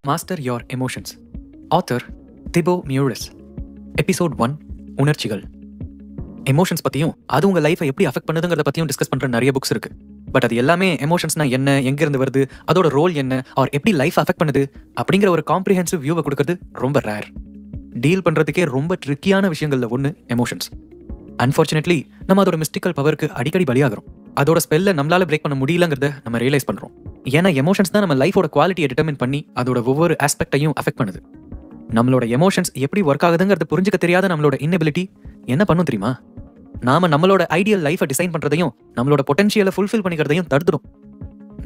Master your emotions. Author Thibaut Meurisse. Episode 1, உணர்ச்சிகள். Emotions பற்றியும் அது உங்கள் லைஃபை எப்படி அஃபெக்ட் பண்ணுதுங்கிறத பற்றியும் டிஸ்கஸ் பண்ணுற நிறைய புக்ஸ் இருக்கு. பட் அது எல்லாமே எமோஷன்ஸ்னா என்ன, எங்கேருந்து வருது, அதோட ரோல் என்ன, ஆர் எப்படி லைஃப் அஃபெக்ட் பண்ணுது அப்படிங்கிற ஒரு காம்ப்ரிஹென்சிவ் வியூவை கொடுக்கறது ரொம்ப ரேர். டீல் பண்ணுறதுக்கே ரொம்ப ட்ரிக்கியான விஷயங்கள்ல ஒன்று எமோஷன்ஸ். அன்ஃபார்ச்சுனேட்லி நம்ம அதோட மிஸ்டிக்கல் பவருக்கு அடிக்கடி பலியாகிறோம். அதோட ஸ்பெல்லை நம்மளால பிரேக் பண்ண முடியலங்கிறத நம்ம ரியலைஸ் பண்றோம். ஏன்னா எமோஷன்ஸ் தான் நம்ம லைஃபோட குவாலிட்டியை டிட்டர்மின் பண்ணி அதோட ஒவ்வொரு ஆஸ்பெக்டையும் அஃபெக்ட் பண்ணுது. நம்மளோட எமோஷன்ஸ் எப்படி ஒர்க் ஆகுதுங்கிறது புரிஞ்சுக்க தெரியாத நம்மளோட இன்னபிலிட்டி என்ன பண்ணும் தெரியுமா? நாம நம்மளோட ஐடியல் லைஃபை டிசைன் பண்றதையும் நம்மளோட பொட்டன்ஷியலை ஃபுல்ஃபில் பண்ணிக்கிறதையும் தடுத்துடும்.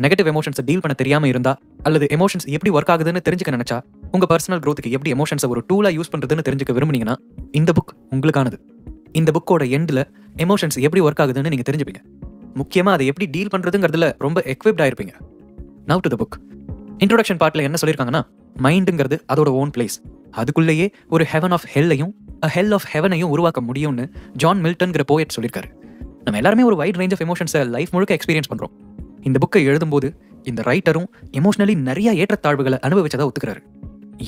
நெகட்டிவ் எமோஷன்ஸை டீல் பண்ண தெரியாம இருந்தா, அல்லது எமோஷன்ஸ் எப்படி ஒர்க் ஆகுதுன்னு தெரிஞ்சுக்க நினைச்சா, உங்க பர்சனல் growthக்கு எப்படி எமோஷன்ஸை ஒரு டூலா யூஸ் பண்றதுன்னு தெரிஞ்சுக்க விரும்புனீங்கன்னா இந்த புக் உங்களுக்கானது. இந்த புக்கோட எண்ட்ல எமோஷன்ஸ் எப்படி ஒர்க் ஆகுதுன்னு நீங்க தெரிஞ்சுப்பீங்க. முக்கியமா அதை எப்படி டீல் பண்றதுங்கிறதுல ரொம்ப எக்விப்ட் ஆயிருப்பீங்க. Now to the book. Introduction பார்ட்ல என்ன சொல்லியிருக்காங்கன்னா, மைண்டுங்கிறது அதோட ஓன் பிளேஸ். அதுக்குள்ளேயே ஒரு ஹெவன் ஆஃப் ஹெல்லையும் ஹெல் ஆஃப் ஹெவனையும் உருவாக்க முடியும்னு ஜான் மில்டன்கிற போயட் சொல்லியிருக்காரு. நம்ம எல்லாருமே ஒரு வைட் ரேஞ்ச் ஆஃப் எமோஷன்ஸை லைஃப் முழுக்க எக்ஸ்பீரியன்ஸ் பண்றோம். இந்த புக்கை எழுதும்போது இந்த ரைட்டரும் எமோஷனலி நிறைய ஏற்றத்தாழ்வுகளை அனுபவிச்சதா ஒத்துக்கிறாரு.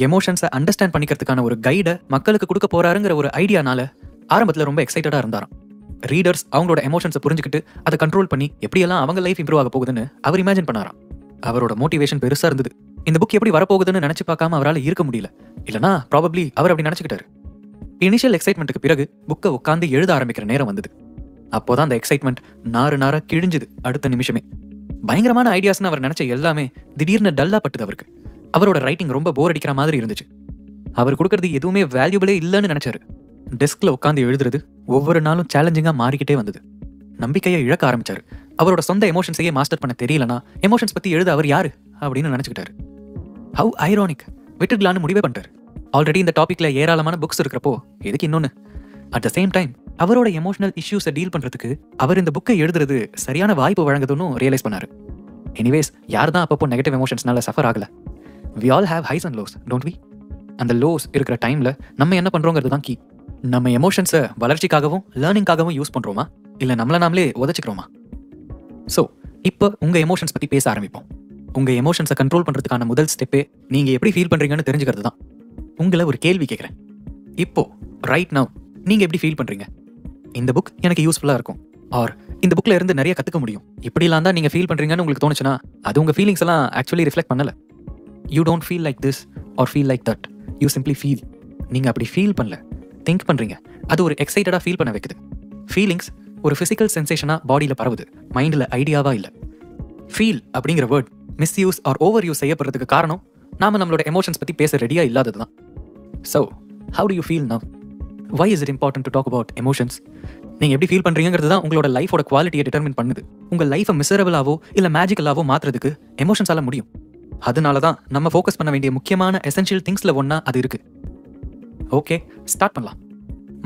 எமோஷன்ஸை அண்டர்ஸ்டாண்ட் பண்ணிக்கிறதுக்கான ஒரு கைடை மக்களுக்கு கொடுக்க போறாருங்கிற ஒரு ஐடியானால ஆரம்பத்தில் ரொம்ப எக்ஸைட்டடா இருந்தாராம். ரீடர்ஸ் அவங்களோட எமோஷன்ஸை புரிஞ்சுக்கிட்டு அதை கண்ட்ரோல் பண்ணி எப்படியெல்லாம் அவங்க லைஃப் இம்ப்ரூவ் ஆக போகுதுன்னு அவர் இமேஜின் பண்ணாராம். அவரோட மோட்டிவேஷன் பெருசா இருந்தது. இந்த புக் எப்படி வரப்போகுதுன்னு நினைச்சு பார்க்காம அவரால் இருக்க முடியல. இல்லனா ப்ராபப்ளி அவர் அப்படி நினைச்சுக்கிட்டாரு. இனிஷியல் எக்ஸைட்மெண்ட்டுக்கு பிறகு புக்கை உட்காந்து எழுத ஆரம்பிக்கிற நேரம் வந்தது. அப்போதான் அந்த எக்ஸைட்மெண்ட் நாரா கிழிஞ்சுது. அடுத்த நிமிஷமே பயங்கரமான ஐடியாஸ்னு அவர் நினைச்ச எல்லாமே திடீர்னு டல்லா பட்டுது அவருக்கு. அவரோட ரைட்டிங் ரொம்ப போர் அடிக்கிற மாதிரி இருந்துச்சு. அவர் கொடுக்கறது எதுவுமே வேல்யூபிளே இல்லைன்னு நினைச்சாரு. டெஸ்க்ல உட்காந்து எழுதுறது ஒவ்வொரு நாளும் சேலஞ்சிங்கா மாறிக்கிட்டே வந்தது. நம்பிக்கையை இழக்க ஆரம்பிச்சாரு. அவரோட சொந்த எமோஷன்ஸையே மாஸ்டர் பண்ண தெரியலனா எமோஷன்ஸ் பத்தி எழுத அவர் யாரு அப்படின்னு நினைச்சுக்கிட்டாரு. Have ironic. விட்டுடலான்னு முடிவே பண்ணிட்டாரு. ஆல்ரெடி இந்த டாபிக்ல ஏராளமான புக்ஸ் இருக்கிறப்போ எதுக்கு இன்னொன்னு? அட் த சேம் டைம் அவரோட எமோஷனல் இஷ்யூஸை டீல் பண்றதுக்கு அவர் இந்த புக்கை எழுதுறது சரியான வாய்ப்பு வழங்குதுன்னு ரியலைஸ் பண்ணாரு. எனிவேஸ், யார் தான் அப்பப்போ நெகட்டிவ் எமோஷன்ஸ்னால சஃபர் ஆகல? We all have highs and lows, don't we? அந்த லோஸ் இருக்கிற டைம்ல நம்ம என்ன பண்றோங்கிறது தான் கீ. நம்ம எமோஷன்ஸை வளர்ச்சிக்காகவும் லேர்னிங்காகவும் யூஸ் பண்றோமா, இல்ல நம்மள நாமளே உதச்சிக்கிறோமா? ஸோ இப்போ உங்க எமோஷன்ஸ் பத்தி பேச ஆரம்பிப்போம். உங்க எமோஷன்ஸை கண்ட்ரோல் பண்றதுக்கான முதல் ஸ்டெப்பே நீங்க எப்படி ஃபீல் பண்றீங்கன்னு தெரிஞ்சுக்கிறது தான். உங்களை ஒரு கேள்வி கேட்கிறேன். இப்போ ரைட் நவ் நீங்க எப்படி ஃபீல் பண்றீங்க? இந்த புக் எனக்கு யூஸ்ஃபுல்லா இருக்கும், ஆர் இந்த புக்ல இருந்து நிறைய கத்துக்க முடியும், இப்படிலாம் தான் நீங்க ஃபீல் பண்றீங்கன்னு உங்களுக்கு தோணுச்சுன்னா அது உங்க ஃபீலிங்ஸ் எல்லாம் ஆக்சுவலி ரிஃப்ளெக்ட் பண்ணல. You don't feel like this or feel like that, you simply feel. நீங்க அப்படி ஃபீல் பண்ணல, திங்க் பண்றீங்க. அது ஒரு எக்ஸைட்டடா ஃபீல் பண்ண வைக்குது. ஃபீலிங்ஸ் ஒரு பிசிக்கல் சென்சேஷனா பாடியில பரவுது, மைண்ட்ல ஐடியாவா இல்ல. ஃபீல் அப்படிங்கிற word misuse or over use செய்யப்படுறதுக்கு காரணம் நாம நம்மளோட எமோஷன்ஸ் பத்தி பேச ரெடியா இல்லாதது தான். So how do you feel now? Why is it important to talk about emotions? நீங்க எப்படி ஃபீல் பண்றீங்கிறது தான் உங்களோட லைஃபோட குவாலிட்டியை டிட்டர்மின் பண்ணுது. உங்க லைஃபை மிசரபிளாவோ இல்ல மேஜிக்கலாவோ மாத்துறதுக்கு எமோஷன்ஸால முடியும். அதனால தான் நம்ம ஃபோக்கஸ் பண்ண வேண்டிய முக்கியமான எசென்ஷியல் திங்ஸ்ல ஒன்னா அது இருக்கு. ஓகே, ஸ்டார்ட் பண்ணலாம்.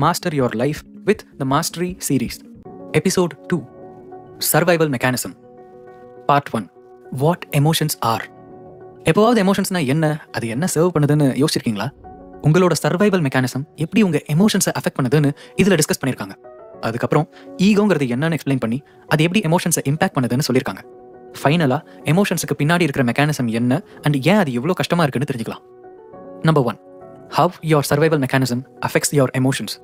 Master your life with the mastery series. Episode 2, survival mechanism. Part 1, what emotions are. எப்போவாவது எமோஷன்ஸ்னா என்ன, அது என்ன சர்வ் பண்ணுதுன்னு யோசிச்சிருக்கீங்களா? உங்களோட சர்வைவல் மெக்கானிசம் எப்படி உங்க எமோஷன்ஸை அஃபெக்ட் பண்ணுதுன்னு இதுல டிஸ்கஸ் பண்ணிருக்காங்க. அதுக்கப்புறம் ஈகோங்கிறது என்னன்னு எக்ஸ்பிளைன் பண்ணி அது எப்படி எமோஷன்ஸை இம்பாக்ட் பண்ணுதுன்னு சொல்லியிருக்காங்க. ஃபைனலா எமோஷன்ஸுக்கு பின்னாடி இருக்கிற மெக்கானிசம் என்ன அண்ட் ஏன் அது எவ்வளோ கஷ்டமா இருக்குன்னு தெரிஞ்சுக்கலாம். Number 1, how your survival mechanism affects your emotions.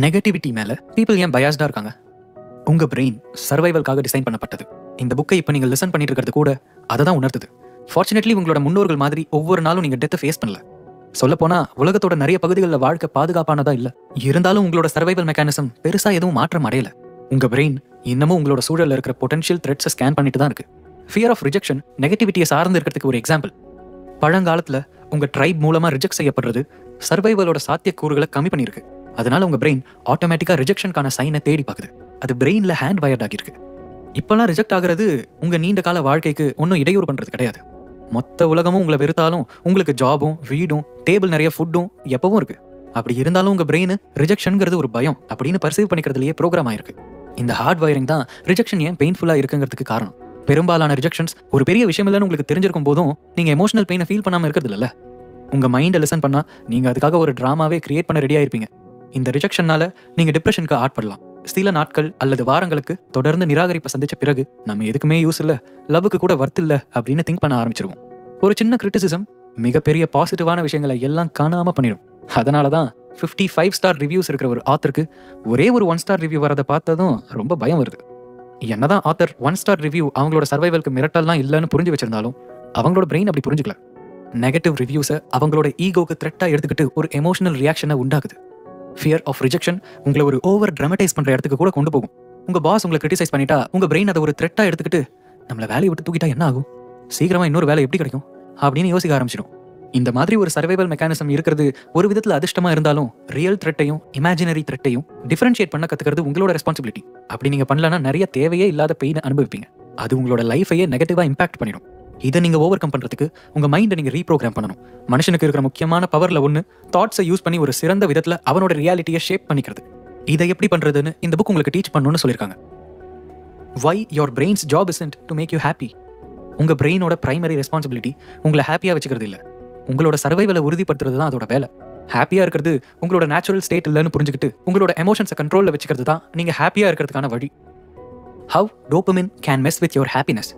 Negativity மேல பீப்புள் ஏன் பயாஸ்டா இருக்காங்க? உங்க பிரெயின் சர்வைவல்காக டிசைன் பண்ணப்பட்டது. இந்த புக்கை இப்போ நீங்க லிசன் பண்ணிட்டு இருக்கிறது கூட அதை தான் உணர்த்துது. ஃபார்ச்சுனேட்லி உங்களோட முன்னோர்கள் மாதிரி ஒவ்வொரு நாளும் நீங்க டெத்தை ஃபேஸ் பண்ணல. சொல்ல போனா உலகத்தோட நிறைய பகுதிகளில் வாழ்க்கை பாதுகாப்பானதா இல்ல. இருந்தாலும் உங்களோட சர்வைவல் மெக்கானிசம் பெருசா எதுவும் மாற்றம் அடையல. உங்க பிரெயின் இன்னமும் உங்களோட சூழல்ல இருக்கிற பொட்டன்ஷியல் த்ரெட்ஸை ஸ்கேன் பண்ணிட்டு தான் இருக்கு. ஃபியர் ஆஃப் ரிஜெக்ஷன் நெகட்டிவிட்டியை சார்ந்து இருக்கிறதுக்கு ஒரு எக்ஸாம்பிள். பழங்காலத்துல உங்க ட்ரைப் மூலமா ரிஜெக்ட் செய்யப்படுறது சர்வைவலோட சாத்தியக்கூறுகளை கம்மி பண்ணிருக்கு. அதனால உங்க பிரெயின் ஆட்டோமேட்டிக்கா ரிஜெக்ஷனுக்கான சைனை தேடி பார்க்குது. அது பிரெயின்ல ஹேண்ட் வயர்ட் ஆகிருக்கு. இப்பெல்லாம் ரிஜெக்ட் ஆகிறது உங்க நீண்ட கால வாழ்க்கைக்கு ஒன்றும் இடையூறு பண்றது கிடையாது. மொத்த உலகமும் உங்களை வெறுத்தாலும் உங்களுக்கு ஜாபும் வீடும் டேபிள் நிறைய ஃபுட்டும் எப்பவும் இருக்கு. அப்படி இருந்தாலும் உங்க பிரெயின் ரிஜெக்ஷன்ங்கிறது ஒரு பயம் அப்படின்னு பர்சீவ் பண்ணிக்கிறதுலயே ப்ரோக்ராம் ஆயிருக்கு. இந்த ஹார்ட் வயரிங் தான் ரிஜெக்ஷன் ஏன் பெயின்ஃபுல்லா இருக்குங்கிறதுக்கு காரணம். பெரும்பாலான ரிஜெக்ஷன்ஸ் ஒரு பெரிய விஷயம் இல்லைன்னு உங்களுக்கு தெரிஞ்சிருக்கும் போதும் நீங்க எமோஷனல் பெயினை ஃபீல் பண்ணாம இருக்கிறது இல்ல. உங்க மைண்டை லிசன் பண்ணா நீங்க அதுக்காக ஒரு டிராமாவே கிரியேட் பண்ண ரெடியா இருப்பீங்க. இந்த ரிஜெக்ஷனால நீங்க டிப்ரெஷனுக்கு ஆட்படலாம். சில நாட்கள் அல்லது வாரங்களுக்கு தொடர்ந்து நிராகரிப்பை சந்திச்ச பிறகு நம்ம எதுக்குமே யூஸ் இல்ல, லவ்வுக்கு கூட வர்த் இல்ல அப்படின்னு திங்க் பண்ண ஆரம்பிச்சிருவோம். ஒரு சின்ன கிரிட்டிசிசம் மிகப்பெரிய பாசிட்டிவான விஷயங்களை எல்லாம் காணாமல் பண்ணிடும். அதனால தான் 55 ஸ்டார் ரிவ்யூஸ் இருக்கிற ஒரு ஆத்தருக்கு ஒரே ஒரு 1 ஸ்டார் ரிவ்யூ வரதை பார்த்ததும் ரொம்ப பயம் வருது. என்னதான் ஆத்தர் 1 ஸ்டார் ரிவ்யூ அவங்களோட சர்வைவலுக்கு மிரட்டல்லாம் இல்லைன்னு புரிஞ்சு வச்சிருந்தாலும் அவங்களோட பிரெயின் அப்படி புரிஞ்சுக்கல. நெகட்டிவ் ரிவ்யூஸை அவங்களோட ஈகோக்கு த்ரெட்டாக எடுத்துக்கிட்டு ஒரு எமோஷனல் ரியாக்ஷனை உண்டாக்குது. ஃபியர் ஆஃப் ரிஜெக்ஷன் உங்களை ஒரு ஓவர் ட்ராமடைஸ் பண்ணுற இடத்துக்கு கூட கொண்டு போகும். உங்கள் பாஸ் உங்களை கிரிட்டிசைஸ் பண்ணிட்டா உங்கள் பிரெயின் அதை ஒரு த்ரெட்டாக எடுத்துக்கிட்டு நம்மளை வேலையை விட்டு தூக்கிட்டா என்ன ஆகும், சீக்கிரமாக இன்னொரு வேலை எப்படி கிடைக்கும் அப்படின்னு யோசிக்க ஆரம்பிச்சிடும். இந்த மாதிரி ஒரு சர்வைவல் மெக்கானிசம் இருக்கிறது ஒரு விதத்தில் அதிர்ஷ்டமா இருந்தாலும் ரியல் த்ரெட்டையும் இமேஜினரி த்ரெட்டையும் டிஃபரன்ஷியேட் பண்ண கத்துக்கிறது உங்களோட ரெஸ்பான்சிபிலிட்டி. அப்படி நீங்க பண்ணலன்னா நிறைய தேவையே இல்லாத பெயினை அனுபவிப்பீங்க. அது உங்களோட லைஃபையே நெகட்டிவா இம்பாக்ட் பண்ணிடும். இதை நீங்க ஓவர் கம் பண்றதுக்கு உங்க மைண்டை நீங்க ரீப்ரோக்ராம் பண்ணணும். மனுஷனுக்கு இருக்கிற முக்கியமான பவர்ல ஒன்று தாட்ஸை யூஸ் பண்ணி ஒரு சிறந்த விதத்துல அவனோட ரியாலிட்டியை ஷேப் பண்ணிக்கிறது. இதை எப்படி பண்றதுன்னு இந்த புக் உங்களுக்கு டீச் பண்ணணும்னு சொல்லியிருக்காங்க. Why your brain's job isn't to make you happy. உங்க பிரெயினோட பிரைமரி ரெஸ்பான்சிபிலிட்டி உங்களை ஹாப்பியா வச்சுக்கிறது இல்லை, உங்களோட சர்வைவலை உறுதிப்படுத்துறது தான் அதோட வேலை. ஹாப்பியா இருக்கிறது உங்களோட நேச்சுரல் ஸ்டேட் இல்லைன்னு புரிஞ்சுக்கிட்டு உங்களோட எமோஷன்ஸை கண்ட்ரோல்ல வச்சுக்கிறது தான் நீங்க ஹாப்பியா இருக்கிறதுக்கான வழி. How dopamine can mess with your happiness.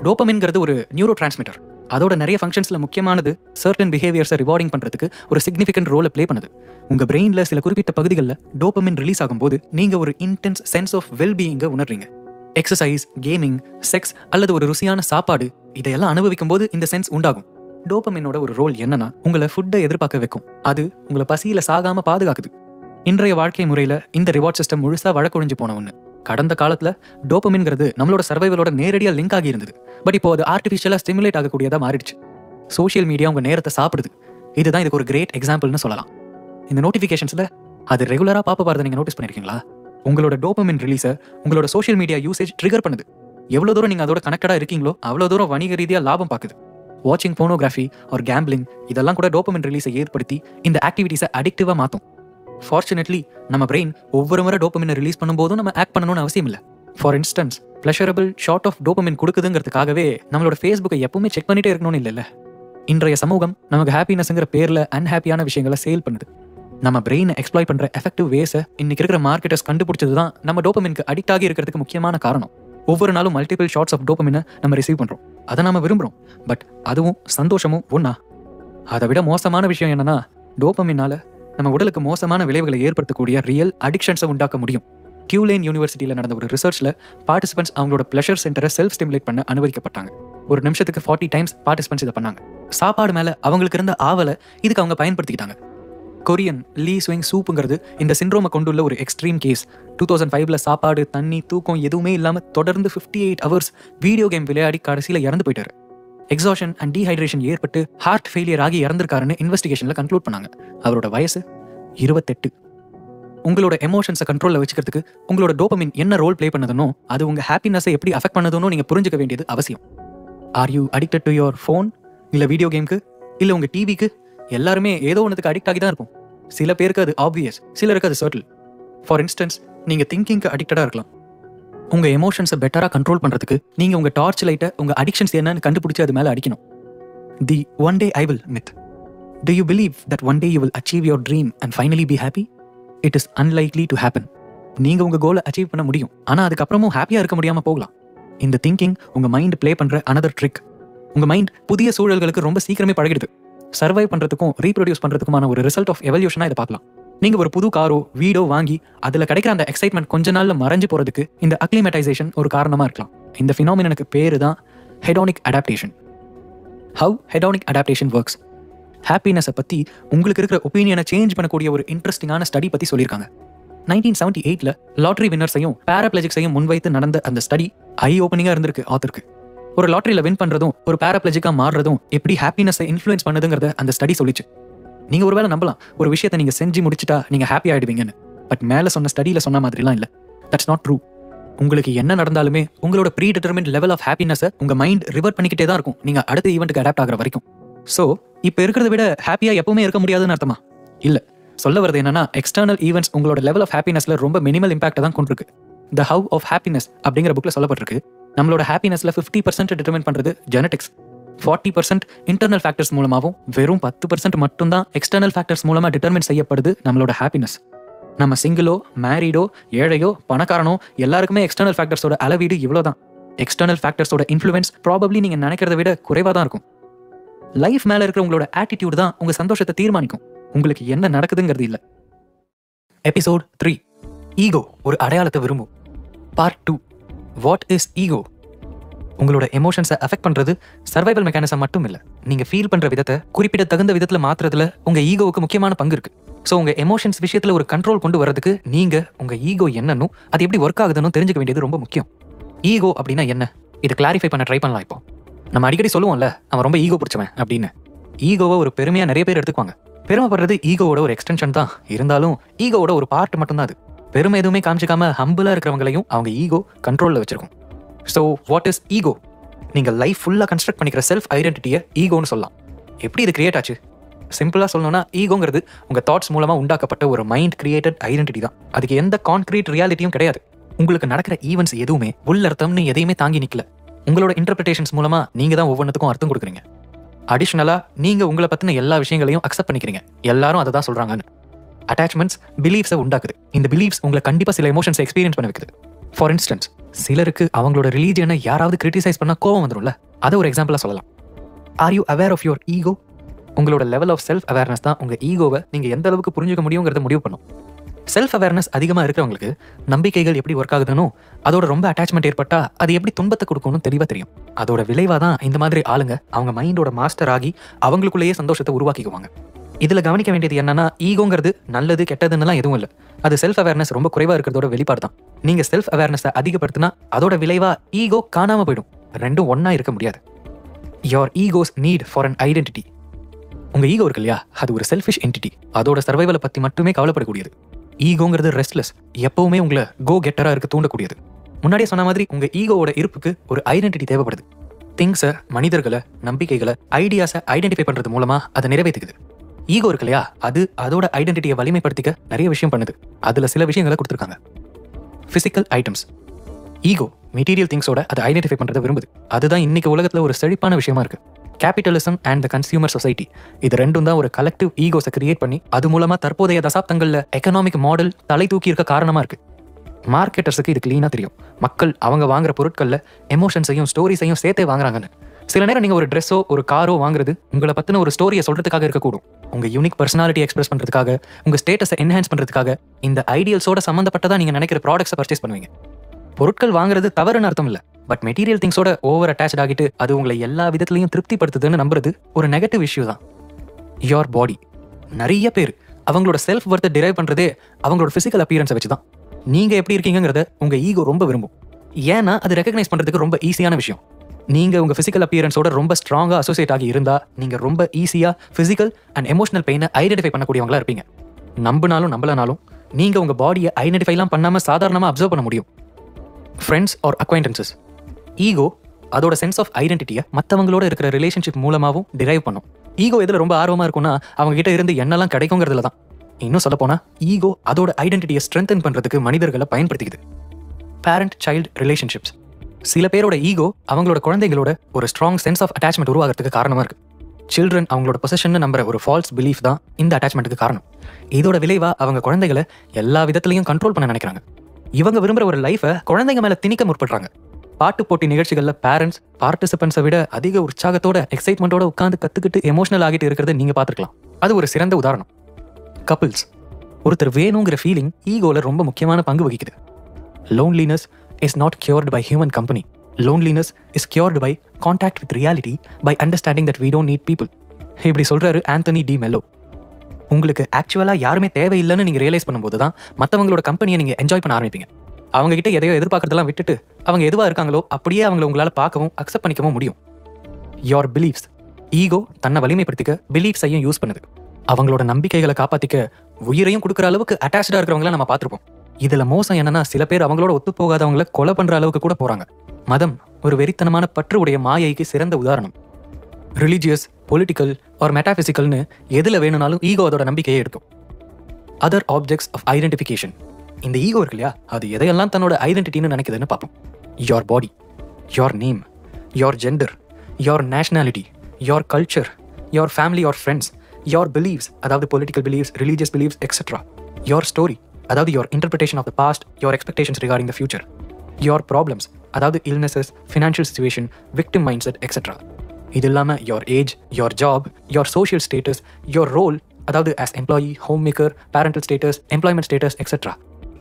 டோபமின்ங்கிறது ஒரு நியூரோ டிரான்ஸ்மிட்டர். அதோட நிறைய ஃபங்க்ஷன்ஸ்ல முக்கியமானது சர்டன் பிஹேவியர்ஸை ரிவார்டிங் பண்றதுக்கு ஒரு சிக்னிஃபிகன்ட் ரோலை ப்ளே பண்ணுது. உங்க பிரெயின்ல சில குறிப்பிட்ட பகுதிகளில் டோபமின் ரிலீஸ் ஆகும்போது நீங்க ஒரு இன்டென்ஸ் சென்ஸ் ஆஃப் வெல்பீயிங்கை உணர்றீங்க. எக்ஸசைஸ், கேமிங், செக்ஸ் அல்லது ஒரு ருசியான சாப்பாடு இதையெல்லாம் அனுபவிக்கும் போது இந்த சென்ஸ் உண்டாகும். டோபமினோட ஒரு ரோல் என்னன்னா உங்களை ஃபுட்டை எதிர்பார்க்க வைக்கும். அது உங்களை பசியில சாகாம பாதுகாக்குது. இன்றைய வாழ்க்கை முறையில இந்த ரிவார்ட் சிஸ்டம் முழுசா வழக்கொழிஞ்சு போன ஒண்ணு. கடந்த காலத்துல டோபமின்ங்கிறது நம்மளோட சர்வைவலோட நேரடியா லிங்க் ஆகி இருந்தது. பட் இப்போ அது ஆர்டிஃபிஷியலா ஸ்டிமுலேட் ஆகக்கூடியதா மாறிடுச்சு. சோஷியல் மீடியா உங்க நேரத்தை சாப்பிடுது. இதுதான் இதுக்கு ஒரு கிரேட் எக்ஸாம்பிள்னு சொல்லலாம். இந்த நோட்டிஃபிகேஷன்ஸ்ல அது ரெகுலரா பாப்ப பாருங்க, நீங்க நோட்டீஸ் பண்ணிருக்கீங்களா? உங்களோட டோபமின் ரிலீஸை உங்களோட சோஷியல் மீடியா யூசேஜ் ட்ரிகர் பண்ணுது. எவ்வளவு தூரம் நீங்க அதோட கனெக்டடா இருக்கீங்களோ அவ்வளவு தூரம் வணிக ரீதியா லாபம் பாக்குது. வாட்சிங் போனோகிராஃபி ஆர் கேம்பிளிங் இதெல்லாம் கூட டோபமின் ரிலீஸை ஏற்படுத்தி இந்த ஆக்டிவிட்டிஸை அடிக்டிவா மாத்தும். ஃபார்ச்சுனேட்லி நம்ம பிரெயின் ஒவ்வொரு முறை டோபமினை ரிலீஸ் பண்ணும்போதும் நம்ம ஆக்ட் பண்ணணும்னு அவசியம் இல்லை. For instance pleasurable shot of dopamine கொடுக்குதுங்கிறதுக்காகவே நம்மளோட ஃபேஸ்புக்கை எப்பவுமே செக் பண்ணிட்டே இருக்கணும்னு இல்லைல்ல. இன்றைய சமூகம் நமக்கு ஹாப்பினஸ்ங்கிற பேர்ல அன்ஹாப்பியான விஷயங்களை சேல் பண்ணுது. நம்ம பிரெயினை எக்ஸ்ப்ளாய் பண்ற எஃபெக்டிவ் வேஸை இன்னைக்கு இருக்கிற மார்க்கெட்டர்ஸ் கண்டுபிடிச்சது தான் நம்ம டோபமினுக்கு அடிக்ட் ஆகி இருக்கிறதுக்கு முக்கியமான காரணம். ஒவ்வொரு நாளும் மல்டிபிள் ஷார்ட்ஸ் ஆஃப் டோபமினை நம்ம ரிசீவ் பண்றோம். அதை நாம விரும்புறோம். பட் அதுவும் சந்தோஷமும் ஒண்ணா? அதை விட மோசமான விஷயம் என்னன்னா டோபமினால நம்ம உடலுக்கு மோசமான விளைவுகளை ஏற்படுத்தக்கூடிய ரியல் அடிக்ஷன்ஸை உண்டாக்க முடியும். டியூலேன் யூனிவர்சிட்டியில் நடந்த ஒரு ரிசர்ச்ல பார்ட்டிசிபென்ட்ஸ் அவங்களோட பிளஷர் சென்டரை செல்ஃப் ஸ்டிமுலேட் பண்ண அனுமதிக்கப்பட்டாங்க. ஒரு நிமிஷத்துக்கு 40 டைம்ஸ் பார்ட்டிசிபென்ட்ஸ் இதை பண்ணாங்க. சாப்பாடு மேல அவங்களுக்கு இருந்த ஆவலை இதுக்கு அவங்க பயன்படுத்திக்கிட்டாங்க. கொரியன் லீ ஸ்விங் சூப்புங்கிறது இந்த சிண்ட்ரோமை கொண்டுள்ள ஒரு எக்ஸ்ட்ரீம் கேஸ். 2005ல சாப்பாடு, தண்ணி, தூக்கம் எதுவுமே இல்லாம தொடர்ந்து 58 ஹவர்ஸ் வீடியோ கேம் விளையாடி கடைசியில இறந்து போயிட்டாரு. எக்ஸாஷன் அண்ட் டீஹைட்ரேஷன் ஏற்பட்டு ஹார்ட் ஃபெயிலியர் ஆகி இறந்திருக்காருன்னு இன்வெஸ்டிகேஷன்ல கன்க்ளூட் பண்ணாங்க. அவரோட வயசு 28. உங்களோட எமோஷன்ஸை கண்ட்ரோல்ல வச்சுக்கிறதுக்கு உங்களோட டோபமின் என்ன ரோல் பிளே பண்ணதுனோ அது உங்க ஹாப்பினஸை எப்படி அஃபெக்ட் பண்ணதுனோ நீங்க புரிஞ்சுக்க வேண்டியது அவசியம். Are you addicted to your phone, இல்ல வீடியோ கேமுக்கு, இல்ல உங்க டிவிக்கு? எல்லாருமே ஏதோ ஒன்றுக்கு அடிக்ட் ஆகி தான் இருக்கும். சில பேருக்கு அது ஆப்வியஸ், சிலருக்கு அது சர்ட்டில். ஃபார் இன்ஸ்டன்ஸ் நீங்க திங்கிங்க்கு அடிக்டடா இருக்கலாம். உங்க எமோஷன்ஸை பெட்டரா கண்ட்ரோல் பண்றதுக்கு நீங்க உங்க டார்ச் லைட்டை உங்க அடிக்ஷன்ஸ் என்னன்னு கண்டுபிடிச்சு அது மேல அடிக்கணும். The one day I will myth. Do you believe that one day you will achieve your dream and finally be happy? It is unlikely to happen. நீங்க உங்க கோலை அச்சீவ் பண்ண முடியும், ஆனா அதுக்கப்புறமும் ஹாப்பியா இருக்க முடியாம போகலாம். இந்த திங்கிங் உங்க மைண்ட் பிளே பண்ற another trick. உங்க மைண்ட் புதிய சூழல்களுக்கு ரொம்ப சீக்கிரமே பழகிடுது. சர்வைவ் பண்றதுக்கும் ரீப்ரொடியூஸ் பண்றதுக்குமான ஒரு ரிசல்ட் ஆஃப் எவல்யூஷனா இதை பார்க்கலாம். நீங்க ஒரு புது காரோ வீடோ வாங்கி அதுல கிடைக்கிற அந்த எக்ஸைட்மெண்ட் கொஞ்ச நாள்ல மறைஞ்சு போறதுக்கு இந்த அக்ளிமேட்டைசேஷன் ஒரு காரணமா இருக்கலாம். இந்த ஃபினாமினனுக்கு பேரு தான் hedonic adaptation. How hedonic adaptation works. ஹாப்பினஸை பற்றி உங்களுக்கு இருக்கிற ஒப்பீனியனை சேஞ்ச் பண்ணக்கூடிய ஒரு இன்ட்ரெஸ்டிங்கான ஸ்டடி பற்றி சொல்லியிருக்காங்க. 1978ல் லாட்ரி வின்னர்ஸையும் பேராப்ளஜிக்ஸையும் முன்வைத்து நடந்த அந்த ஸ்டடி ஐ ஓப்பனிங்காக இருந்திருக்கு ஆத்தருக்கு. ஒரு லாட்ரியில் வின் பண்ணுறதும் ஒரு பேராப்ளஜிக்காக மாறுறதும் எப்படி ஹாப்பினஸை இன்ஃப்ளூயன்ஸ் பண்ணுதுங்கிறத அந்த ஸ்டடி சொல்லிச்சு. நீங்கள் ஒருவேளை நம்பலாம் ஒரு விஷயத்தை நீங்கள் செஞ்சு முடிச்சுட்டா நீங்கள் ஹாப்பி ஆகிடுவீங்கன்னு. பட் மேலே சொன்ன ஸ்டடியில் சொன்ன மாதிரிலாம் இல்லை. That's not true. உங்களுக்கு என்ன நடந்தாலுமே உங்களோட ப்ரீ டிட்டர்மின்ட் லெவல் ஆஃப் ஹாப்பினஸை உங்கள் மைண்ட் ரிவர்ட் பண்ணிக்கிட்டே தான் இருக்கும் நீங்கள் அடுத்த ஈவெண்ட்டுக்கு அடாப்ட் ஆகிற வரைக்கும். ஸோ இப்போ இருக்கிறத விட ஹாப்பியாக எப்பவுமே இருக்க முடியாதுன்னு அர்த்தமா? இல்லை. சொல்ல வரது என்னன்னா எக்ஸ்டர்னல் ஈவெண்ட்ஸ் உங்களோட லெவல் ஆஃப் ஹாப்பினஸ்ல ரொம்ப மினிமல் இம்பாக்ட் தான் கொண்டிருக்கு. த ஹவ் ஆஃப் ஹாப்பினஸ் அப்படிங்கிற புக்கில் சொல்லப்பட்டிருக்கு. நம்மளோட ஹாப்பினஸ்ல 50% டிட்டர்மின் பண்ணுறது ஜெனடிக்ஸ், 40% இன்டர்னல் ஃபேக்டர்ஸ் மூலமாகவும் வெறும் 10% மட்டும்தான் எக்ஸ்டர்னல் ஃபேக்டர்ஸ் மூலமாக டிட்டர்மின் செய்யப்படுது நம்மளோட ஹாப்பினஸ். நம்ம சிங்கிளோ மேரீடோ ஏழையோ பணக்காரனோ எல்லாருக்குமே எக்ஸ்டர்னல் ஃபேக்டர்ஸோட அளவீடு இவ்வளோ தான். எக்ஸ்டர்னல் ஃபேக்டர்ஸோட இன்ஃப்ளூயன்ஸ் ப்ராபப்ளி நீங்கள் நினைக்கிறத விட குறைவாக தான் இருக்கும். லைஃப் மேல இருக்கிற உங்களோட ஆட்டிடியூட் தான் உங்க சந்தோஷத்தை தீர்மானிக்கும், உங்களுக்கு என்ன நடக்குதுங்கிறது இல்ல. எபிசோட் 3, ஈகோ ஒரு அடையாளத்தை விரும்பும். Part 2, what is ego? உங்களோட எமோஷன்ஸை அஃபெக்ட் பண்றது சர்வைவல் மெக்கானிசம் மட்டும் இல்ல, நீங்க ஃபீல் பண்ற விதத்தை குறிப்பிட்ட தகுந்த விதத்துல மாத்துறதுல உங்க ஈகோவுக்கு முக்கியமான பங்கு இருக்கு. ஸோ உங்க எமோஷன்ஸ் விஷயத்துல ஒரு கண்ட்ரோல் கொண்டு வரதுக்கு நீங்க உங்க ஈகோ என்னன்னு, அது எப்படி ஒர்க் ஆகுதுன்னு தெரிஞ்சுக்க வேண்டியது ரொம்ப முக்கியம். ஈகோ அப்படின்னா என்ன, இதை கிளாரிஃபை பண்ண ட்ரை பண்ணலாம். இப்போ நம்ம அடிக்கடி சொல்லுவோம்ல, அவன் ரொம்ப ஈகோ பிடிச்சவன் அப்படின்னு. ஈகோவை ஒரு பெருமையா நிறைய பேர் எடுத்துக்குவாங்க. பெருமைப்படுறது ஈகோவோட ஒரு எக்ஸ்டென்ஷன் தான், இருந்தாலும் ஈகோவோட ஒரு பார்ட் மட்டும் தான் அது. பெருமை எதுவுமே காமிச்சிக்காம ஹம்பிளா இருக்கிறவங்களையும் அவங்க ஈகோ கண்ட்ரோல்ல வச்சிருக்கும். So what is ego? நீங்க லைஃப் ஃபுல்லா கன்ஸ்ட்ரக்ட் பண்ணிக்கிற செல்ஃப் ஐடென்டிட்டியை ஈகோன்னு சொல்லலாம். எப்படி இது கிரியேட் ஆச்சு? சிம்பிளா சொல்லணும்னா, ஈகோங்கிறது உங்க தாட்ஸ் மூலமா உண்டாக்கப்பட்ட ஒரு மைண்ட் கிரியேட்டட் ஐடென்டிட்டி தான். அதுக்கு எந்த கான்கிரீட் ரியாலிட்டியும் கிடையாது. உங்களுக்கு நடக்கிற ஈவெண்ட்ஸ் எதுவுமே உள்ளர்த்தம்னு எதையுமே தாங்கி நிக்கல. உங்களோட இன்டர்பிரிட்டேஷன்ஸ் மூலமா நீங்க தான் ஒவ்வொன்றுக்கும் அர்த்தம் கொடுக்குறீங்க. அடிஷனலா நீங்க உங்களை பத்தின எல்லா விஷயங்களையும் அக்செப்ட் பண்ணிக்கிறீங்க, எல்லாரும் அதை தான் சொல்றாங்கன்னு. அட்டாச்மெண்ட்ஸ் பிலீஃப்ஸை உண்டாக்குது. இந்த பிலீஃப்ஸ் உங்களை கண்டிப்பா சில எமோஷன்ஸை எக்ஸ்பீரியன்ஸ் பண்ண வைக்குது. ஃபார் இன்ஸ்டன்ஸ், சிலருக்கு அவங்களோட ரிலீஜியனை யாராவது கிரிட்டிசைஸ் பண்ணா கோவம் வந்துடும்ல, அதை ஒரு எக்ஸாம்பிளா சொல்லலாம். Are you aware of your ego? உங்களோட லெவல் ஆஃப் செல்ஃப் அவேர்னஸ் தான் உங்க ஈகோவை நீங்க எந்த அளவுக்கு புரிஞ்சுக்க முடியுங்கிறத முடிவு பண்ணும். செல்ஃப் அவேர்னஸ் அதிகமாக இருக்கிறவங்களுக்கு நம்பிக்கைகள் எப்படி ஒர்க் ஆகுதுன்னு, அதோட ரொம்ப அட்டாச்மெண்ட் ஏற்பட்டா அது எப்படி துன்பத்தை கொடுக்கணும்னு தெளிவாக தெரியும். அதோட விளைவாக தான் இந்த மாதிரி ஆளுங்க அவங்க மைண்டோட மாஸ்டர் ஆகி அவங்களுக்குள்ளேயே சந்தோஷத்தை உருவாக்கிக்குவாங்க. இதில் கவனிக்க வேண்டியது என்னன்னா, ஈகோங்கிறது நல்லது கெட்டதுன்னெல்லாம் எதுவும் இல்லை. அது செல்ஃப் அவேர்னஸ் ரொம்ப குறைவாக இருக்கிறதோட வெளிப்பாடு தான். நீங்க செல்ஃப் அவேர்னஸை அதிகப்படுத்தினா அதோட விளைவா ஈகோ காணாம போயிடும். ரெண்டும் ஒன்னா இருக்க முடியாது. Your egos need for an identity. உங்க ஈகோ இருக்கு இல்லையா, அது ஒரு செல்ஃபிஷ் என்டிட்டி. அதோட சர்வைவலை பத்தி மட்டுமே கவலைப்படக்கூடியது. ஈகோங்கிறது ரெஸ்ட்லெஸ், எப்பவுமே உங்களை கோ கெட்டரா இருக்க தூண்டக்கூடியது. முன்னாடியே சொன்ன மாதிரி உங்க ஈகோவோட இருப்புக்கு ஒரு ஐடென்டிட்டி தேவைப்படுது. திங்ஸை, மனிதர்களை, நம்பிக்கைகளை, ஐடியாஸை ஐடென்டிஃபை பண்றது மூலமா அதை நிறைவேற்றுக்குது. ஈகோ இருக்கு இல்லையா, அது அதோட ஐடென்டிட்டியை வலிமைப்படுத்திக்க நிறைய விஷயம் பண்ணுது. அதுல சில விஷயங்களை கொடுத்துருக்காங்க. Physical items. ஈகோ மெட்டீரியல் திங்ஸோட அதை ஐடென்டிஃபை பண்றதை விரும்புது. அதுதான் இன்னைக்கு உலகத்துல ஒரு செழிப்பான விஷயமா இருக்கு. Capitalism and the consumer society, இது ரெண்டும் தான் ஒரு கலெக்டிவ் ஈகோஸை கிரியேட் பண்ணி அது மூலமா தற்போதைய தசாப்தங்கள்ல எக்கனாமிக் மாடல் தலை தூக்கி இருக்க காரணமா இருக்கு. மார்க்கெட்டர்ஸுக்கு இது கிளீனா தெரியும். மக்கள் அவங்க வாங்குற பொருட்கள்ல எமோஷன்ஸையும் ஸ்டோரிஸையும் சேர்த்தே வாங்குறாங்கன்னு. சில நேரம் நீங்க ஒரு ட்ரெஸ்ஸோ ஒரு காரோ வாங்குறது உங்களை பத்தின ஒரு ஸ்டோரியை சொல்றதுக்காக இருக்கக்கூடும். உங்க யூனிக் பர்சனாலிட்டி எக்ஸ்பிரஸ் பண்றதுக்காக, உங்க ஸ்டேட்டஸை என்ஹான்ஸ் பண்றதுக்காக, இந்த ஐடியல்ஸோட சம்பந்தப்பட்டதா நீங்க நினைக்கிற ப்ராடக்ட்ஸை பர்ச்சேஸ் பண்ணுவீங்க. பொருட்கள் வாங்குறது தவறுன்னு அர்த்தம் இல்ல, பட் மெட்டீரியல் திங்ஸோட ஓவர் அட்டாச் ஆகிட்டு அது உங்களை எல்லா விதத்திலையும் திருப்திப்படுத்துதுன்னு நம்புறது ஒரு நெகட்டிவ் இஷ்யூ தான். Your body. நிறைய பேர் அவங்களோட செல்ஃப் வர்த்தை டிரைவ் பண்றதே அவங்களோட பிசிக்கல் அப்பியரன்ஸை வச்சுதான். நீங்க எப்படி இருக்கீங்கிறத உங்க ஈகோ ரொம்ப விரும்பும். ஏன்னா அது ரெகக்னைஸ் பண்றதுக்கு ரொம்ப ஈஸியான விஷயம். நீங்க உங்க பிசிக்கல் அப்பியரன்ஸோட ரொம்ப ஸ்ட்ராங்கா அசோசியேட் ஆகி இருந்தா நீங்க ரொம்ப ஈஸியா பிசிக்கல் அண்ட் எமோஷனல் பெயினை ஐடென்டிஃபை பண்ணக்கூடியவங்களா இருப்பீங்க. நம்பினாலும் நம்பலனாலும் நீங்க உங்க பாடியை ஐடென்டிஃபைலாம் பண்ணாம சாதாரணமா அப்சர்வ் பண்ண முடியும். Friends or acquaintances. ஈகோ அதோட சென்ஸ் ஆஃப் ஐடென்டிட்டியை மற்றவங்களோட இருக்கிற ரிலேஷன்ஷிப் மூலமாகவும் டிரைவ் பண்ணும். ஈகோ எதில் ரொம்ப ஆர்வமா இருக்கும்னா அவங்க கிட்ட இருந்து என்னெல்லாம் கிடைக்குங்கிறதுல தான். இன்னும் சொல்ல போனா ஈகோ அதோட ஐடென்டிட்டியை ஸ்ட்ரென்தன் பண்றதுக்கு மனிதர்களை பயன்படுத்திக்குது. Parent child relationships. சில பேரோட ஈகோ அவங்களோட குழந்தைகளோட ஒரு ஸ்ட்ராங் சென்ஸ் ஆஃப் அட்டாச்மெண்ட் உருவாகிறதுக்கு காரணமா இருக்கு. சில்ட்ரன் அவங்களோட பொசிஷன் நம்புற ஒரு ஃபால்ஸ் பிலீஃப் தான் இந்த அட்டாச்மெண்ட்டுக்கு காரணம். இதோட விளைவா அவங்க குழந்தைகளை எல்லா விதத்திலையும் கண்ட்ரோல் பண்ண நினைக்கிறாங்க. இவங்க விரும்புற ஒரு லைஃபை குழந்தைங்க மேல திணிக்க முற்படுறாங்க. பாட்டு போட்டி நிகழ்ச்சிகள்ல பேரண்ட்ஸ் பார்ட்டிசிபென்ட்ஸை விட அதிக உற்சாகத்தோட எக்ஸைட்மெண்டோட உட்காந்து கத்துக்கிட்டு எமோஷனல் ஆகிட்டு இருக்கிறத நீங்க பார்த்துக்கலாம். அது ஒரு சிறந்த உதாரணம். கப்பிள்ஸ். ஒருத்தர் வேணுங்கிற ஃபீலிங் ஈகோல ரொம்ப முக்கியமான பங்கு வகிக்குது. Loneliness is not cured by human company. Loneliness is cured by contact with reality, by understanding that we don't need people. இப்படி சொல்றாரு ஆந்தனி டி மெல்லோ. உங்களுக்கு ஆக்சுவலா யாருமே தேவையில்லைன்னு நீங்க ரியலைஸ் பண்ணும்போது தான் மற்றவங்களோட கம்பெனியை நீங்க என்ஜாய் பண்ண ஆரம்பிப்பீங்க. அவங்க கிட்ட எதையோ எதிர்பார்க்கறதெல்லாம் விட்டுட்டு அவங்க எதுவா இருக்காங்களோ அப்படியே அவங்களை உங்களால பார்க்கவும் அக்செப்ட் பண்ணிக்கவும் முடியும். Your beliefs. ஈகோ தன்னை வலிமைப்படுத்திக்க பிலீஃப்ஸையும் யூஸ் பண்ணுது. அவங்களோட நம்பிக்கைகளை காப்பாத்திக்க உயிரையும் கொடுக்குற அளவுக்கு அட்டாச்சா இருக்கிறவங்கள நம்ம பார்த்துருப்போம். இதுல மோசம் என்னன்னா, சில பேர் அவங்களோட ஒத்து போகாதவங்களை கொலை பண்ற அளவுக்கு கூட போறாங்க. மதம் ஒரு வெறித்தனமான பற்று உடைய மாயைக்கு சிறந்த உதாரணம். ரிலிஜியஸ், பொலிட்டிக்கல் ஆர் மெட்டாபிசிக்கல்னு எதுல வேணும்னாலும் ஈகோ அதோட நம்பிக்கையை எடுக்கும். Other objects of identification. இந்த ஈகோ இருக்கு இல்லையா, அது எதையெல்லாம் தன்னோட ஐடென்டிட்டின்னு நினைக்குதுன்னு பார்ப்போம். Your body, your name, your gender, your nationality, your culture, your family or friends, your beliefs, அதாவது political beliefs, religious beliefs etcetera. Your story, அதாவது your interpretation of the past, your expectations regarding the future. Your problems, அதாவது illnesses, financial situation, victim mind set etcetera. இது இல்லாமல் your age, your job, your social status, your role, அதாவது as employee, home maker, parental status, employment status etcetera.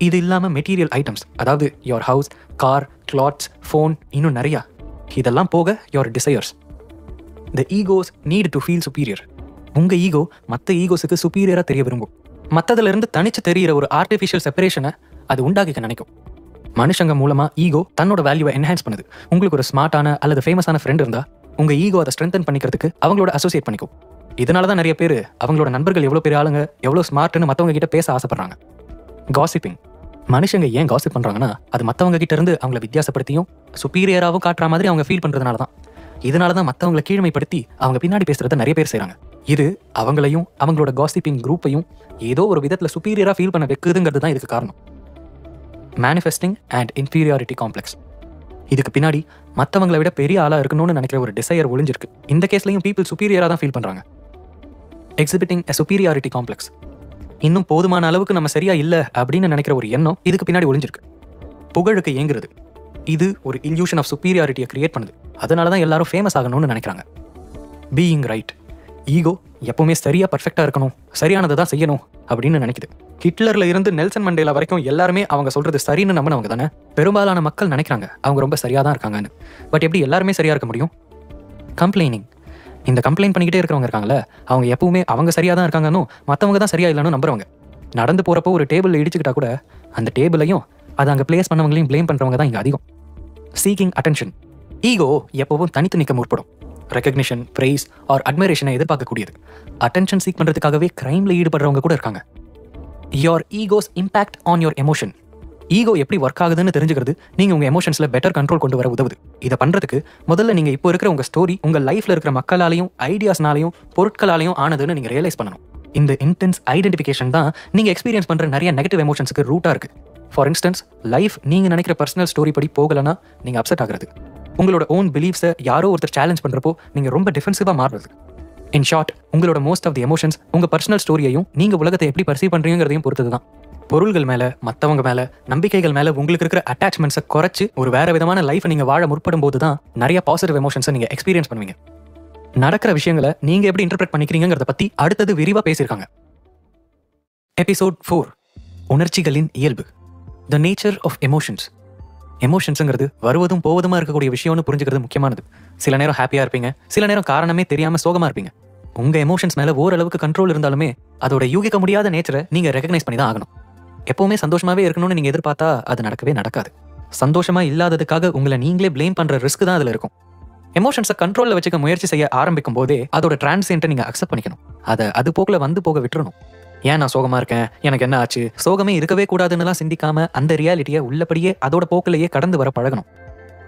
இது இல்லாமல் material items, அதாவது your house, car, clothes, phone, இன்னும் நிறையா. இதெல்லாம் போக your desires. The egos need to feel superior. உங்கள் ego மற்ற ஈகோஸுக்கு சுப்பீரியராக தெரிய விரும்பும். மற்றதுலேருந்து தனிச்சு தெரிகிற ஒரு ஆர்டிஃபிஷியல் செப்பரேஷனை அது உண்டாக்கிக்க நினைக்கும். மனுஷங்க மூலமாக ஈகோ தன்னோட வேல்யூவை என்ஹான்ஸ் பண்ணுது. உங்களுக்கு ஒரு ஸ்மார்ட்டான அல்லது ஃபேமஸான ஃப்ரெண்ட் இருந்தால் உங்கள் ஈகோ அதை ஸ்ட்ரென்தன் பண்ணிக்கிறதுக்கு அவங்களோட அசோசியேட் பண்ணிக்கும். இதனால தான் நிறைய பேர் அவங்களோட நண்பர்கள் எவ்வளோ பெரிய ஆளுங்க, எவ்வளோ ஸ்மார்ட்னு மற்றவங்க கிட்ட பேச ஆசைப்படுறாங்க. காசிப்பிங். மனுஷங்க ஏன் காசிப் பண்ணுறாங்கன்னா அது மற்றவங்க கிட்ட இருந்து அவங்கள வித்தியாசப்படுத்தியும் சுப்பீரியராகவும் காட்டுற மாதிரி அவங்க ஃபீல் பண்ணுறதுனால தான். இதனால தான் மற்றவங்களை கீழ்மைப்படுத்தி அவங்க பின்னாடி பேசுறத நிறைய பேர் செய்கிறாங்க. இது அவங்களையும் அவங்களோட காசிப்பிங் குரூப்பையும் ஏதோ ஒரு விதத்தில் சுப்பீரியராக ஃபீல் பண்ண வைக்குதுங்கிறது தான் இதுக்கு காரணம். Manifesting and inferiority complex. இதுக்கு பின்னாடி மற்றவங்களை விட பெரிய ஆளாக இருக்கணும்னு நினைக்கிற ஒரு டிசையர் ஒளிஞ்சிருக்கு. இந்த கேஸ்லையும் பீப்புள் சுப்பீரியராக தான் ஃபீல் பண்ணுறாங்க. எக்ஸிபிட்டிங் எ சுப்பீரியாரிட்டி காம்ப்ளெக்ஸ். இன்னும் போதுமான அளவுக்கு நம்ம சரியா இல்லை அப்படின்னு நினைக்கிற ஒரு எண்ணம் இதுக்கு பின்னாடி ஒளிஞ்சிருக்கு. புகழுக்கு ஏங்குறது. இது ஒரு இல்யூஷன் ஆஃப் சுப்பீரியாரிட்டியை கிரியேட் பண்ணுது. அதனால தான் எல்லாரும் ஃபேமஸ் ஆகணும்னு நினைக்கிறாங்க. Being right. ஈகோ எப்பவுமே சரியா பர்ஃபெக்டாக இருக்கணும், சரியானதை தான் செய்யணும் அப்படின்னு நினைக்குது. ஹிட்லர்ல இருந்து நெல்சன் மண்டேலா வரைக்கும் எல்லாருமே அவங்க சொல்றது சரின்னு நம்பினவங்க தானே. பெரும்பாலான மக்கள் நினைக்கிறாங்க அவங்க ரொம்ப சரியா தான் இருக்காங்கன்னு. பட் எப்படி எல்லாருமே சரியா இருக்க முடியும்? கம்ப்ளைனிங். இந்த கம்ப்ளைண்ட் பண்ணிக்கிட்டே இருக்கிறவங்க இருக்காங்களே, அவங்க எப்பவுமே அவங்க சரியா தான் இருக்காங்கன்னு மற்றவங்க தான் சரியா இல்லைன்னு நம்புறவங்க. நடந்து போறப்போ ஒரு டேபிள் இடிச்சுக்கிட்டா கூட அந்த டேபிளையும் அதை அங்கே பிளேஸ் பண்ணவங்களையும் பிளேம் பண்றவங்க தான் இங்கே அதிகம். Seeking attention. ஈகோ எப்பவும் தனித்து நிற்க முற்படும். ரெகக்னிஷன், பிரைஸ் ஆர் அட்மைரேஷனை எதிர்பார்க்கக்கூடியது. அட்டென்ஷன் சீக் பண்ணுறதுக்காகவே கிரைம்ல ஈடுபடுறவங்க கூட இருக்காங்க. Your ego's impact on your emotion. Ego எப்படி ஒர்க் ஆகுதுன்னு தெரிஞ்சுக்கிறது நீங்கள் உங்கள் எமோஷன்ஸில் பெட்டர் கண்ட்ரோல் கொண்டு வர உதவுது. இதை பண்ணுறதுக்கு முதல்ல நீங்கள் இப்போ இருக்கிற உங்கள் ஸ்டோரி உங்கள் லைஃப்பில் இருக்கிற மக்களாலையும் ஐடியாஸ்னாலையும் பொருட்களாலையும் ஆனதுன்னு நீங்கள் ரியலைஸ் பண்ணணும். இந்த இன்டென்ஸ் ஐடென்டிஃபிகேஷன் தான் நீங்கள் எக்ஸ்பீரியன்ஸ் பண்ணுற நிறைய நெகட்டிவ் எமோஷன்ஸுக்கு ரூட்டாக இருக்குது. ஃபார் இன்ஸ்டன்ஸ், லைஃப் நீங்கள் நினைக்கிற பர்சனல் ஸ்டோரி படி போகலன்னா நீங்கள் அப்செட் ஆகிறது. உங்களோட ஓன் பிலீஃப்ஸை யாரோ ஒருத்தர் சேலஞ்ச் பண்ணுறப்போ நீங்கள் ரொம்ப டிஃபென்சிவாக மாறுறது. இன் ஷார்ட், உங்களோட மோஸ்ட் ஆஃப் தி எமோஷன்ஸ் உங்கள் பர்சனல் ஸ்டோரியையும் நீங்கள் உலகத்தை எப்படி பர்சீவ் பண்ணுறீங்கிறதையும் பொறுத்தது தான். பொருள்கள் மேலே, மற்றவங்க மேலே, நம்பிக்கைகள் மேலே உங்களுக்கு இருக்கிற அட்டாச்மெண்ட்ஸை குறைச்சி ஒரு வேறு விதமான லைஃப்பை நீங்கள் வாழ முற்படும் போது தான் நிறைய பாசிட்டிவ் எமோஷன்ஸை நீங்கள் எக்ஸ்பீரியன்ஸ் பண்ணுவீங்க. நடக்கிற விஷயங்களை நீங்கள் எப்படி இன்டர்பிரட் பண்ணிக்கிறீங்கிறத பற்றி அடுத்தது விரிவாக பேசியிருக்காங்க. எபிசோட் 4, உணர்ச்சிகளின் இயல்பு. The nature of emotions. எமோஷன்ஸுங்கிறது வருவதும் போவதுமா இருக்கக்கூடிய விஷயம்னு புரிஞ்சுக்கிறது முக்கியமானது. சில நேரம் ஹாப்பியாக இருப்பீங்க, சில நேரம் காரணமே தெரியாமல் சோகமாக இருப்பீங்க. உங்கள் எமோஷன்ஸ் மேலே ஓரளவுக்கு கண்ட்ரோல் இருந்தாலுமே அதோட யூகிக்க முடியாத நேச்சரை நீங்கள் ரெகக்னைஸ் பண்ணி தான் ஆகணும். எப்போவுமே சந்தோஷமாகவே இருக்கணும்னு நீங்கள் எதிர்பார்த்தா அது நடக்கவே நடக்காது. சந்தோஷமாக இல்லாததுக்காக உங்களை நீங்களே பிளேம் பண்ணுற ரிஸ்க் தான் அதில் இருக்கும். எமோஷன்ஸை கண்ட்ரோலில் வச்சுக்க முயற்சி செய்ய ஆரம்பிக்கும் போதே அதோட டிரான்சியன்ட்டை நீங்கள் அக்செப்ட் பண்ணிக்கணும். அதை அது போக்கில் வந்து போக விட்டுறணும். ஏன் நான் சோகமாக இருக்கேன், எனக்கு என்ன ஆச்சு, சோகமே இருக்கவே கூடாதுன்னுலாம் சிந்திக்காம அந்த ரியாலிட்டியை உள்ளபடியே அதோட போக்கிலேயே கடந்து வர பழகணும்.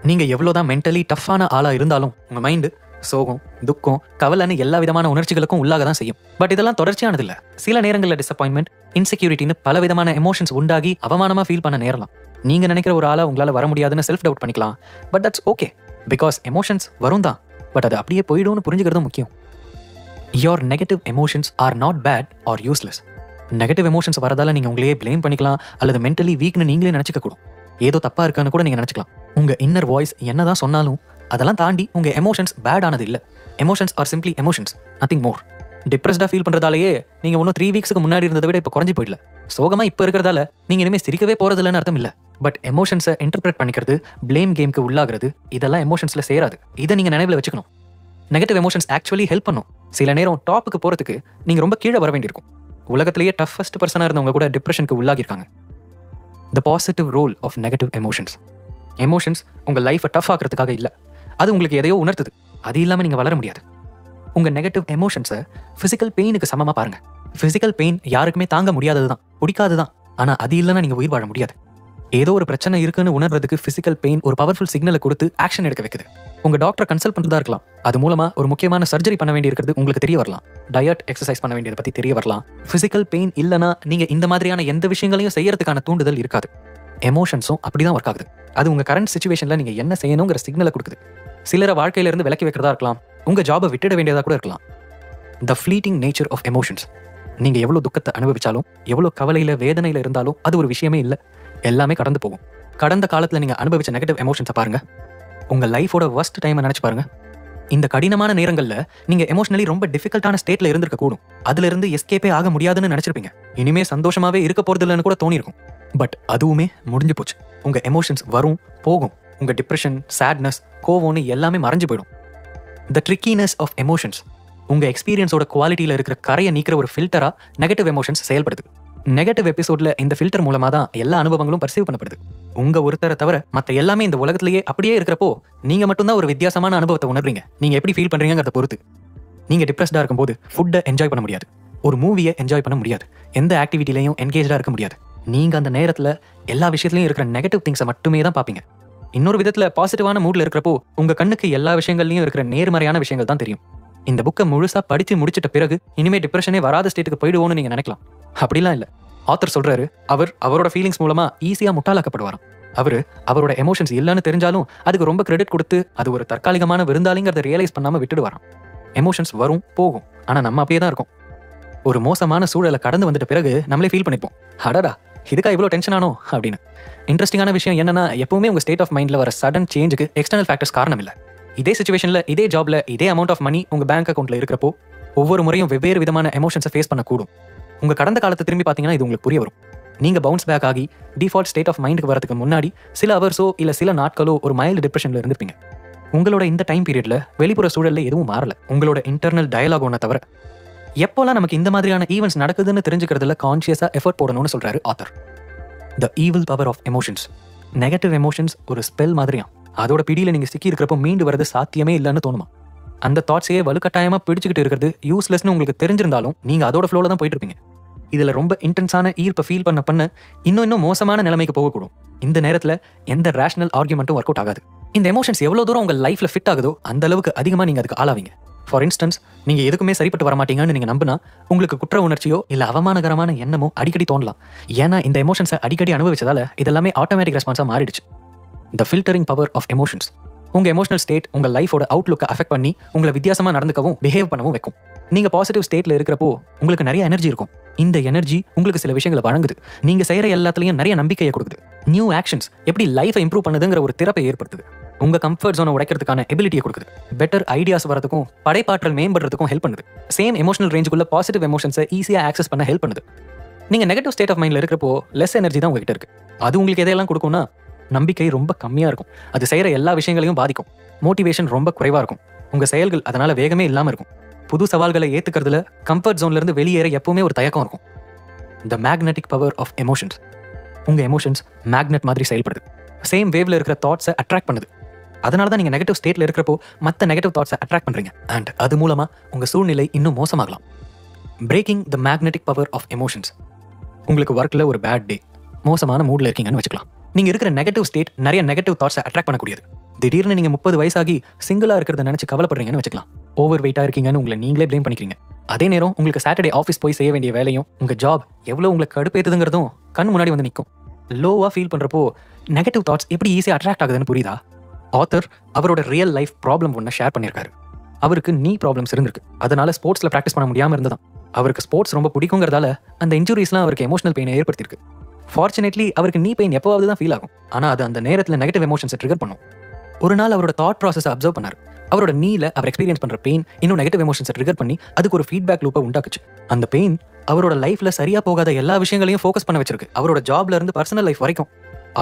நீங்கள் எவ்வளோதான் மென்டலி டஃப்பான ஆளாக இருந்தாலும் உங்கள் மைண்டு சோகம், துக்கம், கவலைன்னு எல்லா விதமான உணர்ச்சிகளுக்கும் உள்ளாக தான் செய்யும். பட் இதெல்லாம் தொடர்ச்சியானது இல்லை. சில நேரங்களில் டிசப்பாயின்மெண்ட், இன்செக்யூரிட்டின்னு பல விதமான எமோஷன்ஸ் உண்டாகி அவமானமாக ஃபீல் பண்ண நேரலாம். நீங்கள் நினைக்கிற ஒரு ஆளை உங்களால் வர முடியாதுன்னு செல்ஃப் டவுட் பண்ணிக்கலாம். But that's okay, because emotions வரும் தான். பட் அது அப்படியே போயிடும்னு புரிஞ்சுக்கிறது முக்கியம். Your negative emotions are not bad or useless. Negative emotions வரதால நீங்கள் உங்களையே பிளேம் பண்ணிக்கலாம், அல்லது மென்டலி வீக்னு நீங்களே நினச்சிக்க கூடும். ஏதோ தப்பாக இருக்கான்னு கூட நீங்கள் நினச்சிக்கலாம். உங்கள் இன்னர் வாய்ஸ் என்ன தான் சொன்னாலும் அதெல்லாம் தாண்டி உங்கள் எமோஷன்ஸ் பேட் ஆனது இல்லை. Emotions are simply emotions, nothing more. டிப்ரெஸ்டாக ஃபீல் பண்ணுறதாலேயே நீங்கள் ஒன்றும் 3 வீக்ஸுக்கு முன்னாடி இருந்ததை விட இப்போ குறைஞ்சி போயிடல. சோகமாக இப்போ இருக்கிறதால நீங்கள் இனிமேல் சிரிக்கவே போகிறதில்லன்னு அர்த்தம் இல்லை. பட் எமோஷன்ஸை இன்டர்பிரேட் பண்ணிக்கிறது, பிளேம் கேமுக்கு உள்ளாகிறது, இதெல்லாம் எமோஷன்ஸில் சேராது. இதை நீங்கள் நினைவில் வச்சுக்கணும். நெகட்டிவ் எமோஷன்ஸ் ஆக்சுவலி ஹெல்ப் பண்ணும். சில நேரம் டாப்புக்கு போகிறதுக்கு நீங்கள் ரொம்ப கீழே வர வேண்டியிருக்கும். உலகத்திலேயே டஃபஸ்ட் பர்சனாக இருந்தவங்க கூட டிப்ரெஷனுக்கு உள்ளாகிருக்காங்க. The positive role of negative emotions. Emotions உங்கள் லைஃப்பை டஃப் ஆகிறதுக்காக இல்லை, அது உங்களுக்கு எதையோ உணர்த்துது. அது இல்லாமல் நீங்கள் வளர முடியாது. உங்கள் நெகட்டிவ் எமோஷன்ஸை ஃபிசிக்கல் பெயினுக்கு சமமாக பாருங்கள். ஃபிசிக்கல் பெயின் யாருக்குமே தாங்க முடியாதது தான், பிடிக்காது தான். ஆனால் அது இல்லைன்னா நீங்கள் உயிர் வாழ முடியாது. ஏதோ ஒரு பிரச்சனை இருக்குன்னு உணர்றதுக்கு ஃபிசிக்கல் பெயின் ஒரு பவர்ஃபுல் சிக்னலை கொடுத்து ஆக்ஷன் எடுக்க வைக்குது. உங்கள் டாக்டரை கன்சல்ட் பண்ணுறதா இருக்கலாம். அது மூலமாக ஒரு முக்கியமான சர்ஜரி பண்ண வேண்டி இருக்கிறது உங்களுக்கு தெரிய வரலாம். டயட், எக்ஸசைஸ் பண்ண வேண்டியதை பற்றி தெரிய வரலாம். ஃபிசிக்கல் பெயின் இல்லைனா நீங்கள் இந்த மாதிரியான எந்த விஷயங்களையும் செய்யறதுக்கான தூண்டுதல் இருக்காது. எமோஷன்ஸும் அப்படி தான் ஒர்க் ஆகுது. அது உங்கள் கரண்ட் சிச்சுவேஷனில் நீங்கள் என்ன செய்யணுங்கிற சிக்னலை கொடுக்குது. சிலரை வாழ்க்கையிலிருந்து விலக்கி வைக்கிறதா இருக்கலாம், உங்கள் ஜாபை விட்டுட வேண்டியதாக கூட இருக்கலாம். த ஃப்ளீட்டிங் நேச்சர் ஆஃப் எமோஷன்ஸ். நீங்கள் எவ்வளோ துக்கத்தை அனுபவிச்சாலும், எவ்வளோ கவலையில் வேதனையில் இருந்தாலும் அது ஒரு விஷயமே இல்லை. எல்லாமே கடந்து போகும். கடந்த காலத்தில் நீங்கள் அனுபவிச்ச நெகட்டிவ் எமோஷன்ஸை பாருங்கள். உங்கள் லைஃபோட வர்ஸ்ட் டைமை நினச்சி பாருங்கள். இந்த கடினமான நேரங்கள்ல நீங்க எமோஷனலி ரொம்ப டிஃபிகல்ட்டான ஸ்டேட்ல இருந்திருக்க கூடும். அதுல இருந்து எஸ்கேப்பே ஆக முடியாதுன்னு நினைச்சிருப்பீங்க. இனிமே சந்தோஷமாவே இருக்க போறது இல்லைன்னு கூட தோணிருக்கும். பட் அதுவுமே முடிஞ்சு போச்சு. உங்க எமோஷன்ஸ் வரும் போகும். உங்க டிப்ரெஷன், சேட்னஸ், கோவம்னு எல்லாமே மறைஞ்சு போயிடும். த ட்ரிக்கினஸ் ஆஃப் எமோஷன்ஸ் உங்க எக்ஸ்பீரியன்ஸோட குவாலிட்டியில இருக்கிற கரையை நீக்கிற ஒரு ஃபில்டரா நெகட்டிவ் எமோஷன்ஸ் செயல்படுது. நெகட்டிவ் எபிசோட்ல இந்த ஃபில்டர் மூலமா தான் எல்லா அனுபவங்களும் பர்சீவ் பண்ணப்படுது. உங்க ஒருத்தரை தவிர மற்ற எல்லாமே இந்த உலகத்திலேயே அப்படியே இருக்கிறப்போ நீங்க மட்டும்தான் ஒரு வித்தியாசமான அனுபவத்தை உணர்றீங்க. நீங்க எப்படி ஃபீல் பண்றீங்கிறத பொறுத்து. நீங்க டிப்ரெஸ்டா இருக்கும்போது ஃபுட்டை என்ஜாய் பண்ண முடியாது, ஒரு மூவியை என்ஜாய் பண்ண முடியாது, எந்த ஆக்டிவிட்டிலையும் என்கேஜா இருக்க முடியாது. நீங்க அந்த நேரத்துல எல்லா விஷயத்திலையும் இருக்கிற நெகட்டிவ் திங்ஸை மட்டுமே தான் பார்ப்பீங்க. இன்னொரு விதத்துல பாசிட்டிவான மூட்ல இருக்கிறப்போ உங்க கண்ணுக்கு எல்லா விஷயங்கள்லயும் இருக்கிற நேர்மறையான விஷயங்கள் தான் தெரியும். இந்த புக்கை முழுசா படிச்சு முடிச்சிட்ட பிறகு இனிமே டிப்ரெஷனே வராத ஸ்டேட்டுக்கு போயிடுவோம்னு நீங்க நினைக்கலாம். அப்படிலாம் இல்ல. ஆத்தர் சொல்றாரு, அவரோட ஃபீலிங்ஸ் மூலமா ஈஸியா முட்டாளாக்கப்படுவாராம். அவரோட எமோஷன்ஸ் இல்லைன்னு தெரிஞ்சாலும் அதுக்கு ரொம்ப கிரெடிட் கொடுத்து அது ஒரு தற்காலிகமான விருந்தாளிங்கிறத ரியலைஸ் பண்ணாம விட்டுடுவாராம். எமோஷன்ஸ் வரும் போகும், ஆனா நம்ம அப்படியே தான் இருக்கும். ஒரு மோசமான சூழலை கடந்து வந்துட்ட பிறகு நம்மளே ஃபீல் பண்ணிப்போம், அடடா இதுக்கா இவ்வளோ டென்ஷன் ஆனோ அப்படின்னு. இன்ட்ரெஸ்டிங்கான விஷயம் என்னன்னா, எப்பவுமே உங்க ஸ்டேட் ஆஃப் மைண்ட்ல வர சடன் சேஞ்சுக்கு எக்ஸ்டர்னல் ஃபேக்டர்ஸ் காரணம் இல்லை. இதே சிச்சுவேஷன்ல, இதே ஜாப்ல, இதே அமௌண்ட் ஆஃப் மணி உங்க பேங்க் அக்கௌண்ட்ல இருக்கிறப்போ ஒவ்வொரு முறையும் வெவ்வேறு விதமான எமோஷன்ஸை ஃபேஸ் பண்ணக்கூடும். உங்க கடந்த காலத்தை திரும்பி பார்த்தீங்கன்னா இது உங்களுக்கு புரிய வரும். நீங்க பவுன்ஸ் பேக் ஆகி டிஃபால்ட் ஸ்டேட் ஆஃப் மைண்டுக்கு வரதுக்கு முன்னாடி சில ஹவர்ஸோ இல்ல சில நாட்களோ ஒரு மைல்டு டிப்ரெஷன்ல இருந்திருப்பீங்க. உங்களோட இந்த டைம் பீரியட்ல வெளிப்புற சூழல்ல எதுவும் மாறல, உங்களோட இன்டர்னல் டயலாக் ஒன்றை தவிர. எப்போல்லாம் நமக்கு இந்த மாதிரியான ஈவெண்ட்ஸ் நடக்குதுன்னு தெரிஞ்சுக்கிறதுல கான்ஷியஸா எஃபர்ட் போடணும்னு சொல்றாரு author. The evil power of emotions. Negative emotions ஒரு ஸ்பெல் மாதிரியா. அதோட பிடியில நீங்க சிக்கி இருக்கிறப்போ மீண்டு வரது சாத்தியமே இல்லைன்னு தோணுமா? அந்த தாட்ஸையே வலுக்கட்டாயமா பிடிச்சிக்கிட்டு இருக்கிறது யூஸ்லெஸ்னு உங்களுக்கு தெரிஞ்சிருந்தாலும் நீங்க அதோட ஃப்ளோல தான் போயிட்டு இருப்பீங்க. இதுல ரொம்ப இன்டென்ஸான ஈர்ப்பை ஃபீல் பண்ண இன்னும் மோசமான நிலைமைக்கு போகக்கூடும். இந்த நேரத்துல எந்த ரேஷனல் ஆர்குமெண்ட்டும் ஒர்க் அவுட் ஆகாது. இந்த எமோஷன்ஸ் எவ்வளவு தூரம் உங்க லைஃப்ல ஃபிட் ஆகுதோ அந்த அளவுக்கு அதிகமா நீங்க அதுக்கு ஆளாவீங்க. ஃபார் இன்ஸ்டன்ஸ், நீங்க எதுக்குமே சரிப்பட்டு வர மாட்டீங்கன்னு நீங்க நம்பினா உங்களுக்கு குற்ற உணர்ச்சியோ இல்ல அவமானகரமான எண்ணமோ அடிக்கடி தோணலாம். ஏன்னா இந்த எமோஷன்ஸை அடிக்கடி அனுபவிச்சதால இதெல்லாமே ஆட்டோமேட்டிக் ரெஸ்பான்ஸா மாறிடுச்சு. த ஃபில்டரிங் பவர் ஆஃப் எமோஷன்ஸ் உங்க எமோஷனல் ஸ்டேட் உங்க லைஃபோட அவுட்லுக்கை அஃபெக்ட் பண்ணி உங்களை வித்தியாசமா நடந்துக்கவும் பிஹேவ் பண்ணவும் வைக்கும். நீங்க பாசிட்டிவ் ஸ்டேட்ல இருக்கிறப்போ உங்களுக்கு நிறைய எனர்ஜி இருக்கும். இந்த எனர்ஜி உங்களுக்கு சில விஷயங்களை வழங்குது. நீங்க செய்யற எல்லாத்துலயும் நிறைய நம்பிக்கையை கொடுக்குது. நியூ ஆக்ஷன்ஸ் எப்படி லைஃபை இம்ப்ரூவ் பண்ணுதுங்கிற ஒரு திறப்பை ஏற்படுத்துது. உங்க கம்ஃபர்ட் ஜோனை உடைக்கிறதுக்கான எபிலிட்டியை கொடுக்குது. பெட்டர் ஐடியாஸ் வரதுக்கும் படைப்பாற்றல் மேம்படுறதுக்கும் ஹெல்ப் பண்ணுது. சேம் எமோஷனல் ரேஞ்சுக்குள்ள பாசிட்டிவ் எமோஷன்ஸை ஈஸியா ஆக்சஸ் பண்ண ஹெல்ப் பண்ணுது. நீங்க நெகட்டிவ் ஸ்டேட் ஆஃப் மைண்ட்ல இருக்கிறப்போ லெஸ் எனர்ஜி தான் உங்ககிட்ட இருக்கு. அது உங்களுக்கு எதையெல்லாம் கொடுக்கும்னா, நம்பிக்கை ரொம்ப கம்மியா இருக்கும். அது செய்யற எல்லா விஷயங்களையும் பாதிக்கும். மோட்டிவேஷன் ரொம்ப குறைவா இருக்கும். உங்க செயல்கள் அதனால வேகமே இல்லாம இருக்கும். புது சவால்களை ஏத்துக்கிறதுல கம்ஃபர்ட் ஜோன்ல இருந்து வெளியேற எப்பவுமே ஒரு தயக்கம் இருக்கும். The magnetic power of emotions. உங்க எமோஷன்ஸ் மேக்னெட் மாதிரி செயல்படுது. சேம் வேவ்ல இருக்கிற தாட்ஸை அட்ராக்ட் பண்ணுது. அதனால தான் நீங்க நெகட்டிவ் ஸ்டேட்ல இருக்கிறப்போ மற்ற நெகட்டிவ் தாட்ஸை அட்ராக்ட் பண்றீங்க. அண்ட் அது மூலமா உங்க சூழ்நிலை இன்னும் மோசமாகலாம். Breaking the magnetic power of emotions. உங்களுக்கு ஒர்க்ல ஒரு பேட் டே, மோசமான மூட்ல இருக்கீங்கன்னு வச்சுக்கலாம். நீங்க இருக்கிற நெகட்டிவ் ஸ்டேட் நிறைய நெகட்டிவ் தாட்ஸை அட்ராக்ட் பண்ணக்கூடியது. திடீர்னு நீங்க 30 வயசாகி சிங்கிளா இருக்கிறத நினைச்சு கவலைப்படுறீங்கன்னு வச்சுக்கலாம். ஓவர் வெயிட்டா இருக்கீங்கன்னு உங்களை நீங்களே ப்ளேம் பண்ணிக்கிறீங்க. அதே நேரம் உங்களுக்கு சாட்டர்டே ஆஃபீஸ் போய் செய்ய வேண்டிய வேலையும் உங்க ஜாப் எவ்வளவு உங்களுக்கு கடுப்பேத்துதுங்கிறதும் கண் முன்னாடி வந்து நிற்கும். லோவா ஃபீல் பண்றப்போ நெகட்டிவ் தாட்ஸ் எப்படி ஈஸியா அட்ராக்ட் ஆகுதுன்னு புரியுதா? ஆத்தர் அவரோட ரியல் லைஃப் ப்ராப்ளம் ஒன்று ஷேர் பண்ணியிருக்காரு. அவருக்கு நீ ப்ராப்ளம்ஸ் இருந்திருக்கு. அதனால ஸ்போர்ட்ஸ்ல ப்ராக்டிஸ் பண்ண முடியாம இருந்ததான். அவருக்கு ஸ்போர்ட்ஸ் ரொம்ப பிடிக்குங்கிறதால அந்த இன்ஜுரிஸ்லாம் அவருக்கு எமோஷனல் பெயினை ஏற்படுத்தியிருக்கு. ஃபார்ச்சுனேட்லி அவருக்கு நீ பெயின் எப்போவாவது தான் ஃபீல் ஆகும். ஆனா அது அந்த நேரத்தில் நெகட்டிவ் எமோஷன்ஸை ட்ரிகர் பண்ணும். ஒரு நாள் அவரோட தாட் ப்ராசஸை அப்சர்வ் பண்ணார். அவரோட நீல அவர் எக்ஸ்பீரியன்ஸ் பண்ற பெயின் இன்னும் நெகட்டிவ் எமோஷன்ஸை ட்ரிகர் பண்ணி அதுக்கு ஒரு ஃபீட்பேக் லூப்பை உண்டாக்குச்சு. அந்த பெயின் அவரோட லைஃப்ல சரியா போகாத எல்லா விஷயங்களையும் ஃபோக்கஸ் பண்ண வச்சிருக்கு. அவரோட ஜாப்ல இருந்து பர்சனல் லைஃப் வரைக்கும்.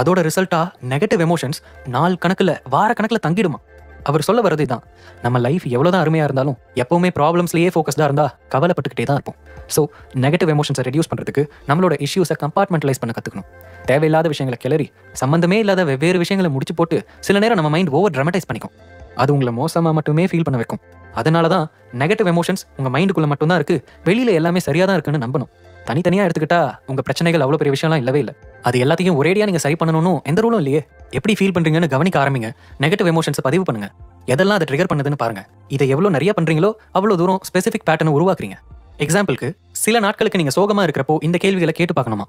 அதோட ரிசல்ட்டா நெகட்டிவ் எமோஷன்ஸ் நாள் கணக்குல வார கணக்குல தங்கிடுமா. அவர் சொல்ல வரது தான், நம்ம லைஃப் எவ்வளவுதான் அருமையா இருந்தாலும் எப்பவுமே ப்ராப்ளம்ஸ்லயே ஃபோக்கஸ்டா இருந்தா கவலைப்பட்டுக்கிட்டே தான் இருப்போம். ஸோ நெகட்டிவ் எமோஷன்ஸை ரெடியூஸ் பண்றதுக்கு நம்மளோட இஷ்யூஸை கம்பார்ட்மெண்டலைஸ் பண்ண கத்துக்கணும். தேவையில்லாத விஷயங்களை கிளறி சம்பந்தமே இல்லாத வெவ்வேறு விஷயங்களை முடிச்சு போட்டு சில நேரம் நம்ம மைண்ட் ஓவர் ட்ராமடைஸ் பண்ணிக்கும். அது உங்களை மோசமா மட்டுமே ஃபீல் பண்ண வைக்கும். அதனாலதான் நெகட்டிவ் எமோஷன்ஸ் உங்க மைண்டுக்குள்ள மட்டும் தான் இருக்கு, வெளியில எல்லாமே சரியா தான் இருக்குன்னு நம்பணும். தனித்தனியா எடுத்துக்கிட்டா உங்க பிரச்சனைகள் அவ்வளவு பெரிய விஷயம்லாம் இல்லவே இல்லை. அது எல்லாத்தையும் ஒரேடியா நீங்க சரி பண்ணணும்னு எந்த ரூலும் இல்லையே. எப்படி ஃபீல் பண்றீங்கன்னு கவனிக்க ஆரம்பிங்க. நெகட்டிவ் எமோஷன்ஸை பதிவு பண்ணுங்க. எதெல்லாம் அதை ட்ரிகர் பண்ணுதுன்னு பாருங்க. இதை எவ்வளவு நிறைய பண்றீங்களோ அவ்வளவு தூரம் ஸ்பெசிபிக் பேட்டர்னை உருவாக்குறீங்க. எக்ஸாம்பிளுக்கு, சில நாட்களுக்கு நீங்க சோகமா இருக்கிறப்போ இந்த கேள்விகளை கேட்டு பார்க்கணுமா.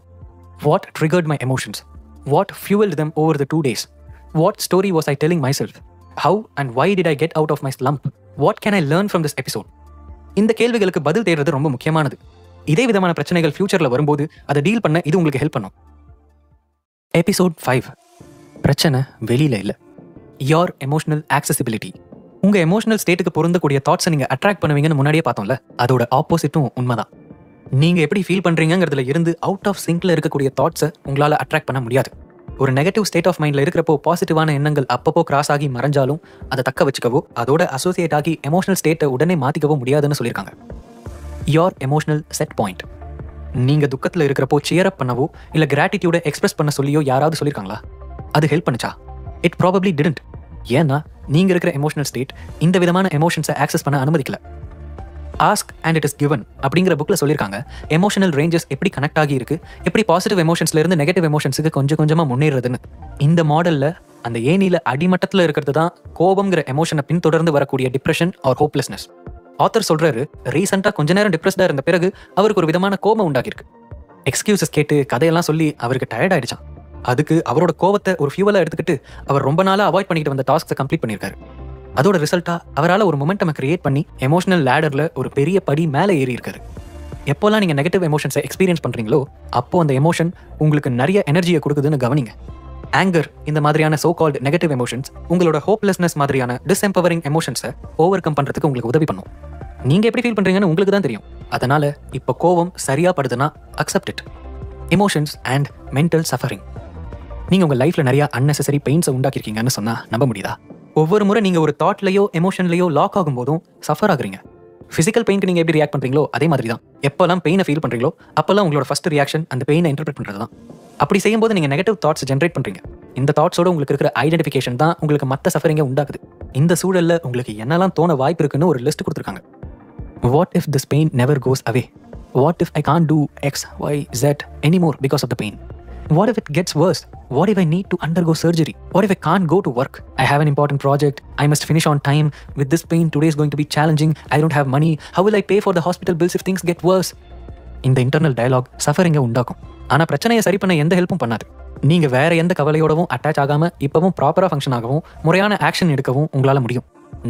What triggered my emotions? What fueled them over the 2 days? What story was I telling myself? How and why did I get out of my slump? What can I learn from this episode? இந்த கேள்விகளுக்கு பதில் தேடுறது ரொம்ப முக்கியமானது. இதே விதமான பிரச்சனைகள் ஃபியூச்சர்ல வரும்போது அதை டீல் பண்ண இது உங்களுக்கு ஹெல்ப் பண்ணும். எபிசோட் 5. பிரச்சனை வெளியில இல்ல, your emotional accessibility. உங்கள் எமோஷனல் ஸ்டேட்டுக்கு பொருந்தக்கூடிய தாட்ஸை நீங்கள் அட்ராக்ட் பண்ணுவீங்கன்னு முன்னாடியே பார்த்தோம்ல, அதோட ஆப்போசிட்டும் உண்மைதான். நீங்கள் எப்படி ஃபீல் பண்ணுறீங்கிறதுல இருந்து அவுட் ஆஃப் சிங்கில் இருக்கக்கூடிய தாட்ஸை உங்களால் அட்ராக்ட் பண்ண முடியாது. ஒரு நெகட்டிவ் ஸ்டேட் ஆஃப் மைண்டில் இருக்கிறப்போ பாசிட்டிவான எண்ணங்கள் அப்பப்போ கிராஸ் ஆகி மறைஞ்சாலும் அதை தக்க வச்சுக்கவோ அதோட அசோசியேட் ஆகி எமோஷனல் ஸ்டேட்டை உடனே மாற்றிக்கவோ முடியாதுன்னு சொல்லியிருக்காங்க. Your emotional set point. நீங்கள் துக்கத்தில் இருக்கிறப்போ சியர் அப் பண்ணவோ இல்லை கிராட்டிடியூடை எக்ஸ்பிரஸ் பண்ண சொல்லியோ யாராவது சொல்லியிருக்காங்களா? அது ஹெல்ப் பண்ணுச்சா? It probably didn't. ஏன்னா நீங்கள் இருக்கிற எமோஷனல் ஸ்டேட் இந்த விதமான எமோஷன்ஸை ஆக்சஸ் பண்ண அனுமதிக்கல. Ask and it is given அப்படிங்கிற புக்கில் சொல்லியிருக்காங்க எமோஷனல் ரேஞ்சஸ் எப்படி கனெக்ட் ஆகி இருக்கு, எப்படி பாசிட்டிவ் எமோஷன்ஸ்லேருந்து நெகட்டிவ் எமோஷன்ஸுக்கு கொஞ்சம் கொஞ்சமாக முன்னேறதுன்னு. இந்த மாடலில் அந்த ஏனியில் அடிமட்டத்தில் இருக்கிறது தான் கோபம்ங்கிற எமோஷனை பின்தொடர்ந்து வரக்கூடிய டிப்ரெஷன் ஆர் ஹோப்லெஸ்னஸ். ஆத்தர் சொல்றாரு, ரீசெண்டாக கொஞ்ச நேரம் டிப்ரெஸ்டாக இருந்த பிறகு அவருக்கு ஒரு விதமான கோபம் உண்டாகிருக்கு. எக்ஸ்கியூசஸ் கேட்டு கதையெல்லாம் சொல்லி அவருக்கு டயர்ட் ஆயிடுச்சான். அதுக்கு அவரோட கோவத்தை ஒரு ஃபியூவலாக எடுத்துக்கிட்டு அவர் ரொம்ப நாளாக அவாய்ட் பண்ணிட்டு வந்த டாஸ்க்கை கம்ப்ளீட் பண்ணியிருக்காரு. அதோட ரிசல்ட்டா அவரால் ஒரு மொமெண்டம் கிரியேட் பண்ணி எமோஷனல் லேடர்ல ஒரு பெரிய படி மேலே ஏறி இருக்காரு. எப்போல்லாம் நீங்க நெகட்டிவ் எமோஷன்ஸை எக்ஸ்பீரியன்ஸ் பண்றீங்களோ அப்போ அந்த எமோஷன் உங்களுக்கு நிறைய எனர்ஜியை கொடுக்குதுன்னு கவனிங்க. ஆங்கர் இந்த மாதிரியான சோ கால்டு நெகட்டிவ் எமோஷன்ஸ் உங்களோட ஹோப்லெஸ்னஸ் மாதிரியான டிஸ்எம்பவரிங் எமோஷன்ஸை ஓவர் கம் பண்றதுக்கு உங்களுக்கு உதவி பண்ணும். நீங்க எப்படி ஃபீல் பண்றீங்கன்னு உங்களுக்கு தான் தெரியும். அதனால இப்போ கோவம் சரியா படுதுன்னா accept it. Emotions and mental suffering. நீங்க உங்க லைஃப்ல நிறைய அன்னெசரி பெயின்ஸை உண்டாக்கிருக்கீங்கன்னு சொன்னா நம்ப முடியுதா? ஒவ்வொரு முறை நீங்கள் ஒரு தாட்லையோ எமோஷன்லையோ லாக் ஆகும்போதும் சஃபர் ஆகுறீங்க. ஃபிசிக்கல் பெயினுக்கு நீங்கள் எப்படி ரியாக்ட் பண்ணுறீங்களோ அதே மாதிரி தான் எப்போல்லாம் பெயினை ஃபீல் பண்ணுறீங்களோ அப்போல்லாம் உங்களோட ஃபர்ஸ்ட் ரியாக்ஷன் அந்த பெயினை இன்டர்பிரட் பண்ணுறது தான். அப்படி செய்யும்போது நீங்கள் நெகட்டிவ் தாட்ஸ் ஜென்ரேட் பண்ணுறீங்க. இந்த தாட்ஸோட உங்களுக்கு இருக்கிற ஐடென்டிஃபிகேஷன் தான் உங்களுக்கு மற்ற சஃபரிங்கை உண்டாக்குது. இந்த சூழலில் உங்களுக்கு என்னெல்லாம் தோண வாய்ப்பு இருக்குன்னு ஒரு லிஸ்ட் கொடுத்துருக்காங்க. What if this pain never goes away? What if I can't do X Y Z anymore because of the pain? What if it gets worse? What if I need to undergo surgery? What if I can't go to work? I have an important project. I must finish on time. With this pain, today is going to be challenging. I don't have money. How will I pay for the hospital bills if things get worse? இந்த internal dialogue சஃபரிங்கை உண்டாக்கும். ஆனால் பிரச்சனையை சரி பண்ண எந்த ஹெல்ப்பும் பண்ணாது. நீங்கள் வேற எந்த கவலையோடவும் அட்டாச் ஆகாமல் இப்பவும் ப்ராப்பராக ஃபங்க்ஷன் ஆகவும் முறையான ஆக்ஷன் எடுக்கவும் உங்களால் முடியும்.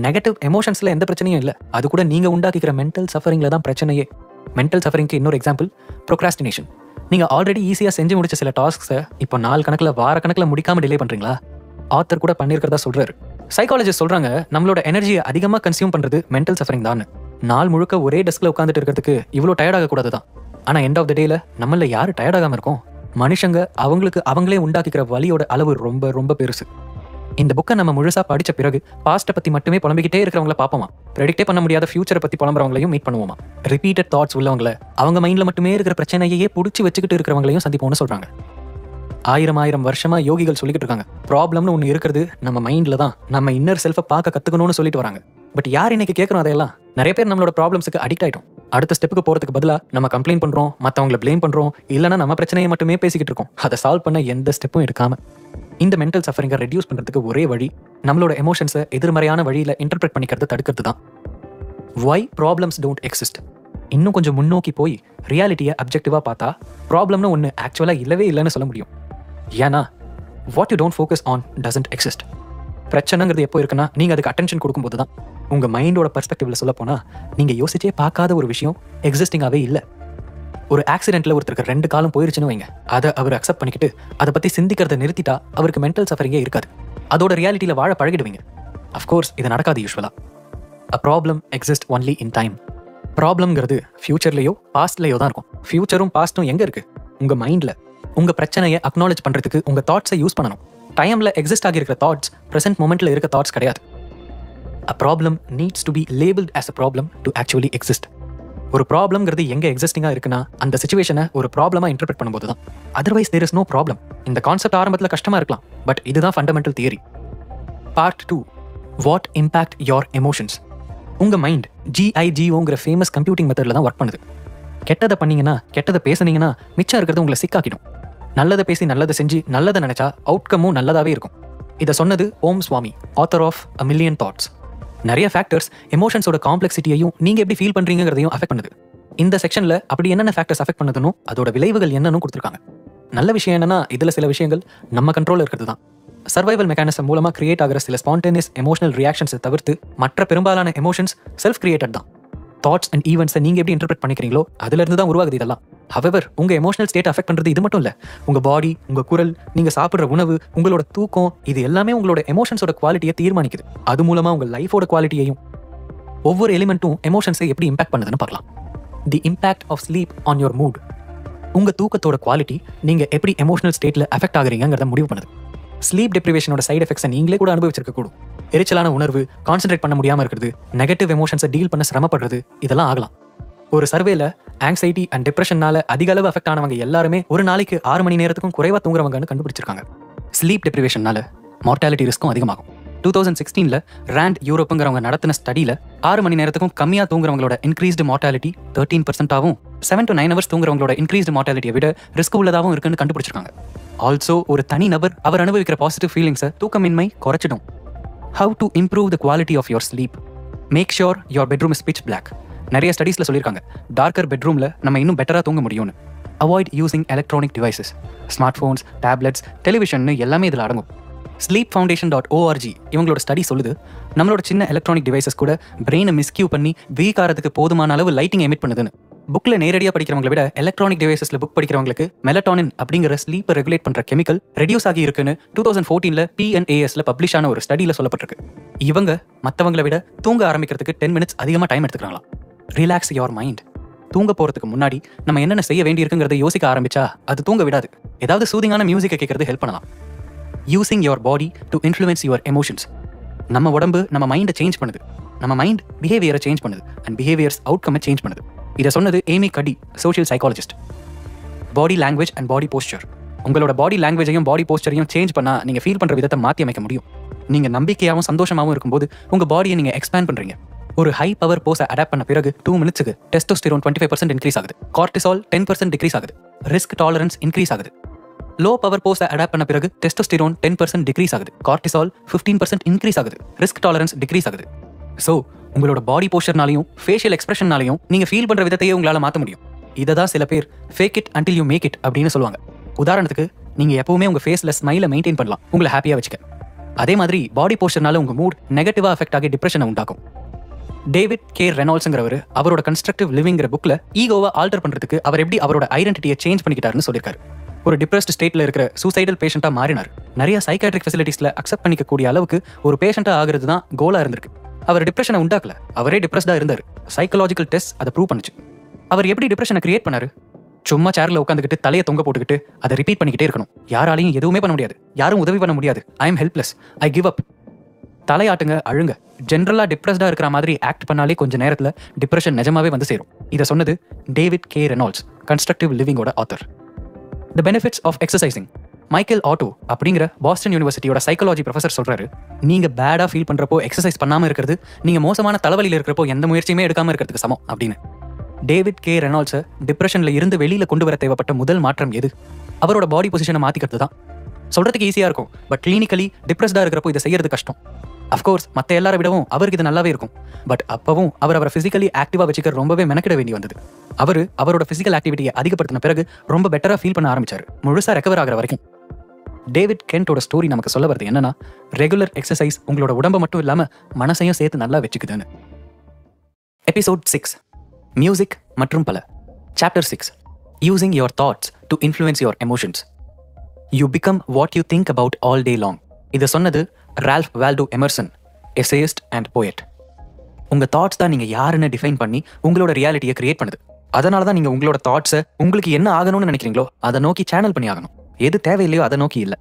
நெகட்டிவ் எமோஷன்ஸில் எந்த பிரச்சனையும் இல்லை. அது கூட நீங்கள் உண்டாக்கிக்கிற மென்டல் சஃபரிங்கில் தான் பிரச்சனையே. மென்டல் சஃபரிங்க்கு இன்னொரு எக்ஸாம்பிள் ப்ரோக்ராஸ்டினேஷன். நீங்கள் ஆல்ரெடி ஈஸியாக செஞ்சு முடிச்ச சில டாஸ்க்ஸை இப்போ நாள் கணக்கில் வார கணக்கில் முடிக்காமல் டிலே பண்ணுறீங்களா? ஆத்தர் கூட பண்ணியிருக்கிறதா சொல்கிறாரு. சைக்காலஜிஸ்ட் சொல்கிறாங்க நம்மளோட எனர்ஜியை அதிகமாக கன்சியூம் பண்ணுறது மென்டல் சஃபரிங் தான். நாள் முழுக்க ஒரே டெஸ்கில் உட்காந்துட்டு இருக்கிறதுக்கு இவ்வளோ டயர்டாகக்கூடாது தான். ஆனால் எண்ட் ஆஃப் த டேல நம்மள யார் டயர்டாகாமல் இருக்கும்? மனுஷங்க அவங்களுக்கு அவங்களே உண்டாக்கிக்கிற வலியோட அளவு ரொம்ப ரொம்ப பெருசு. இந்த புக்கை நம்ம முழுசாக படித்த பிறகு பாஸ்ட்டை பற்றி மட்டுமே புலம்பிக்கிட்டே இருக்கிறவங்கள பார்ப்போமா, ப்ரெடிக்டே பண்ண முடியாத ஃபியூச்சரை பற்றி புலம்புறவங்களையும் மீட் பண்ணுவோமா, ரிப்பீட்டட் தாட்ஸ் உள்ளவங்களை அவங்க மைண்டில் மட்டுமே இருக்கிற பிரச்சனையே பிடிச்சி வச்சுக்கிட்டு இருக்கிறவங்களையும் சந்திப்போம்னு சொல்கிறாங்க. ஆயிரம் வருஷமாக யோகிகள் சொல்லிக்கிட்டு இருக்காங்க ப்ராப்ளம்னு ஒன்று இருக்கிறது நம்ம மைண்டில் தான், நம்ம இன்னர் செல்ஃபை பார்க்க கற்றுக்கணும்னு சொல்லிட்டு வராங்க. பட் யார் இன்னைக்கு கேட்குறோம் அதையெல்லாம்? நிறைய பேர் நம்மளோட ப்ராப்ளம்ஸுக்கு அடிக்ட் ஆகிட்டோம். அடுத்த ஸ்டெப்புக்கு போகிறதுக்கு பதிலாக நம்ம கம்ப்ளைண்ட் பண்ணுறோம், மற்றவங்களை ப்ளேம் பண்ணுறோம், இல்லைனா நம்ம பிரச்சனையை மட்டுமே பேசிக்கிட்டு இருக்கோம். அதை சால்வ் பண்ண எந்த ஸ்டெப்பும் எடுக்காமல். இந்த மென்டல் சஃபரிங்கை ரெடியூஸ் பண்ணுறதுக்கு ஒரே வழி நம்மளோட எமோஷன்ஸை எதிர்மறையான வழியில் இன்டர்பிரட் பண்ணிக்கிறத தடுக்கிறது தான். வை ப்ராப்ளம்ஸ் டோன்ட் எக்ஸிஸ்ட். இன்னும் கொஞ்சம் முன்னோக்கி போய் ரியாலிட்டியை அப்ஜெக்டிவாக பார்த்தா ப்ராப்ளம்னு ஒன்று ஆக்சுவலாக இல்லவே இல்லைன்னு சொல்ல முடியும். ஏன்னா what you don't focus on doesn't exist. பிரச்சனைங்கிறது எப்போ இருக்குன்னா நீங்கள் அதுக்கு அட்டென்ஷன் கொடுக்கும்போது தான். உங்கள் மைண்டோட பர்ஸ்பெக்டிவில் சொல்ல போனால் நீங்கள் யோசிச்சே பார்க்காத ஒரு விஷயம் எக்ஸிஸ்டிங்காகவே இல்லை. ஒரு ஆக்சிடென்ட்ல ஒருத்தருக்கு 2 காலம் போயிருச்சுன்னு வைங்க, அதை அவர் அக்செப்ட் பண்ணிக்கிட்டு அதை பற்றி சிந்திக்கிறத நிறுத்திட்டா அவருக்கு மென்டல் சஃபரிங்கே இருக்காது. அதோட ரியாலிட்டியில் வாழ பழகிடுவீங்க. அஃப்கோர்ஸ் இது நடக்காது யூஸ்வலாக. A problem exist only in time. ப்ராப்ளம்ங்கிறது ஃபியூச்சர்லேயோ பாஸ்ட்லேயோ தான் இருக்கும். ஃபியூச்சரும் பாஸ்ட்டும் எங்கே இருக்குது? உங்கள் மைண்டில். உங்கள் பிரச்சனையை அக்னாலேஜ் பண்ணுறதுக்கு உங்கள் தாட்ஸை யூஸ் பண்ணணும். டைமில் எக்ஸிஸ்ட் ஆகியிருக்கிற தாட்ஸ் ப்ரெசென்ட் மொமெண்ட்டில் இருக்க தாட்ஸ் கிடையாது. A problem needs to be labelled as a problem to actually exist. ஒரு ப்ராப்ளம்ங்கிறது எங்கே எக்ஸிஸ்டிங்காக இருக்குன்னா அந்த சிச்சுவேஷனை ஒரு ப்ராப்ளமாக இன்டர்பிரட் பண்ணும்போது தான். Otherwise there is no problem. இந்த கான்செப்ட் ஆரம்பத்தில் கஷ்டமாக இருக்கலாம், பட் இதுதான் fundamental theory. Part 2, what impact your emotions. உங்கள் மைண்ட் GIGOங்கிற ஃபேமஸ் கம்ப்யூட்டிங் மெத்தடில் தான் ஒர்க் பண்ணுது. கெட்டதை பண்ணீங்கன்னா, கெட்டதை பேசுனீங்கன்னா மிச்சம் இருக்கிறது உங்களை சிக்காக்கிடும். நல்லதை பேசி நல்லதை செஞ்சு நல்லதை நினைச்சா அவுட்கமும் நல்லதாகவே இருக்கும். இதை சொன்னது Om Swami, author of A Million Thoughts. நிறைய ஃபேக்டர்ஸ் எமோஷன்ஸோட காம்ப்ளெக்சிட்டியையும் நீங்கள் எப்படி ஃபீல் பண்ணுறீங்கிறதையும் அஃபெக்ட் பண்ணுது. இந்த செக்ஷனில் அப்படி என்னென்ன ஃபேக்டர்ஸ் அஃபெக்ட் பண்ணுதுன்னு அதோட விளைவுகள் என்னன்னு கொடுத்துருக்காங்க. நல்ல விஷயம் என்னன்னா இதில் சில விஷயங்கள் நம்ம கண்ட்ரோலில் இருக்கிறது தான். சர்வைவல் மெக்கானிசம் மூலமாக கிரியேட் ஆகிற சில ஸ்பான்டேனியஸ் எமோஷனல் ரியாக்ஷன்ஸை தவிர்த்து மற்ற பெரும்பாலான எமோஷன்ஸ் செல்ஃப் கிரியேட்டட் தான். தாட்ஸ் அண்ட் ஈவெண்ட்ஸை நீங்கள் எப்படி இன்டர்பிரட் பண்ணிக்கிறீங்களோ அதுலேருந்து தான் உருவாகுது இதெல்லாம். ஹவெவர் உங்க எமோஷனல் ஸ்டேட் அஃபெக்ட் பண்றது இது மட்டும் இல்ல, உங்க பாடி, உங்க குரல், நீங்க சாப்பிடுற உணவு, உங்களோட தூக்கம், இது எல்லாமே உங்களோட எமோஷன்ஸோட குவாலிட்டியை தீர்மானிக்குது. அது மூலமா உங்க லைஃபோட குவாலிட்டியையும். ஒவ்வொரு எலிமெண்ட்டும் எமோஷன்ஸை எப்படி இம்பாக்ட் பண்ணுதுன்னு பார்க்கலாம். The impact of sleep on your mood. உங்க தூக்கத்தோட குவாலிட்டி நீங்க எப்படி எமோஷனல் ஸ்டேட்ல அஃபெக்ட் ஆகுறீங்கிறத முடிவு பண்ணுது. ஸ்லீப் டிப்ரிவேஷனோட சைடு எஃபெக்ட்ஸை நீங்களே கூட அனுபவிச்சிருக்க கூடும். எரிச்சலான உணர்வு, கான்சென்ட்ரேட் பண்ண முடியாம இருக்கிறது, நெகட்டிவ் எமோஷன்ஸை டீல் பண்ண சிரமப்படுறது, இதெல்லாம் ஆகலாம். ஒரு சர்வேல ஆங்ஸைட்டி அண்ட் டிப்ரெஷனால அதிக அளவு அஃபெக்ட் ஆனவங்க எல்லாருமே ஒரு நாளைக்கு 6 மணி நேரத்துக்கும் குறைவா தூங்குறவங்கன்னு கண்டுபிடிச்சிருக்காங்க. ஸ்லீப் டிப்ரிவேஷனால மார்டாலிட்டி ரிஸ்க்கும் அதிகமாகும். 2016ல ராண்ட் யூரோப்புங்கிறவங்க நடத்தின ஸ்டடியில 6 மணி நேரத்துக்கும் கம்மியா தூங்குறவங்களோட இன்க்ரீஸ்டு மார்டாலிட்டி 13%ஆகவும் 7 to 9 hours தூங்குறவங்களோட இன்க்ரீஸ்டு மார்டாலிட்டியை விட ரிஸ்க் உள்ளதாகவும் இருக்குன்னு கண்டுபிடிச்சிருக்காங்க. ஆல்சோ ஒரு தனி நபர் அவர் அனுபவிக்கிற பாசிட்டிவ் ஃபீலிங்ஸை தூக்கமின்மை குறைச்சிடும். How to improve the quality of your sleep. Make sure your bedroom is pitch black. நிறைய ஸ்டடீஸ்ல சொல்லியிருக்காங்க டார்க்கர் பெட்ரூம்ல நம்ம இன்னும் பெட்டரா தூங்க முடியும்னு. Avoid using electronic devices. Smart phones, tablets, television எல்லாமே இதில் அடங்கும். sleepfoundation.org இவங்களோட ஸ்டடி சொல்லுது, நம்மளோட சின்ன எலக்ட்ரானிக் டிவைசஸ் கூட பிரெயினை மிஸ்கியூ பண்ணி வீக் ஆகிறதுக்கு போதுமான அளவு லைட்டிங் எமிட் பண்ணுதுன்னு. புக்ல நேரடியாக படிக்கிறவங்களை விட எலக்ட்ரானிக் டிவைசஸ்ல புக் படிக்கிறவங்களுக்கு மெலட்டானின் அப்படிங்கிற ஸ்லீப்பை ரெகுலேட் பண்ற கெமிக்கல் ரெடியூஸ் ஆகி இருக்குன்னு 2014ல PNASல பப்ளிஷ் ஆன ஒரு ஸ்டடியில சொல்லப்பட்டிருக்கு. இவங்க மற்றவங்களை விட தூங்க ஆரம்பிக்கிறதுக்கு 10 minutes அதிகமாக டைம் எடுத்துக்கிறாங்களா. Relax your mind. தூங்க போறதுக்கு முன்னாடி நம்ம என்னென்ன செய்ய வேண்டியிருக்குங்கிறத யோசிக்க ஆரம்பிச்சா அது தூங்க விடாது. ஏதாவது சூதிங்கான மியூசிக்கை கேட்கறது ஹெல்ப் பண்ணலாம். Using your body to influence your emotions. நம்ம உடம்பு நம்ம மைண்டை சேஞ்ச் பண்ணுது, நம்ம மைண்ட் பிஹேவியரை சேஞ்ச் பண்ணுது, அண்ட் பிஹேவியர்ஸ் அவுட்கம்மை சேஞ்ச் பண்ணுது. இதை சொன்னது ஏமி கடி, social psychologist. Body language and body poster. உங்களோட பாடி லாங்குவேஜையும் பாடி போஸ்டரையும் சேஞ்ச் பண்ணா நீங்க ஃபீல் பண்ற விதத்தை மாற்றி அமைக்க முடியும். நீங்க நம்பிக்கையாகவும் சந்தோஷமாகவும் இருக்கும்போது உங்க பாடியை நீங்க எக்ஸ்பேண்ட் பண்றீங்க. ஒரு ஹை பவர் போஸை அடாப்ட் பண்ண பிறகு 2 minutesக்கு டெஸ்டோஸ்டிரோன் 25% இன்க்ரீஸ் ஆகுது, கார்டிசால் 10% டிக்ரீஸ் ஆகுது, ரிஸ்க் டாலரன்ஸ் இன்க்ரீஸ் ஆகுது. லோ பவர் போஸை அடாப்ட் பண்ண பிறகு டெஸ்டோஸ்டிரோன் 10% டிக்ரீஸ் ஆகுது, கார்டிசால் 15% இன்க்ரீஸ் ஆகுது, ரிஸ்க் டாலரன்ஸ் டிக்ரீஸ் ஆகுது. ஸோ உங்களோட பாடி போஸ்டர்னாலையும் ஃபேஷியல் எக்ஸ்பிரஷனாலையும் நீங்க ஃபீல் பண்ற விதத்தையே உங்களால மாற்ற முடியும். இதை தான் சில பேர் fake it until you make it அப்படின்னு சொல்லுவாங்க. உதாரணத்துக்கு நீங்க எப்பவுமே உங்க ஃபேஸ்ல ஸ்மைலை மெயின்டைன் பண்ணலாம் உங்களை ஹாப்பியா வச்சுக்க. அதே மாதிரி பாடி போஸ்டர்னால உங்க மூட் நெகட்டிவா அஃபெக்ட் ஆகி டிப்ரெஷனை உண்டாக்கும். டேவிட் கே ரெனால்ட்ஸ்ங்கிறவர் அவரோட கன்ஸ்ட்ரக்டிவ் லிவிங்கிற புக்ல ஈகோவை ஆல்டர் பண்றதுக்கு அவர் எப்படி அவரோட ஐடென்டிட்டியை சேஞ்ச் பண்ணிக்கிட்டாருன்னு சொல்லியிருக்காரு. ஒரு டிப்ரெஸ்ட் ஸ்டேட்ல இருக்கிற சூசைடல் பேஷண்டா மாறினார். நிறைய சைக்காட்ரிக் ஃபெசிலிட்டிஸ்ல அக்செப்ட் பண்ணிக்கக்கூடிய அளவுக்கு ஒரு பேஷண்டா ஆகிறது தான் கோலா இருந்திருக்கு. அவர் டிப்ரெஷனை உண்டாக்கல, அவரே டிப்ரெஸ்டா இருந்தார். சைக்காலஜிக்கல் டெஸ்ட் அதை ப்ரூவ் பண்ணுச்சு. அவர் எப்படி டிப்ரெஷனை கிரியேட் பண்ணாரு? சும்மா சேர்ல உட்காந்துக்கிட்டு தலையை தொங்க போட்டுக்கிட்டு அதை ரிப்பீட் பண்ணிக்கிட்டே இருக்கணும். யாராலையும் எதுவுமே பண்ண முடியாது, யாரும் உதவி பண்ண முடியாது, I am helpless, I give up. தலையாட்டுங்க, அழுங்க. ஜென்ரலா டிப்ரெஸ்டா இருக்கிற மாதிரி ஆக்ட் பண்ணாலே கொஞ்ச நேரத்துல டிப்ரெஷன் நிஜமாவே வந்து சேரும். இதை சொன்னது டேவிட் கே ரெனால்ட்ஸ், கன்ஸ்ட்ரக்டிவ் லிவிங்கோட author. The benefits of exercising. Michael Otto அப்படிங்கிற பாஸ்டன் யூனிவர்சிட்டியோட சைக்காலஜி ப்ரொஃபசர் சொல்றாரு, நீங்க பேடா ஃபீல் பண்றப்போ எக்ஸசைஸ் பண்ணாம இருக்கிறது நீங்க மோசமான தலைவலியில் இருக்கிறப்போ எந்த முயற்சியுமே எடுக்காம இருக்கிறதுக்கு சமம் அப்படின்னு. டேவிட் கே ரெனால்ட்ஸை டிப்ரெஷன்ல இருந்து வெளியில கொண்டு வர தேவைப்பட்ட முதல் மாற்றம் எது? அவரோட பாடி பொசிஷனை மாத்திக்கிறது தான். சொல்றதுக்கு ஈஸியா இருக்கும், பட் கிளினிக்கலி டிப்ரெஸ்டா இருக்கிறப்போ இதை செய்யறது கஷ்டம். அஃப்கோர்ஸ் மற்ற எல்லாரை விடவும் அவருக்கு இது நல்லாவே இருக்கும். பட் அப்பவும் அவரை பிசிக்கலி ஆக்டிவா வச்சுக்க ரொம்பவே மெனக்கிட வேண்டி வந்தது. அவரோட பிசிக்கல் ஆக்டிவிட்டியை அதிகப்படுத்தின பிறகு ரொம்ப பெட்டரா ஃபீல் பண்ண ஆரம்பிச்சாரு, முழுசா ரெக்கவர் ஆகிற வரைக்கும். டேவிட் கென்ட்டோட ஸ்டோரி நமக்கு சொல்ல வருது என்னன்னா, ரெகுலர் எக்ஸசைஸ் உங்களோட உடம்பை மட்டும் இல்லாம மனசையும் சேர்த்து நல்லா வச்சுக்குதுன்னு. எபிசோட் 6, மியூசிக் மற்றும் பல. Chapter 6, using your thoughts to influence your emotions. You become what you think about all day long. இதை சொன்னது Ralph Waldo Emerson, essayist and poet. உங்க தாட்ஸ் தான் நீங்க யாருன்னு டிஃபைன் பண்ணி உங்களோட ரியாலிட்டியை கிரியேட் பண்ணுது. அதனால தான் நீங்க உங்களோட தாட்ஸை உங்களுக்கு என்ன ஆகணும்னு நினைக்கிறீங்களோ அதை நோக்கி சேனல் பண்ணி ஆகணும். எது தேவையில்லையோ அதை நோக்கி இல்லை.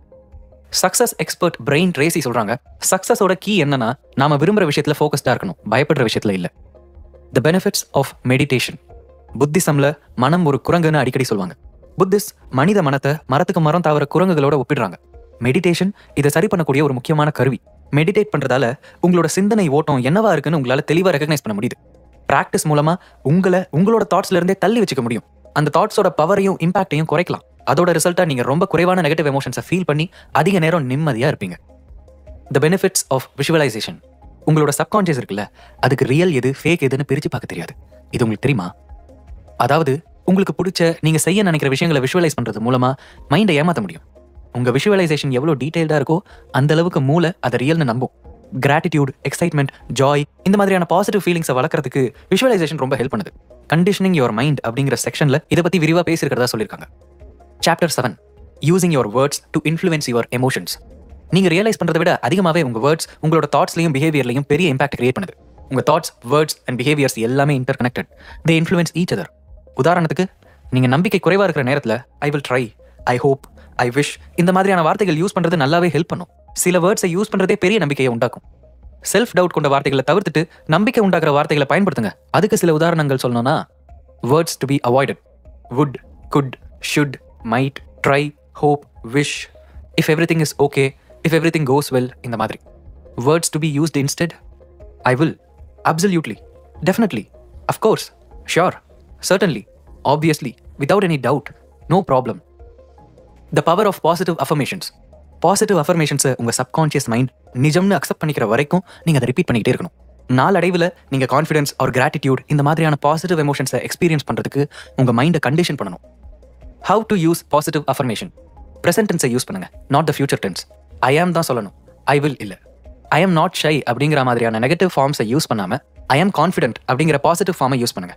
சக்சஸ் எக்ஸ்பர்ட் பிரெயின் ட்ரேசி சொல்றாங்க, சக்சஸோட கீ என்னன்னா நாம விரும்புற விஷயத்துல ஃபோக்கஸ்டா இருக்கணும், பயப்படுற விஷயத்துல இல்லை. The benefits of meditation. புத்திசம்ல மனம் ஒரு குரங்குன்னு அடிக்கடி சொல்லுவாங்க. புத்திஸ்ட் மனித மனத்தை மரத்துக்கு மரம் தாவர குரங்குகளோட ஒப்பிடுறாங்க. மெடிடேஷன் இதை சரி பண்ணக்கூடிய ஒரு முக்கியமான கருவி. மெடிடேட் பண்றதால உங்களோட சிந்தனை ஓட்டம் என்னவா இருக்குன்னு உங்களால தெளிவா ரெகக்னைஸ் பண்ண முடியுது. பிராக்டிஸ் மூலமா உங்களோட தாட்ஸ்ல இருந்தே தள்ளி வச்சுக்க முடியும். அந்த தாட்ஸோட பவரையும் இம்பாக்டையும் குறைக்கலாம். அதோட ரிசல்ட்டா நீங்க ரொம்ப குறைவான நெகட்டிவ் எமோஷன்ஸை ஃபீல் பண்ணி அதிக நேரம் நிம்மதியா இருப்பீங்க. The benefits of visualisation. உங்களோட சப்கான்ஷியஸ் இருக்குல்ல, அதுக்கு ரியல் எது ஃபேக் எதுன்னு பிரிச்சு பார்க்க தெரியாது. இது உங்களுக்கு தெரியுமா? அதாவது உங்களுக்கு பிடிச்ச நீங்க செய்ய நினைக்கிற விஷயங்களை விஷுவலைஸ் பண்றது மூலமா மைண்டை ஏமாற்ற முடியும். உங்க விஷுவலைசேஷன் எவ்வளவு டீடைல்டா இருக்கோ அந்த அளவுக்கு மூளை அதை ரியல்னு நம்பும். கிராட்டிடியூட், எக்ஸைட்மெண்ட், ஜாய் இந்த மாதிரியான பாசிட்டிவ் ஃபீலிங்ஸை வளர்க்கறதுக்கு விஷுவலைசேஷன் ரொம்ப ஹெல்ப் பண்ணுது. கண்டிஷனிங் யுவர் மைண்ட் அப்படிங்கிற செக்ஷன்ல இதை பத்தி விரிவா பேசியிருக்கிறதா சொல்லியிருக்காங்க. Chapter 7 using your words to influence your emotions. நீங்க ரியலைஸ் பண்றதை விட அதிகமாவே உங்க வேர்ட்ஸ் உங்களோட தாட்ஸ்லயும் பிஹேவியர்லையும் பெரிய இம்பாக்ட் கிரியேட் பண்ணுது. உங்க தாட்ஸ், வேர்ட்ஸ் அண்ட் பிஹேவியர்ஸ் எல்லாமே இன்டர் கனெக்டட். தே இன்ஃப்ளூயன்ஸ் ஈச் அதர். உதாரணத்துக்கு, நீங்க நம்பிக்கை குறைவா இருக்கிற நேரத்துல I will try, I hope, I wish இந்த மாதிரியான வார்த்தைகள் யூஸ் பண்றது நல்லாவே ஹெல்ப் பண்ணும். சில வேர்ட்ஸை யூஸ் பண்றதே பெரிய நம்பிக்கையை உண்டாக்கும். செல்ஃப் டவுட் கொண்ட வார்த்தைகளை தவிர்த்துட்டு நம்பிக்கை உண்டாக்குற வார்த்தைகளை பயன்படுத்துங்க. அதுக்கு சில உதாரணங்கள் சொல்லணும்னா, words to be avoided, would, could, should, might, try, hope, wish, if everything is okay, if everything goes well இந்த மாதிரி. Words to be used instead, I will, absolutely, definitely, of course, sure, certainly, obviously, without any doubt, no problem. The power of positive affirmations. Positive அஃபர்மேஷன்ஸை உங்க subconscious mind நிஜம்னு accept பண்ணிக்கிற வரைக்கும் நீங்க அதை repeat பண்ணிக்கிட்டே இருக்கணும். நாளடைவில் நீங்க கான்ஃபிடன்ஸ் ஆர் கிராட்டிடியூட் இந்த மாதிரியான பாசிட்டிவ் எமோஷன்ஸை எக்ஸ்பீரியன்ஸ் பண்றதுக்கு உங்க மைண்டை கண்டிஷன் பண்ணணும். How to use positive affirmation? Present டென்ஸை யூஸ் பண்ணுங்க, not the future tense. I am தான் சொல்லணும், ஐ வில் இல்ல. ஐ ஆம் நாட் ஷை அப்படிங்கிற மாதிரியான நெகட்டிவ் ஃபார்ம்ஸை யூஸ் பண்ணாம ஐ ஆம் கான்ஃபிடென்ட் அப்படிங்கிற பாசிட்டிவ் ஃபார்மை யூஸ் பண்ணுங்க.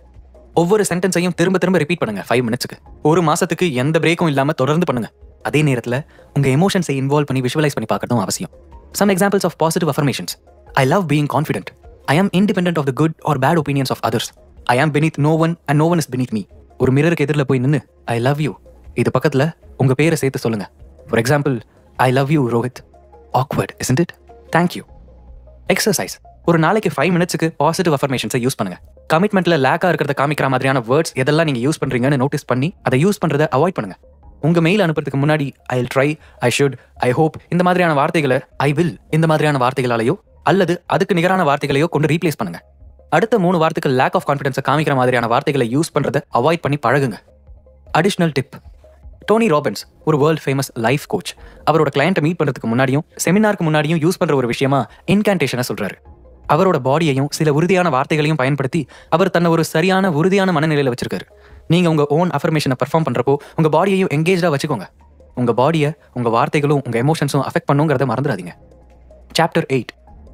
ஒவ்வொரு சென்டென்ஸையும் திரும்ப திரும்ப ரிப்பீட் பண்ணுங்க 5 மினிட்ஸ்க்கு. ஒரு மாசத்துக்கு எந்த பிரேக்கும் இல்லாம தொடர்ந்து பண்ணுங்க. அதே நேரத்தில் உங்க எமோஷன்ஸை இன்வால்வ் பண்ணி விஷுவலைஸ் பண்ணி பார்க்கறதும் அவசியம். Some examples of positive affirmations. I love being confident. I am independent of the good or bad opinions of others. I am beneath no one and no one is beneath me. ஒரு மிரருக்கு எதிரில் போய் நின்று I love you இது பக்கத்தில் உங்க பேரை சேர்த்து சொல்லுங்க. For example, I love you Rohit. Awkward, isn't it? Thank you. Exercise. ஒரு நாளைக்கு 5 மினிட்ஸ்க்கு பாசிட்டிவ் அஃபர்மேஷன்ஸை யூஸ் பண்ணுங்க. கமிட்மெண்ட்ல லேக்கா இருக்கிறத காமிக்கிற மாதிரியான வேர்ட்ஸ் எதெல்லாம் நீங்க யூஸ் பண்றீங்கன்னு நோட்டீஸ் பண்ணி அதை யூஸ் பண்றதை அவாய்ட் பண்ணுங்க. உங்க மெயில் அனுப்புறதுக்கு முன்னாடி I will try, I should, I hope இந்த மாதிரியான வார்த்தைகளை ஐ வில் இந்த மாதிரியான வார்த்தைகளாலேயோ அல்லது அதுக்கு நிகரான வார்த்தைகளையோ கொண்டு ரீப்ளேஸ் பண்ணுங்க. அடுத்த 3 வார்த்தைகள் லேக் ஆஃப் கான்ஃபிடன்ஸை காமிக்கிற மாதிரியான வார்த்தைகளை யூஸ் பண்றதை அவாய்ட் பண்ணி பழகுங்க. Additional tip. டோனி ராபின்ஸ் ஒரு வேர்ல்ட் ஃபேமஸ் லைஃப் கோச். அவரோட கிளையண்ட்டை மீட் பண்றதுக்கு முன்னாடியும் செமினாருக்கு முன்னாடியும் யூஸ் பண்ற ஒரு விஷயமா இன்கான்டேஷனை சொல்றாரு. அவரோட பாடியையும் சில உறுதியான வார்த்தைகளையும் பயன்படுத்தி அவர் தன்னை ஒரு சரியான உறுதியான மனநிலையில வச்சிருக்காரு. நீங்க உங்க ஓன் அஃபர்மேஷனை பெர்ஃபார்ம் பண்றப்போ உங்க பாடியையும் எங்கேஜா வச்சுக்கோங்க. உங்க பாடியை உங்க வார்த்தைகளும் உங்க எமோஷன்ஸும் அஃபெக்ட் பண்ணுங்கிறத மறந்துடாதீங்க. Chapter 8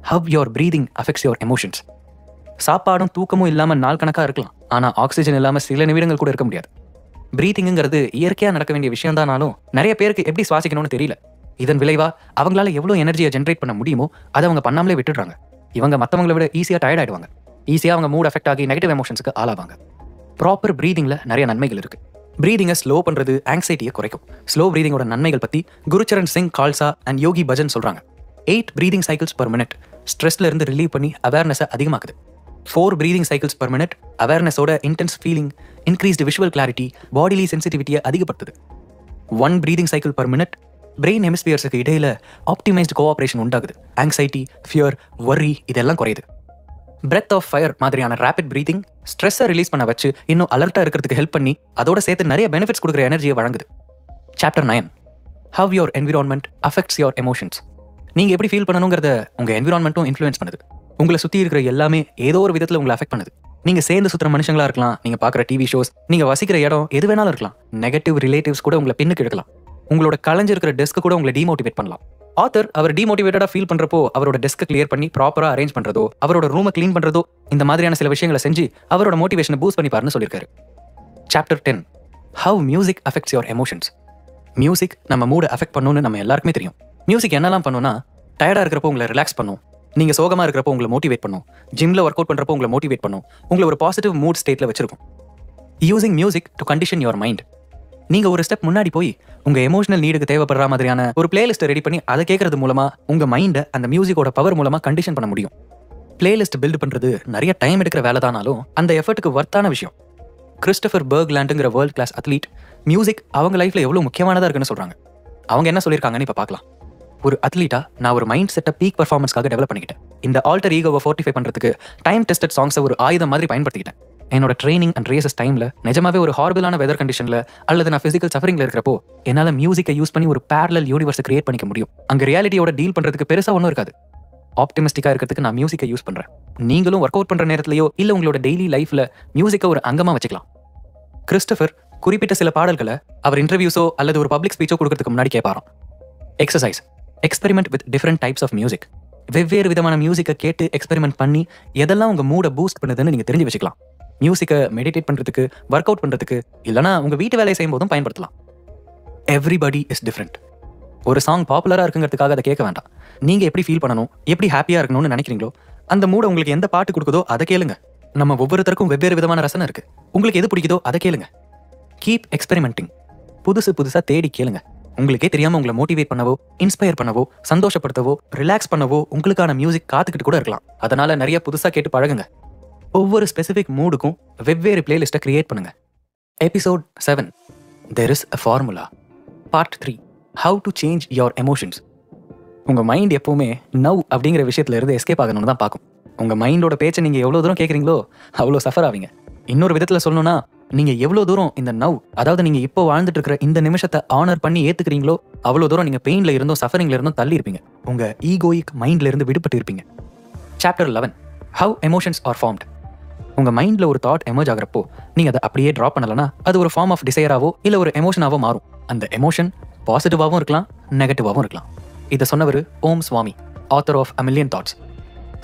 How your breathing affects your emotions. சாப்பாடும் தூக்கமும் இல்லாம நாள் கணக்கா இருக்கலாம், ஆனா ஆக்சிஜன் இல்லாம சில நிமிடங்கள் கூட இருக்க முடியாது. பிரீத்திங்கிறது இயற்கையா நடக்க வேண்டிய விஷயம் தானாலும் நிறைய பேருக்கு எப்படி சுவாசிக்கணும்னு தெரியல. இதன் விளைவா அவங்களால எவ்வளவு எனர்ஜியை ஜென்ரேட் பண்ண முடியுமோ அதை அவங்க பண்ணாமலே விட்டுடுறாங்க. இவங்க மற்றவங்களை விட ஈஸியா டயர்ட் ஆயிடுவாங்க. ஈஸியா அவங்க மூட் அஃபெக்ட் ஆகி நெகட்டிவ் எமோஷன்ஸ்க்கு ஆளாவாங்க. ப்ராப்பர் பிரீதிங்ல நிறைய நன்மைகள் இருக்கு. பிரீதிங்கை ஸ்லோ பண்றது ஆங்ஸைட்டியை குறைக்கும். ஸ்லோ பிரீதிங்கோட நன்மைகள் பத்தி குருச்சரன் சிங் கால்சா அண்ட் யோகி பஜன் சொல்றாங்க. 8 பிரீதிங் சைக்கிள்ஸ் பர் மினிட் ஸ்ட்ரெஸ்ல இருந்து ரிலீவ் பண்ணி அவேர்னஸை அதிகமாக்குது. 4 பிரீதிங் சைக்கிள்ஸ் பர் மினிட் அவேர்னஸோட intense feeling, increased visual clarity, bodily சென்சிட்டிவிட்டியை அதிகப்படுத்துது. 1 breathing cycle per minute brain ஹெமிஸ்பியர்ஸுக்கு இடையில ஆப்டிமைஸ்டு கோஆபரேஷன் உண்டாகுது. ஆங்ஸைட்டி, ஃபியர், வர்ரி இதெல்லாம் குறையுது. பிரெத் ஆஃப் ஃபயர் மாதிரியான ரேபிட் பிரீதிங் ஸ்ட்ரெஸ்ஸை ரிலீஸ் பண்ண வச்சு இன்னும் அலர்ட்டா இருக்கிறதுக்கு ஹெல்ப் பண்ணி அதோட சேர்த்து நிறைய பெனிஃபிட்ஸ் கொடுக்குற எனர்ஜியை வழங்குது. Chapter 9 How your environment affects your emotions. நீங்க எப்படி ஃபீல் பண்ணணுங்கிறத உங்க என்விரான்மெண்ட்டும் இன்ஃப்ளூயன்ஸ் பண்ணுது. உங்களை சுத்தி இருக்கிற எல்லாமே ஏதோ ஒரு விதத்துல உங்களை அஃபெக்ட் பண்ணுது. நீங்க சேர்ந்து சுத்துற மனுஷங்களா இருக்கலாம், நீங்க பாக்குற டிவி ஷோஸ், நீங்க வசிக்கிற இடம் எது வேணாலும் இருக்கலாம். நெகட்டிவ் ரிலேட்டிவ்ஸ் கூட உங்களை பின்னுக்கு எடுக்கலாம். உங்களோட கலைஞ்சிருக்கிற டெஸ்க் கூட உங்களை டிமோட்டிவேட் பண்ணலாம். ஆத்தர் அவர் டிமோட்டிவேட்டடா ஃபீல் பண்றப்போ அவரோட டெஸ்க் கிளியர் பண்ணி ப்ராப்பரா அரேஞ்ச் பண்றதோ, அவரோட ரூமை கிளீன் பண்றதோ இந்த மாதிரியான சில விஷயங்களை செஞ்சு அவரோட மோட்டிவேஷனை பூஸ்ட் பண்ணி பாருன்னு சொல்லியிருக்காரு. Chapter 10 How music affects your emotions. Music நம்ம மூடை அஃபெக்ட் பண்ணுன்னு நம்ம எல்லாருக்குமே தெரியும். மியூசிக் என்னெல்லாம் பண்ணுன்னா, டயர்டா இருக்கிறப்போ உங்களை ரிலாக்ஸ் பண்ணும், நீங்க சோகமா இருக்கிறப்போ உங்களை மோட்டிவேட் பண்ணும், ஜிம்ல ஒர்க் அவுட் பண்றப்போ உங்களை மோட்டிவேட் பண்ணும், உங்களை ஒரு பாசிட்டிவ் மூட் ஸ்டேட்ல வச்சிருக்கும். Using music to condition your mind. நீங்க ஒரு ஸ்டெப் முன்னாடி போய் உங்க எமோஷனல் நீடுக்கு தேவைப்படுற மாதிரியான ஒரு பிளேலிஸ்ட் ரெடி பண்ணி அதை கேட்கறது மூலமா உங்க மைண்டை அந்த மியூசிக்கோட பவர் மூலமா கண்டிஷன் பண்ண முடியும். பிளேலிஸ்ட் பில்ட் பண்றது நிறைய டைம் எடுக்கிற வேலை தானாலும் அந்த எஃபர்ட்டுக்கு வர்த்தான விஷயம். கிறிஸ்டோபர் பெர்க்லாண்டுங்கிற வேர்ல்ட் கிளாஸ் அத்லீட் மியூசிக் அவங்க லைஃப்ல எவ்வளவு முக்கியமானதா இருக்குன்னு சொல்றாங்க. அவங்க என்ன சொல்லியிருக்காங்கன்னு இப்ப பார்க்கலாம். ஒரு அத்லீட்டா நான் ஒரு மைண்ட் செட்டை பீக் பர்ஃபார்மன்ஸ்க்காக டெவலப் பண்ணிக்கிட்டேன். இந்த ஆல்டர் ஈகோவை ஃபோர்ட்டிஃபை பண்றதுக்கு டைம் டெஸ்டட் சாங்ஸை ஒரு ஆயுதம் மாதிரி பயன்படுத்திக்கிட்டேன். என்னோட ட்ரைனிங் அண்ட் ரேசஸ் டைம்ல நிஜமாவே ஒரு ஹார்பிளான வெதர் கண்டிஷன்ல அல்லது நான் பிசிக்கல் சஃபரிங்ல இருக்கிறப்போ என்னால மியூசிக்கை யூஸ் பண்ணி ஒரு பேரலல் யூனிவர்ஸை கிரியேட் பண்ணிக்க முடியும். அங்க ரியாலிட்டியோட டீல் பண்றதுக்கு பெருசா ஒன்றும் இருக்காது. ஆப்டிமிஸ்டிக்கா இருக்கிறதுக்கு நான் மியூசிக்கை யூஸ் பண்றேன். நீங்களும் ஒர்க் அவுட் பண்ற நேரத்திலேயோ இல்ல உங்களோட டெய்லி லைஃப்ல மியூசிக்கை ஒரு அங்கமா வச்சுக்கலாம். கிறிஸ்டோபர் குறிப்பிட்ட சில பாடல்களை அவர் இன்டர்வியூஸோ அல்லது ஒரு பப்ளிக் ஸ்பீச்சோ கொடுக்கறதுக்கு முன்னாடி கேட்பாராம். Exercise. Experiment with different types of music. வெவ்வேறு விதமான மியூசிக்கை கேட்டு எக்ஸ்பெரிமெண்ட் பண்ணி எதெல்லாம் உங்க மூடை பூஸ்ட் பண்ணுதுன்னு நீங்க தெரிஞ்சு வச்சுக்கலாம். மியூசிக்கை மெடிடேட் பண்ணுறதுக்கு, ஒர்க் அவுட் பண்ணுறதுக்கு, இல்லைனா உங்கள் வீட்டு வேலையை செய்யும் போதும் பயன்படுத்தலாம். Everybody is different. ஒரு சாங் பாப்புலராக இருக்குங்கிறதுக்காக அதை கேட்க வேண்டாம். நீங்கள் எப்படி ஃபீல் பண்ணணும், எப்படி ஹாப்பியாக இருக்கணும்னு நினைக்கிறீங்களோ அந்த மூட உங்களுக்கு எந்த பாட்டு கொடுக்குதோ அதை கேளுங்க. நம்ம ஒவ்வொருத்தருக்கும் வெவ்வேறு விதமான ரசனை இருக்குது. உங்களுக்கு எது பிடிக்குதோ அதை கேளுங்க. Keep experimenting. புதுசாக தேடி கேளுங்க. உங்களுக்கே தெரியாமல் உங்களை மோட்டிவேட் பண்ணவோ, இன்ஸ்பயர் பண்ணவோ, சந்தோஷப்படுத்தவோ, ரிலாக்ஸ் பண்ணவோ உங்களுக்கான மியூசிக் காத்துக்கிட்டு கூட இருக்கலாம். அதனால நிறைய புதுசாக கேட்டு பழகுங்க. ஒவ்வொரு ஸ்பெசிஃபிக் மூடுக்கும் வெவ்வேறு பிளேலிஸ்ட்டை கிரியேட் பண்ணுங்க. Episode 7 There is a formula. Part 3 How to change your emotions. உங்கள் மைண்ட் எப்போவுமே நவ் அப்படிங்கிற விஷயத்துல இருந்து எஸ்கேப் ஆகணும்னு தான் பார்க்கும். உங்கள் மைண்டோட பேச்சை நீங்கள் எவ்வளோ தூரம் கேட்குறீங்களோ அவ்வளோ சஃபர் ஆவீங்க. இன்னொரு விதத்தில் சொல்லணும்னா, நீங்கள் எவ்வளோ தூரம் இந்த நவ், அதாவது நீங்கள் இப்போ வாழ்ந்துட்டு இருக்கிற இந்த நிமிஷத்தை ஆனர் பண்ணி ஏற்றுக்கிறீங்களோ அவ்வளோ தூரம் நீங்கள் பெயினில் இருந்தும் சஃபரிங்ல இருந்தும் தள்ளி இருப்பீங்க. உங்கள் ஈகோயிக் மைண்ட்ல இருந்து விடுபட்டு இருப்பீங்க. Chapter 11 How emotions are formed. உங்கள் மைண்டில் ஒரு தாட் எமர்ஜ் ஆகிறப்போ நீங்கள் அதை அப்படியே ட்ராப் பண்ணலன்னா அது ஒரு ஃபார்ம் ஆஃப் டிசைராவோ இல்லை ஒரு எமோஷனாவோ மாறும். அந்த எமோஷன் பாசிட்டிவாகவும் இருக்கலாம், நெகட்டிவாகவும் இருக்கலாம். இதை சொன்னவர் Om Swami, author of A Million Thoughts.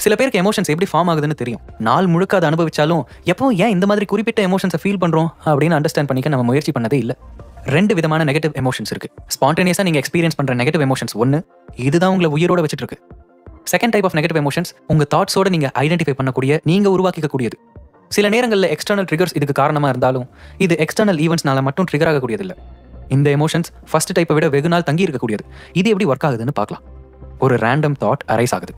சில பேருக்கு எமோஷன்ஸ் எப்படி ஃபார்ம் ஆகுதுன்னு தெரியும். நாள் முழுக்க அதை அனுபவிச்சாலும் எப்போ ஏன் இந்த மாதிரி குறிப்பிட்ட எமோஷன்ஸை ஃபீல் பண்ணுறோம் அப்படின்னு அண்டர்ஸ்டாண்ட் பண்ணிக்க நம்ம முயற்சி பண்ணதே இல்லை. 2 விதமான நெகட்டிவ் எமோஷன்ஸ் இருக்கு. ஸ்பான்டேனியஸாக நீங்கள் எக்ஸ்பீரியன்ஸ் பண்ணுற நெகட்டிவ் எமோஷன்ஸ் ஒன்று, இதுதான் உங்களை உயிரோட வச்சுட்டு இருக்கு. Second type of negative emotions உங்கள் தாட்ஸோட நீங்கள் ஐடென்டிஃபை பண்ணக்கூடிய, நீங்கள் உருவாக்கிக்கக்கூடியது. சில நேரங்களில் எக்ஸ்டர்னல் ட்ரிகர்ஸ் இதுக்கு காரணமாக இருந்தாலும் இது எக்ஸ்டர்னல் ஈவெண்ட்ஸ்னால மட்டும் ட்ரிகர் ஆகக்கூடியதில்லை. இந்த எமோஷன்ஸ் ஃபர்ஸ்ட் டைப்பை விட வெகு நாள் தங்கி இருக்கக்கூடியது. இது எப்படி ஒர்க் ஆகுதுன்னு பார்க்கலாம். ஒரு ரேண்டம் தாட் அரைஸ் ஆகுது.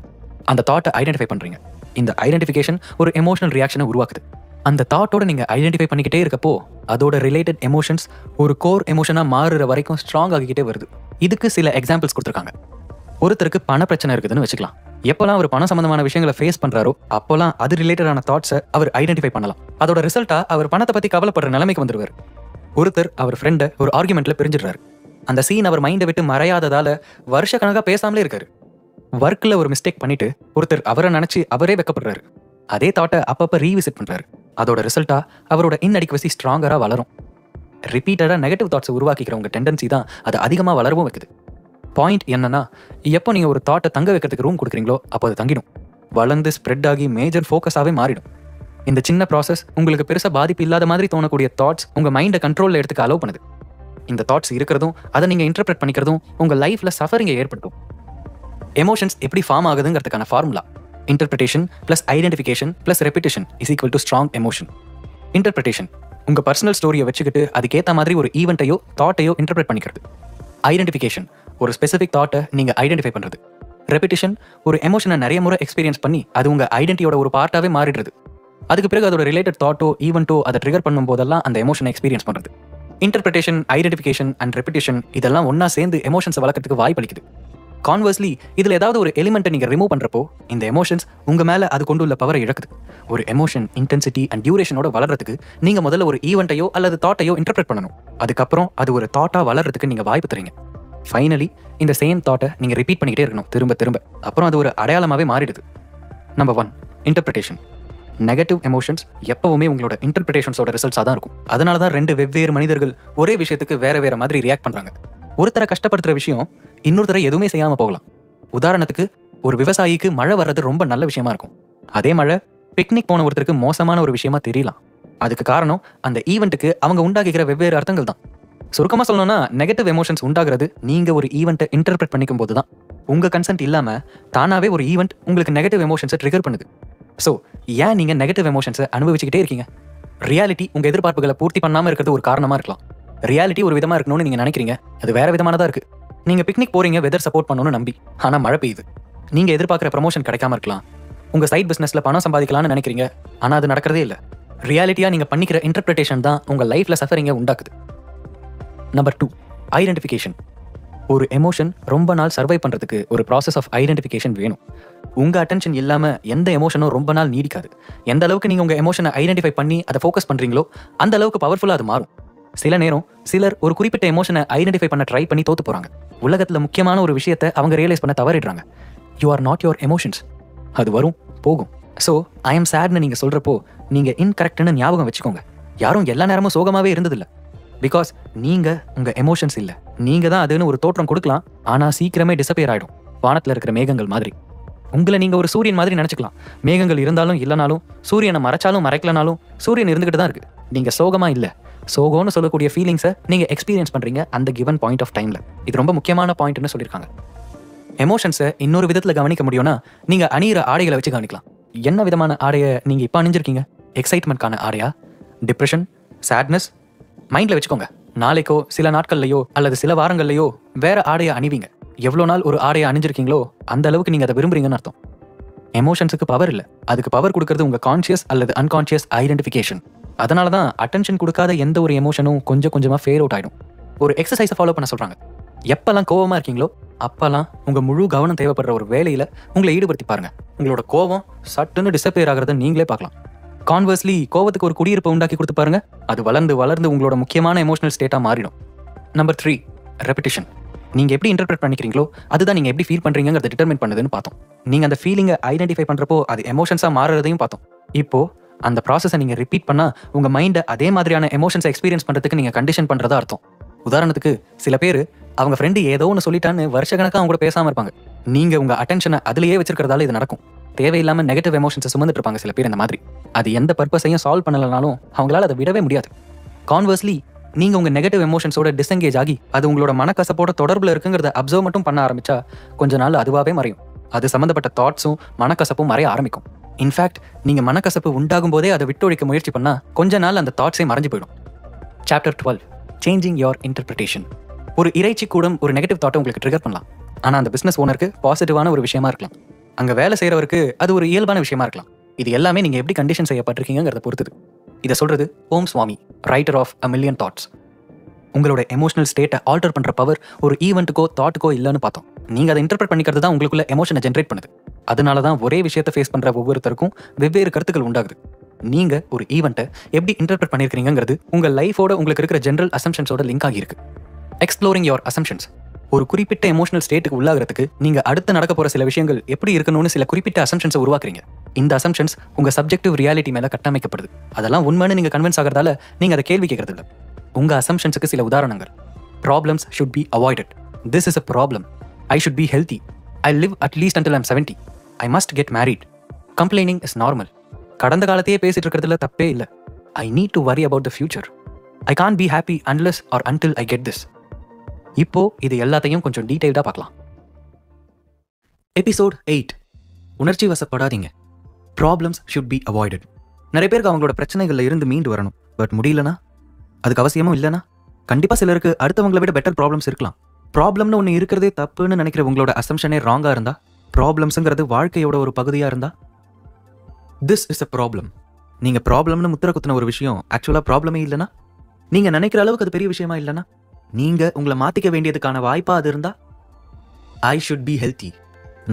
அந்த தாட்டை ஐடென்டிஃபை பண்ணுறீங்க. இந்த ஐடென்டிஃபிகேஷன் ஒரு எமோஷனல் ரியாக்ஷனை உருவாக்குது. அந்த தாட்டோட நீங்கள் ஐடென்டிஃபை பண்ணிக்கிட்டே இருக்கப்போ அதோட ரிலேட்டட் எமோஷன்ஸ் ஒரு கோர் எமோஷனாக மாறுற வரைக்கும் ஸ்ட்ராங் ஆகிக்கிட்டே வருது. இதுக்கு சில எக்ஸாம்பிள்ஸ் கொடுத்துருக்காங்க. ஒருத்தருக்கு பண பிரச்சனை இருக்குதுன்னு வச்சுக்கலாம். எப்போல்லாம் அவர் பணம் சம்பந்தமான விஷயங்களை ஃபேஸ் பண்ணுறாரோ அப்போல்லாம் அது ரிலேட்டடான தாட்ஸை அவர் ஐடென்டிஃபை பண்ணலாம். அதோட ரிசல்ட்டாக அவர் பணத்தை பற்றி கவலைப்படுற நிலைமைக்கு வந்துருவார். ஒருத்தர் அவர் ஃப்ரெண்டை ஒரு ஆர்குமெண்ட்ல பிரிஞ்சிடுறாரு. அந்த சீன் அவர் மைண்டை விட்டு மறையாததால வருஷக்கணக்காக பேசாமலே இருக்காரு. ஒர்க்கில் ஒரு மிஸ்டேக் பண்ணிட்டு ஒருத்தர் அவரை நினைச்சு அவரே வெக்கப்படுறாரு. அதே தாட்டை அப்பப்போ ரீவிசிட் பண்றாரு. அதோட ரிசல்ட்டா அவரோட இன்அடிக்வசி ஸ்ட்ராங்கரா வளரும். ரிப்பீட்டடாக நெகட்டிவ் தாட்ஸை உருவாக்கிக்கிறவங்க டெண்டன்சி தான் அதை அதிகமாக வளரவும் வைக்குது. பாயிண்ட் என்னன்னா, எப்போ நீங்கள் ஒரு தாட்டை தங்க வைக்கிறதுக்கு ரூம் கொடுக்குறீங்களோ அப்போ அது தங்கிடும். வளர்ந்து ஸ்ப்ரெட் ஆகி மேஜர் ஃபோக்கஸாகவே மாறிடும். இந்த சின்ன ப்ராசஸ் உங்களுக்கு பெருசாக பாதிப்பு இல்லாத மாதிரி தோணக்கூடிய தாட்ஸ் உங்கள் மைண்டை கண்ட்ரோலில் எடுத்துக்க அலோவ் பண்ணுது. இந்த தாட்ஸ் இருக்கிறதும் அதை நீங்கள் இன்டர்பிரட் பண்ணிக்கிறதும் உங்கள் லைஃப்பில் சஃபரிங்கை ஏற்படுத்தும். எமோஷன்ஸ் எப்படி ஃபார்ம் ஆகுதுங்கிறதுக்கான formula interpretation plus identification plus repetition is equal to strong emotion. Interpretation உங்கள் பர்சனல் ஸ்டோரியை வச்சுக்கிட்டு அதுக்கேற்ற மாதிரி ஒரு ஈவெண்ட்டையோ தாட்டையோ இன்டர்பிரட் பண்ணிக்கிறது. ஐடென்டிஃபிகேஷன் ஒரு ஸ்பெசிஃபிக் தாட்டை நீங்கள் ஐடென்டிஃபை பண்ணுறது. ரெப்பிட்டேஷன் ஒரு எமோஷனை நிறைய முறை எக்ஸ்பீரியன்ஸ் பண்ணி அது உங்கள் ஐடென்டிட்டியோட ஒரு பார்ட்டாகவே மாறிடுறது. அதுக்கு பிறகு அதோட ரிலேட்டட் தாட்டோ ஈவெண்ட்டோ அதை ட்ரிகர் பண்ணும் போதெல்லாம் அந்த எமோஷனை எக்ஸ்பீரியன்ஸ் பண்ணுறது. இன்டர்பிரிட்டேஷன், ஐடென்டிஃபிகேஷன் அண்ட் ரெப்பிட்டேஷன் இதெல்லாம் ஒன்றா சேர்ந்து எமோஷன்ஸை வளர்க்கறதுக்கு வாய்ப்பளிக்குது. கான்வர்ஸ்லி இதில் ஏதாவது ஒரு எலிமெண்ட்டை நீங்கள் ரிமூவ் பண்ணுறப்போ இந்த எமோஷன்ஸ் உங்கள் மேலே அது கொண்டு உள்ள பவரை இழக்குது. ஒரு எமோஷன் இன்டென்சிட்டி அண்ட் டியூரேஷனோட வளர்றதுக்கு நீங்கள் முதல்ல ஒரு ஈவெண்ட்டையோ அல்லது தாட்டையோ இன்டர்பிரட் பண்ணணும். அதுக்கப்புறம் அது ஒரு தாட்டாக வளர்றதுக்கு நீங்கள் வாய்ப்பு தரீங்க. ஃபைனலி இந்த சேம் தாட்டை நீங்கள் ரிப்பீட் பண்ணிக்கிட்டே இருக்கணும் திரும்ப திரும்ப. அப்புறம் அது ஒரு அடையாளமாகவே மாறிடுது. Number 1 interpretation. நெகட்டிவ் எமோஷன்ஸ் எப்பவுமே உங்களோட இன்டர்பிரிட்டேஷன்ஸோட ரிசல்ட்ஸாக தான் இருக்கும். அதனால தான் 2 வெவ்வேறு மனிதர்கள் ஒரே விஷயத்துக்கு வேற மாதிரி ரியாக்ட் பண்ணுறாங்க. ஒருத்தரை கஷ்டப்படுத்துகிற விஷயம் இன்னொருத்தரை எதுவுமே செய்யாமல் போகலாம். உதாரணத்துக்கு ஒரு விவசாயிக்கு மழை வர்றது ரொம்ப நல்ல விஷயமா இருக்கும். அதே மழை பிக்னிக் போன ஒருத்தருக்கு மோசமான ஒரு விஷயமா தெரியலாம். அதுக்கு காரணம் அந்த ஈவெண்ட்டுக்கு அவங்க உண்டாக்கிக்கிற வெவ்வேறு அர்த்தங்கள் தான். சுருக்கமாக சொல்லணும்னா நெகட்டிவ் எமோஷன்ஸ் உண்டாகிறது நீங்கள் ஒரு ஈவெண்ட்டை இன்டர்பிரட் பண்ணிக்கும் போது தான். உங்கள் கன்சென்ட் இல்லாமல் தானாகவே ஒரு ஈவெண்ட் உங்களுக்கு நெகட்டிவ் எமோஷன்ஸை ட்ரிகர் பண்ணுது. ஸோ ஏன் நீங்கள் நெகட்டிவ் எமோஷன்ஸை அனுபவிச்சுக்கிட்டே இருக்கீங்க? ரியாலிட்டி உங்கள் எதிர்பார்ப்புகளை பூர்த்தி பண்ணாமல் இருக்கிறது ஒரு காரணமாக இருக்கலாம். ரியாலிட்டி ஒரு விதமாக இருக்கணும்னு நீங்கள் நினைக்கிறீங்க, அது வேற விதமானதாக இருக்குது. நீங்கள் பிக்னிக் போகிறீங்க வெதர் சப்போர்ட் பண்ணணும்னு நம்பி, ஆனால் மழை பெய்யுது. நீங்கள் எதிர்பார்க்குற ப்ரமோஷன் கிடைக்காம இருக்கலாம். உங்கள் சைட் பிஸ்னஸில் பணம் சம்பாதிக்கலாம்னு நினைக்கிறீங்க, ஆனால் அது நடக்கிறதே இல்லை. ரியாலிட்டியாக நீங்கள் பண்ணிக்கிற இன்டர்பிரிட்டேஷன் தான் உங்கள் லைஃப்பில் சஃபரிங்கை உண்டாக்குது. Number 2 identification. ஒரு எமோஷன் ரொம்ப நாள் சர்வை பண்ணுறதுக்கு ஒரு ப்ராசஸ் ஆஃப் ஐடென்டிஃபிகேஷன் வேணும். உங்கள் அட்டென்ஷன் இல்லாமல் எந்த எமோஷனும் ரொம்ப நாள் நீடிக்காது. எந்த அளவுக்கு நீங்கள் உங்கள் எமோஷனை ஐடென்டிஃபை பண்ணி அதை ஃபோக்கஸ் பண்ணுறீங்களோ அந்த அளவுக்கு பவர்ஃபுல்லாக அது மாறும். சில நேரம் சிலர் ஒரு குறிப்பிட்ட எமோஷனை ஐடென்டிஃபை பண்ண ட்ரை பண்ணி தோத்து போகிறாங்க. உலகத்தில் முக்கியமான ஒரு விஷயத்தை அவங்க ரியலைஸ் பண்ண தவறிடுறாங்க. You are not your emotions. அது வரும் போகும். ஸோ ஐ எம் சேட்னு நீங்கள் சொல்கிறப்போ நீங்கள் இன்கரெக்ட்னு ஞாபகம் வச்சுக்கோங்க. யாரும் எல்லா நேரமும் சோகமாகவே இருந்ததில்லை. பிகாஸ் நீங்கள் உங்கள் எமோஷன்ஸ் இல்லை. நீங்கள் தான் அதுன்னு ஒரு தோற்றம் கொடுக்கலாம், ஆனால் சீக்கிரமே டிசப்பியர் ஆகிடும், வானத்தில் இருக்கிற மேகங்கள் மாதிரி. உங்களை நீங்கள் ஒரு சூரியன் மாதிரி நினச்சிக்கலாம். மேகங்கள் இருந்தாலும் இல்லைனாலும், சூரியனை மறைச்சாலும் மறைக்கலனாலும் சூரியன் இருந்துக்கிட்டு தான் இருக்குது. நீங்கள் சோகமாக இல்லை, சோகம்னு சொல்லக்கூடிய ஃபீலிங்ஸை நீங்கள் எக்ஸ்பீரியன்ஸ் பண்ணுறீங்க அந்த கிவன் பாயிண்ட் ஆஃப் டைமில். இது ரொம்ப முக்கியமான பாயிண்ட்னு சொல்லியிருக்காங்க. எமோஷன்ஸை இன்னொரு விதத்தில் கவனிக்க முடியும்னா நீங்கள் அணியிற ஆடைகளை வச்சு கவனிக்கலாம். என்ன விதமான ஆடையை நீங்கள் இப்போ அணிஞ்சிருக்கீங்க? எக்ஸைட்மெண்ட்கான ஆடையா? Depression, sadness? மைண்டில் வச்சுக்கோங்க. நாளைக்கோ சில நாட்கள்லையோ அல்லது சில வாரங்கள்லையோ வேற ஆடையை அணிவீங்க. எவ்வளோ நாள் ஒரு ஆடையை அணிஞ்சிருக்கீங்களோ அந்த அளவுக்கு நீங்கள் அதை விரும்புறீங்கன்னு அர்த்தம். எமோஷன்ஸுக்கு பவர் இல்லை, அதுக்கு பவர் கொடுக்கறது உங்கள் கான்ஷியஸ் அல்லது அன்கான்ஷியஸ் ஐடென்டிஃபிகேஷன். அதனால தான் அட்டென்ஷன் கொடுக்காத எந்த ஒரு எமோஷனும் கொஞ்சம் கொஞ்சமாக ஃபேர் அவுட் ஆகிடும். ஒரு எக்ஸசைஸை ஃபாலோ பண்ண சொல்கிறாங்க. எப்பெல்லாம் கோவமாக இருக்கீங்களோ அப்பெல்லாம் உங்கள் முழு கவனம் தேவைப்படுற ஒரு வேலையில் உங்களை ஈடுபடுத்தி பாருங்கள். உங்களோட கோவம் சட்டுன்னு டிஸப்பியர் ஆகிறத நீங்களே பார்க்கலாம். கான்வர்ஸ்லி கோவத்துக்கு ஒரு குடியிருப்பை உண்டாக்கி கொடுத்து பாருங்க, அது வளர்ந்து வளர்ந்து உங்களோட முக்கியமான எமோஷனல் ஸ்டேட்டாக மாறிடும். Number 3, repetition. நீங்கள் எப்படி இன்டர்பிரட் பண்ணிக்கிறீங்களோ அதுதான் நீங்கள் எப்படி ஃபீல் பண்ணுறீங்கிறத டிட்டர்மின் பண்ணுதுன்னு பார்த்தோம். நீங்கள் அந்த ஃபீலிங்கை ஐடென்டிஃபை பண்ணுறப்போ அது எமோஷன்ஸாக மாறுறதையும் பார்த்தோம். இப்போது அந்த ப்ராசஸை நீங்கள் ரிப்பீட் பண்ணால் உங்கள் மைண்டை அதே மாதிரியான எமோஷன்ஸை எக்ஸ்பீரியன்ஸ் பண்ணுறதுக்கு நீங்கள் கண்டிஷன் பண்ணுறதா அர்த்தம். உதாரணத்துக்கு சில பேர் அவங்க ஃப்ரெண்டு ஏதோ ஒன்று சொல்லிட்டான்னு வருஷக்கணக்காக அவங்க கூட பேசாமல் இருப்பாங்க. நீங்கள் உங்கள் அட்டென்ஷனை அதிலேயே வச்சிருக்கிறதால இது நடக்கும். தேவையில்லாமல் நெகட்டிவ் எமோஷன்ஸை சுமந்துட்டு இருப்பாங்க சில பேர் இந்த மாதிரி. அது எந்த பர்பஸையும் சால்வ் பண்ணலனாலும் அவங்களால அதை விடவே முடியாது. கான்வர்ஸ்லி நீங்கள் உங்கள் நெகட்டிவ் எமோஷன்ஸோட டிஸ்எங்கேஜ் ஆகி அது உங்களோட மனக்கசப்போட தொடர்பில் இருக்குங்கிறத அப்சர்வ் மட்டும் பண்ண ஆரம்பிச்சா கொஞ்ச நாள் அதுவாகவே மறையும். அது சம்மந்தப்பட்ட தாட்ஸும் மனக்கசப்பும் மறைய ஆரம்பிக்கும். இன்ஃபேக்ட் நீங்கள் மனக்கசப்பு உண்டாகும் போதே அதை விட்டொழிக்க முயற்சி பண்ணால் கொஞ்ச நாள் அந்த தாட்ஸே மறைஞ்சு போயிடும். Chapter 12, changing your interpretation. ஒரு இறைச்சி கூடம் ஒரு நெகட்டிவ் தாட்டை உங்களுக்கு ட்ரிகர் பண்ணலாம். ஆனால் அந்த பிஸ்னஸ் ஓனருக்கு பாசிட்டிவான ஒரு விஷயமா இருக்கலாம். அங்கே வேலை செய்கிறவருக்கு அது ஒரு இயல்பான விஷயமா இருக்கலாம். இது எல்லாமே நீங்கள் எப்படி கண்டிஷன் செய்யப்பட்டிருக்கீங்கிறத பொறுத்தது. இதை சொல்கிறது Om Swami, writer of a million thoughts. உங்களோட எமோஷனல் ஸ்டேட்டை ஆல்டர் பண்ணுற பவர் ஒரு ஈவெண்ட்டுக்கோ தாட்டுக்கோ இல்லைன்னு பார்த்தோம். நீங்கள் அதை இன்டர்பிரட் பண்ணிக்கிறது தான் உங்களுக்குள்ள எமோஷனை ஜென்ரேட் பண்ணுது. அதனால தான் ஒரே விஷயத்தை ஃபேஸ் பண்ணுற ஒவ்வொருத்தருக்கும் வெவ்வேறு கருத்துக்கள் உண்டாகுது. நீங்கள் ஒரு ஈவெண்ட்டை எப்படி இன்டர்பிரட் பண்ணியிருக்கீங்கிறது உங்கள் லைஃபோட உங்களுக்கு இருக்கிற ஜென்ரல் அசம்ஷன்ஸோட லிங்க் ஆகியிருக்கு. Exploring your assumptions. ஒரு குறிப்பிட்ட எமோஷனல் ஸ்டேட்டுக்கு உள்ளாகிறதுக்கு நீங்கள் அடுத்து நடக்க போகிற சில விஷயங்கள் எப்படி இருக்கணும்னு சில குறிப்பிட்ட அசம்ஷன்ஸை உருவாக்குறீங்க. இந்த அசம்ஷன்ஸ் உங்கள் சப்ஜெக்டிவ் ரியாலிட்டி மேலே கட்டமைக்கப்படுது. அதெல்லாம் உண்மைன்னு நீங்கள் கன்வின்ஸ் ஆகிறதால நீங்கள் அதை கேள்வி கேட்கறது இல்லை. உங்கள் அசம்ஷன்ஸுக்கு சில உதாரணங்கள்: problems should be avoided. This is a problem. I should be healthy. I live at least until I'm 70. I must get married. Complaining is normal. கடந்த காலத்தையே பேசிட்டு இருக்கிறதுல தப்பே இல்லை. I need to worry about the future. I can't be happy unless or until I get this. இப்போ இது எல்லாத்தையும் கொஞ்சம் டீடைல்டாக பார்க்கலாம். எபிசோட் 8, உணர்ச்சி வசப்படாதீங்க. Problems should be avoided. நிறைய பேருக்கு அவங்களோட பிரச்சனைகளில் இருந்து மீண்டு வரணும். பட் முடியலனா, அதுக்கு அவசியமும் இல்லைனா, கண்டிப்பாக சிலருக்கு அடுத்தவங்களை விட பெட்டர் ப்ராப்ளம்ஸ் இருக்கலாம். ப்ராப்ளம்னு ஒன்று இருக்கிறதே தப்புன்னு நினைக்கிற உங்களோட அசம்ஷனே ராங்காக இருந்தா, ப்ராப்ளம்ஸுங்கிறது வாழ்க்கையோட ஒரு பகுதியாக இருந்தா, திஸ் இஸ் அ ப்ராப்ளம். நீங்கள் ப்ராப்ளம்னு முத்திர குத்தின ஒரு விஷயம் ஆக்சுவலாக ப்ராப்ளமே இல்லைனா, நீங்கள் நினைக்கிற அளவுக்கு அது பெரிய விஷயமா இல்லைனா, நீங்கள் உங்களை மாற்றிக்க வேண்டியதுக்கான வாய்ப்பாக அது இருந்தால், ஐ ஷுட் பி ஹெல்த்தி.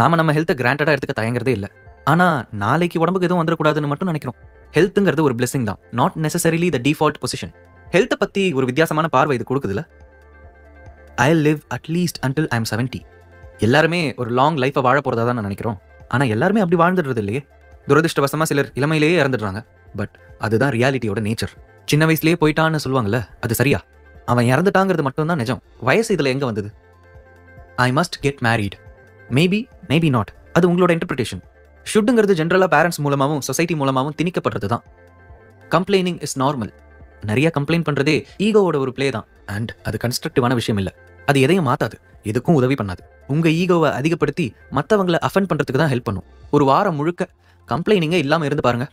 நம்ம ஹெல்த்தை கிராண்டடாக எடுத்துக்க தயங்குறதே இல்லை. ஆனால் நாளைக்கு உடம்புக்கு எதுவும் வந்துடக்கூடாதுன்னு மட்டும் நினைக்கிறோம். ஹெல்த்துங்கிறது ஒரு பிளெஸிங் தான், not necessarily the default position. ஹெல்த்தை பற்றி ஒரு வித்தியாசமான பார்வை இது கொடுக்குதுல்ல. I live at least until I am 70. எல்லாருமே ஒரு லாங் லைஃப்பை வாழ போகிறதா தான் நான் நினைக்கிறோம். ஆனால் எல்லாருமே அப்படி வாழ்ந்துடுறது இல்லையே. துரதிருஷ்டவசமாக சிலர் இளமையிலேயே இறந்துடுறாங்க. பட் அதுதான் ரியாலிட்டியோட நேச்சர். சின்ன வயசுலேயே போயிட்டான்னு சொல்லுவாங்கல்ல, அது சரியா? அவன் இறந்துட்டாங்கிறது மட்டும்தான் நிஜம். வயசு இதில் எங்கே வந்தது? ஐ must get married. Maybe, maybe not. அது உங்களோட இன்டர்பிரிட்டேஷன். ஷுட்டுங்கிறது ஜென்ரலாக பேரண்ட்ஸ் மூலமாகவும் சொசைட்டி மூலமாகவும் திணிக்கப்படுறது தான். Complaining is normal. நிறைய கம்ப்ளைண்ட் பண்ணுறதே ஈகோவோட ஒரு பிளே தான். அண்ட் அது கன்ஸ்ட்ரக்டிவான விஷயம் இல்லை. அது எதையும் மாற்றாது, எதுக்கும் உதவி பண்ணாது. உங்கள் ஈகோவை அதிகப்படுத்தி மற்றவங்களை அஃபெண்ட் பண்ணுறதுக்கு தான் ஹெல்ப் பண்ணும். ஒரு வாரம் முழுக்க கம்ப்ளைனிங்கே இல்லாமல் இருந்து பாருங்க.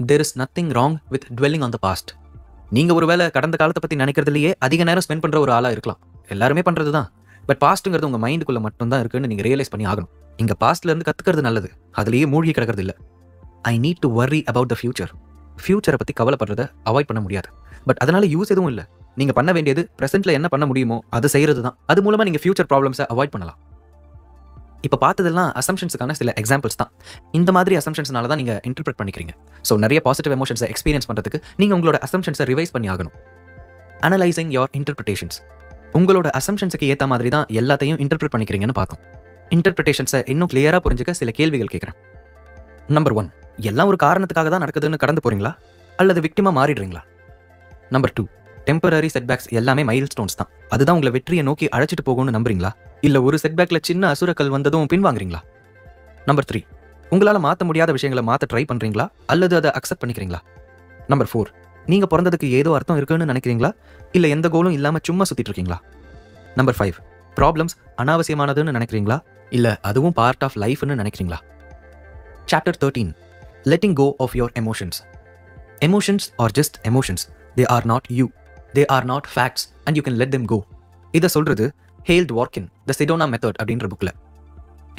There is nothing wrong with dwelling on the past. நீங்கள் ஒரு வேளை கடந்த காலத்தை பற்றி நினைக்கிறதுலையே அதிக நேரம் ஸ்பெண்ட் பண்ணுற ஒரு ஆளாக இருக்கலாம். எல்லாருமே பண்ணுறது தான். பட் பாஸ்ட்டுங்கிறது உங்கள் மைண்டுக்குள்ளே மட்டும்தான் இருக்குன்னு நீங்கள் ரியலைஸ் பண்ணி ஆகணும். இங்கே பாஸ்ட்லேருந்து கற்றுக்கிறது நல்லது, அதுலேயே மூழ்கி கிடக்கிறது இல்லை. I need to worry about the future. ஃபியூச்சரை பற்றி கவலைப்படுறதை அவாய்ட் பண்ண முடியாது. பட் அதனால் யூஸ் எதுவும் இல்லை. நீங்கள் பண்ண வேண்டியது ப்ரெசென்ட்டில் என்ன பண்ண முடியுமோ அது செய்கிறது தான். அது மூலமாக நீங்கள் ஃபியூச்சர் ப்ராப்ளம்ஸை அவாய்ட் பண்ணலாம். இப்போ பார்த்ததெல்லாம் அசம்ஷன்ஸுக்கான சில எக்ஸாம்பிள்ஸ் தான். இந்த மாதிரி அசம்ஷன்ஸ்னால தான் நீங்கள் இன்டர்பிரட் பண்ணிக்கிறீங்க. ஸோ நிறைய பாசிட்டிவ் எமோஷன்ஸை எக்ஸ்பீரியன்ஸ் பண்ணுறதுக்கு நீங்கள் உங்களோட அசம்ஷன்ஸை ரிவைஸ் பண்ணி ஆகணும். Analysing your interpretations. உங்களோட அசம்ஷன்ஸுக்கு ஏற்ற மாதிரி தான் எல்லாத்தையும் இன்டர்பிரட் பண்ணிக்கிறீங்கன்னு பார்த்தோம். இன்டர்பிரிட்டேஷன்ஸை இன்னும் கிளியராக புரிஞ்சுக்க சில கேள்விகள் கேட்குறேன். நம்பர் 1, எல்லாம் ஒரு காரணத்துக்காக தான் நடக்குதுன்னு கடந்து போகிறீங்களா அல்லது விக்டிமாக மாறிடுறீங்களா? நம்பர் 2, டெம்பரரி செட்பேக்ஸ் எல்லாமே மைல் ஸ்டோன்ஸ் தான், அதுதான் உங்களை வெற்றியை நோக்கி அழைச்சிட்டு போகும்னு நம்புறீங்களா? இல்லை ஒரு செட்பேக்கில் சின்ன அசுரக்கல் வந்ததும் பின்வாங்குறீங்களா? நம்பர் 3, உங்களால் மாற்ற முடியாத விஷயங்களை மாற்ற ட்ரை பண்ணுறீங்களா அல்லது அதை அக்செப்ட் பண்ணிக்கிறீங்களா? நம்பர் 4, நீங்கள் பிறந்ததுக்கு ஏதோ அர்த்தம் இருக்குன்னு நினைக்கிறீங்களா இல்லை எந்த கோலும் இல்லாமல் சும்மா சுற்றிட்டு இருக்கீங்களா? நம்பர் 5, ப்ராப்ளம்ஸ் அனாவசியமானதுன்னு நினைக்கிறீங்களா இல்லை அதுவும் பார்ட் ஆஃப் லைஃப்னு நினைக்கிறீங்களா? Chapter 13, letting go of your emotions. Emotions are just emotions. They are not you. They are not facts and you can let them go. இதை சொல்றது ஹேல் ட்வார்கின் த செடோனா மெத்தட் அப்படின்ற புக்கில்.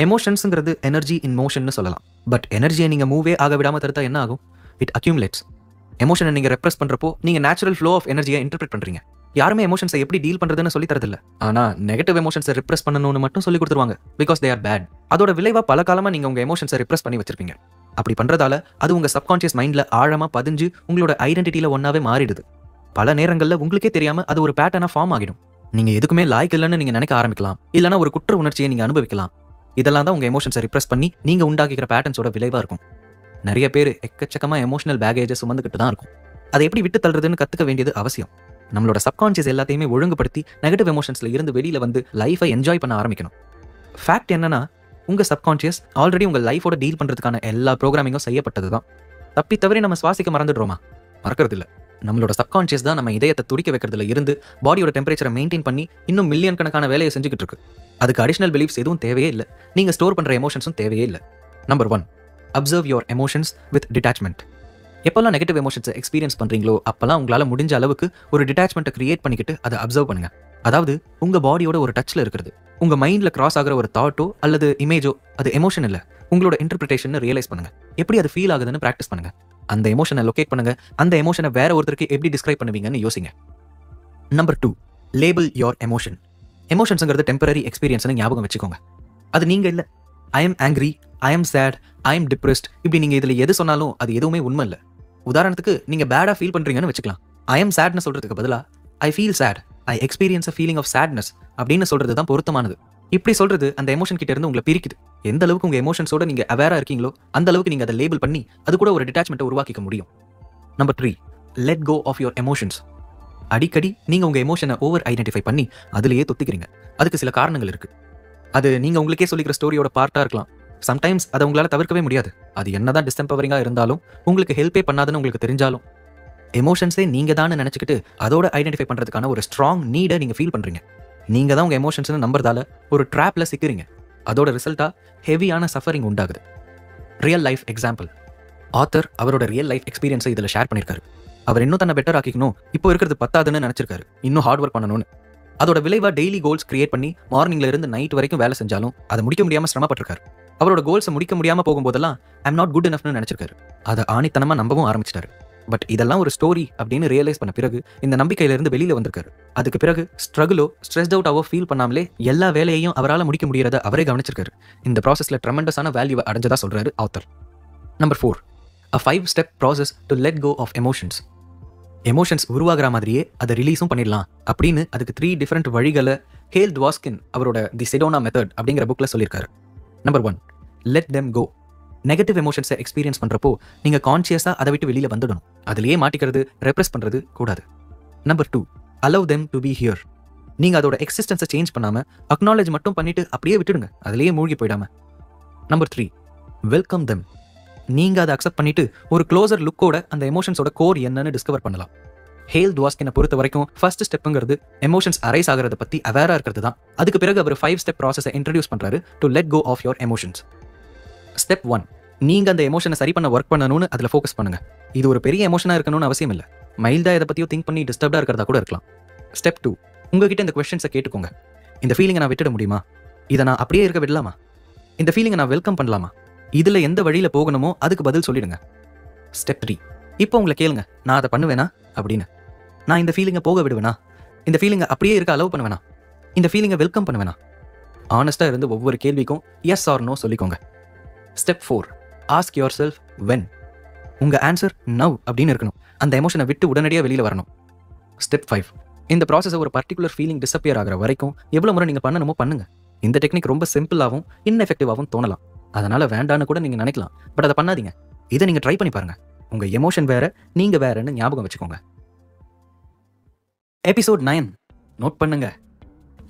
எமோஷன்ஸுங்கிறது எனர்ஜி இன் மோஷன்னு சொல்லலாம். பட் எனர்ஜியை நீங்கள் மூவே ஆக விடாமல் தடுத்தா என்ன ஆகும்? இட் அக்யூமுலேட்ஸ். எமோஷனை நீங்கள் ரெப்ரஸ் பண்ணுறப்போ நீங்கள் நேச்சுரல் ஃப்ளோ ஆஃப் எனர்ஜியை இன்டர்பிரட் பண்ணுறீங்க. யாருமே எமோஷன்ஸை எப்படி டீல் பண்ணுறதுன்னு சொல்லி தரதில்ல. ஆனால் நெகட்டிவ் எமோஷன்ஸை ரிப்ரெஸ் பண்ணணும்னு மட்டும் சொல்லி கொடுத்துருவாங்க. Because they are bad. அதோட விளைவாக பல காலமாக நீங்கள் உங்கள் எமோஷன்ஸை ரிப்ரெஸ் பண்ணி வச்சிருப்பீங்க. அப்படி பண்ணுறதால அது உங்கள் சப்கான்ஷியஸ் மைண்டில் ஆழமாக பதிஞ்சு உங்களோட ஐடென்டிட்டியில் ஒன்றாவே மாறிடுது. பல நேரங்களில் உங்களுக்கே தெரியாமல் அது ஒரு பேட்டர்னாக ஃபார்ம் ஆகிடும். நீங்கள் எதுக்குமே லாய்க்கு இல்லைன்னு நீங்கள் நினைக்க ஆரம்பிக்கலாம். இல்லைனா ஒரு குற்ற உணர்ச்சியை நீங்கள் அனுபவிக்கலாம். இதெல்லாம் தான் உங்கள் எமோஷன்ஸை ரிப்ரெஸ் பண்ணி நீங்கள் உண்டாக்கிற பேட்டர்ன்ஸோட விளைவாக இருக்கும். நிறைய பேர் எக்கச்சக்கமாக எமோஷனல் பேகேஜை சுமந்துக்கிட்டு தான் இருக்கும். அதை எப்படி விட்டு தள்ளுறதுன்னு கற்றுக்க வேண்டியது அவசியம். நம்மளோட சப்கான்ஷியஸ் எல்லாத்தையுமே ஒழுங்குபடுத்தி நெகட்டிவ் எமோஷன்ஸில் இருந்து வெளியில் வந்து லைஃபை என்ஜாய் பண்ண ஆரம்பிக்கணும். ஃபேக்ட் என்னன்னா, உங்கள் சப்கான்ஷியஸ் ஆல்ரெடி உங்கள் லைஃபோட டீல் பண்ணுறதுக்கான எல்லா ப்ரோக்ராமிங்கும் செய்யப்பட்டது தான். தப்பி தவறி நம்ம சுவாசிக்க மறந்துடுறோமா? மறக்கிறது இல்லை. நம்மளோட சப்கான்ஷியஸ் தான் நம்ம இதயத்தை துடிக்க வைக்கிறதுல இருந்து பாடியோட டெம்பரேச்சரை மெயின்டைன் பண்ணி இன்னும் மில்லியன் கணக்கான வேலையை செஞ்சுக்கிட்டு இருக்கு. அதுக்கு அடிஷனல் பிலீஃப்ஸ் எதுவும் தேவையே இல்லை. நீங்கள் ஸ்டோர் பண்ணுற எமோஷன்ஸும் தேவையே இல்லை. Number 1, observe your emotions with detachment. எப்போல்லாம் நெகட்டிவ் எமோஷன்ஸை எக்ஸ்பீரியன்ஸ் பண்ணுறீங்களோ அப்போல்லாம் உங்களால் முடிஞ்ச அளவுக்கு ஒரு டிட்டாச்மெண்ட்டை கிரியேட் பண்ணிக்கிட்டு அதை அப்சர்வ் பண்ணுங்கள். அதாவது உங்கள் பாடியோட ஒரு டச்சில் இருக்கிறது. உங்கள் மைண்டில் கிராஸ் ஆகிற ஒரு தாட்டோ அல்லது இமேஜோ அது எமோஷன் இல்லை, உங்களோட இன்டர்பிரிட்டேஷன் ரியலைஸ் பண்ணுங்கள். எப்படி அது ஃபீல் ஆகுதுன்னு ப்ராக்டிஸ் பண்ணுங்கள். அந்த எமோஷனை லொக்கேட் பண்ணுங்கள். அந்த எமோஷனை வேற ஒருத்தருக்கு எப்படி டிஸ்கிரைப் பண்ணுவீங்கன்னு யோசிங்க. Number 2, label your emotion. எமோஷன்ஸுங்கிறது டெம்பரரி எக்ஸ்பீரியன்ஸ்னு ஞாபகம் வச்சுக்கோங்க. அது நீங்கள் இல்லை. I am angry, I am sad, I am depressed, இப்படி நீங்கள் இதில் எது சொன்னாலும் அது எதுவுமே உண்மை இல்லை. உதாரணத்துக்கு நீங்கள் பேடாக ஃபீல் பண்ணுறீங்கன்னு வச்சுக்கலாம். ஐ எம் சேட்னு சொல்கிறதுக்கு பதிலாக I feel sad, I experience a feeling of sadness அப்படின்னு சொல்கிறது தான் பொருத்தமானது. இப்படி சொல்கிறது அந்த எமோஷன் கிட்ட இருந்து உங்களை பிரிக்குது. எந்த அளவுக்கு உங்கள் எமோஷன்ஸோட நீங்கள் அவேராக இருக்கீங்களோ அந்த அளவுக்கு நீங்கள் அதை லேபிள் பண்ணி அது கூட ஒரு டிட்டாச்மெண்ட்டை உருவாக்கிக்க முடியும். Number 3, let go of your emotions. அடிக்கடி நீங்கள் உங்கள் எமோஷனை ஓவர் ஐடென்டிஃபை பண்ணி அதிலேயே தொத்திக்கிறீங்க. அதுக்கு சில காரணங்கள் இருக்குது. அது நீங்கள் உங்களுக்கே சொல்லிக்கிற ஸ்டோரியோட பார்ட்டாக இருக்கலாம். சம்டைம்ஸ் அதை உங்களால் தவிர்க்கவே முடியாது. அது என்னதான் டிஸ்எம்பவரிங்காக இருந்தாலும், உங்களுக்கு ஹெல்ப்பே பண்ணாதுன்னு உங்களுக்கு தெரிஞ்சாலும், எமோஷன்ஸே நீங்கள் தான் நினச்சிக்கிட்டு அதோட ஐடென்டிஃபை பண்ணுறதுக்கான ஒரு ஸ்ட்ராங் நீடை நீங்கள் ஃபீல் பண்ணுறீங்க. நீங்கள் தான் உங்கள் எமோஷன்ஸ்னு நம்புறதால ஒரு ட்ராப்பில் சிக்கிறீங்க. அதோட ரிசல்ட்டாக ஹெவியான சஃபரிங் உண்டாகுது. Real life example. ஆத்தர் அவரோட ரியல் லைஃப் எக்ஸ்பீரியன்ஸை இதில் ஷேர் பண்ணியிருக்காரு. அவர் இன்னும் தன்னை பெட்டர் ஆக்கிக்கணும், இப்போ இருக்கிறது பத்தாதுன்னு நினச்சிருக்காரு, இன்னும் ஹார்ட் ஒர்க் பண்ணணும்னு. அதோட விளைவாக டெய்லி கோல்ஸ் கிரியேட் பண்ணி மார்னிங்ல இருந்து நைட் வரைக்கும் வேலை செஞ்சாலும் அதை முடிக்க முடியாமல் சிரமப்பட்டிருக்காரு. அவரோட கோல்ஸை முடிக்க முடியாமல் போகும்போதெல்லாம் ஐம் நாட் குட் இனஃப்னு நினச்சிருக்காரு. அதை ஆணித்தனமாக நம்பவும் ஆரம்பிச்சிட்டாரு. பட் இதெல்லாம் ஒரு ஸ்டோரி அப்படின்னு ரியலைஸ் பண்ண பிறகு இந்த நம்பிக்கையிலிருந்து வெளியில் வந்திருக்காரு. அதுக்கு பிறகு ஸ்ட்ரகிளோ ஸ்ட்ரெஸ்ட் அவுட்டாவோ ஃபீல் பண்ணாமலே எல்லா வேலையையும் அவரால் முடிக்க முடியறத அவரே கவனிச்சிருக்காரு. இந்த ப்ராசஸில் ட்ரெமெண்டஸான வேல்யூவை அடைஞ்சதா சொல்றாரு author. Number 4, a 5-step process to let go of emotions. Emotions உருவாகிற மாதிரியே அதை ரிலீஸும் பண்ணிடலாம் அப்படின்னு அதுக்கு 3 டிஃப்ரெண்ட் வழிகளை ஹேல் ட்வார்கின் அவரோட தி செடோனா மெத்தட் அப்படிங்கிற புக்கில் சொல்லியிருக்காரு. Number 1, let them go. Negative எமோஷன்ஸை எக்ஸ்பீரியன்ஸ் பண்ணுறப்போ நீங்கள் கான்ஷியஸாக அதை விட்டு வெளியில் வந்துடணும். அதிலேயே மாட்டிக்கிறது, ரெப்ரெஸ் பண்ணுறது கூடாது. Number 2, allow them to be here. நீங்கள் அதோட எக்ஸிஸ்டன்ஸை சேஞ்ச் பண்ணாமல் அக்னாலேஜ் மட்டும் பண்ணிட்டு அப்படியே விட்டுடுங்க, அதிலேயே மூழ்கி போயிடாம. Number 3, welcome them. நீங்கள் அதை அக்செப்ட் பண்ணிட்டு ஒரு க்ளோசர் லுக்கோட அந்த எமோஷன்ஸோட கோர் என்னன்னு டிஸ்கவர் பண்ணலாம். ஹேல் ட்வார்கினை பொறுத்த வரைக்கும் ஃபர்ஸ்ட் ஸ்டெப்புங்கிறது எமோஷன்ஸ் அரைஸ் ஆகிறத பற்றி அவேராக இருக்கிறது தான். அதுக்கு பிறகு அவர் 5-step ப்ராசஸை இன்ட்ரடியூஸ் பண்ணுறாரு to let go of your emotions. Step 1, நீங்கள் அந்த எமோஷனை சரி பண்ண ஒர்க் பண்ணணும்னு அதில் ஃபோக்கஸ் பண்ணுங்கள். இது ஒரு பெரிய எமோஷனாக இருக்கணும்னு அவசியம் இல்லை. மைல்டாக இதை பற்றியோ திங்க் பண்ணி டிஸ்டர்ப்டாக இருக்கிறதா கூட இருக்கலாம். ஸ்டெப் 2, உங்ககிட்ட இந்த கொஸ்டின்ஸை கேட்டுக்கோங்க. இந்த ஃபீலிங்கை நான் விட்டுட முடியுமா? இதை நான் அப்படியே இருக்க விடலாமா? இந்த ஃபீலிங்கை நான் வெல்கம் பண்ணலாமா? இதில் எந்த வழியில் போகணுமோ அதுக்கு பதில் சொல்லிடுங்க. ஸ்டெப் 3, இப்போ உங்களை கேளுங்க, நான் அதை பண்ணுவேனா அப்படின்னு. நான் இந்த ஃபீலிங்கை போக விடுவேனா? இந்த ஃபீலிங்கை அப்படியே இருக்க அலோவ் பண்ணுவேனா? இந்த ஃபீலிங்கை வெல்கம் பண்ணுவேனா? ஆனஸ்டாக இருந்து ஒவ்வொரு கேள்விக்கும் எஸ் ஆர் நோ சொல்லிக்கோங்க. Step 4, ask yourself when. உங்கள் ஆன்சர் நவ் அப்படின்னு இருக்கணும். அந்த எமோஷனை விட்டு உடனடியாக வெளியில் வரணும். ஸ்டெப் 5, இந்த ப்ராசஸை ஒரு பர்டிகுலர் ஃபீலிங் டிஸப்பியர் ஆகிற வரைக்கும் எவ்வளோ முறை நீங்கள் பண்ணணுமோ பண்ணுங்க. இந்த டெக்னிக் ரொம்ப சிம்பிளாகவும் இன்எஃபெக்டிவாகவும் தோணலாம், அதனால வேண்டான்னு கூட நீங்கள் நினைக்கலாம். பட் அதை பண்ணாதீங்க. இதை நீங்கள் ட்ரை பண்ணி பாருங்க. உங்கள் எமோஷன் வேற, நீங்கள் வேறன்னு ஞாபகம் வச்சுக்கோங்க. எபிசோட் 9 நோட் பண்ணுங்க.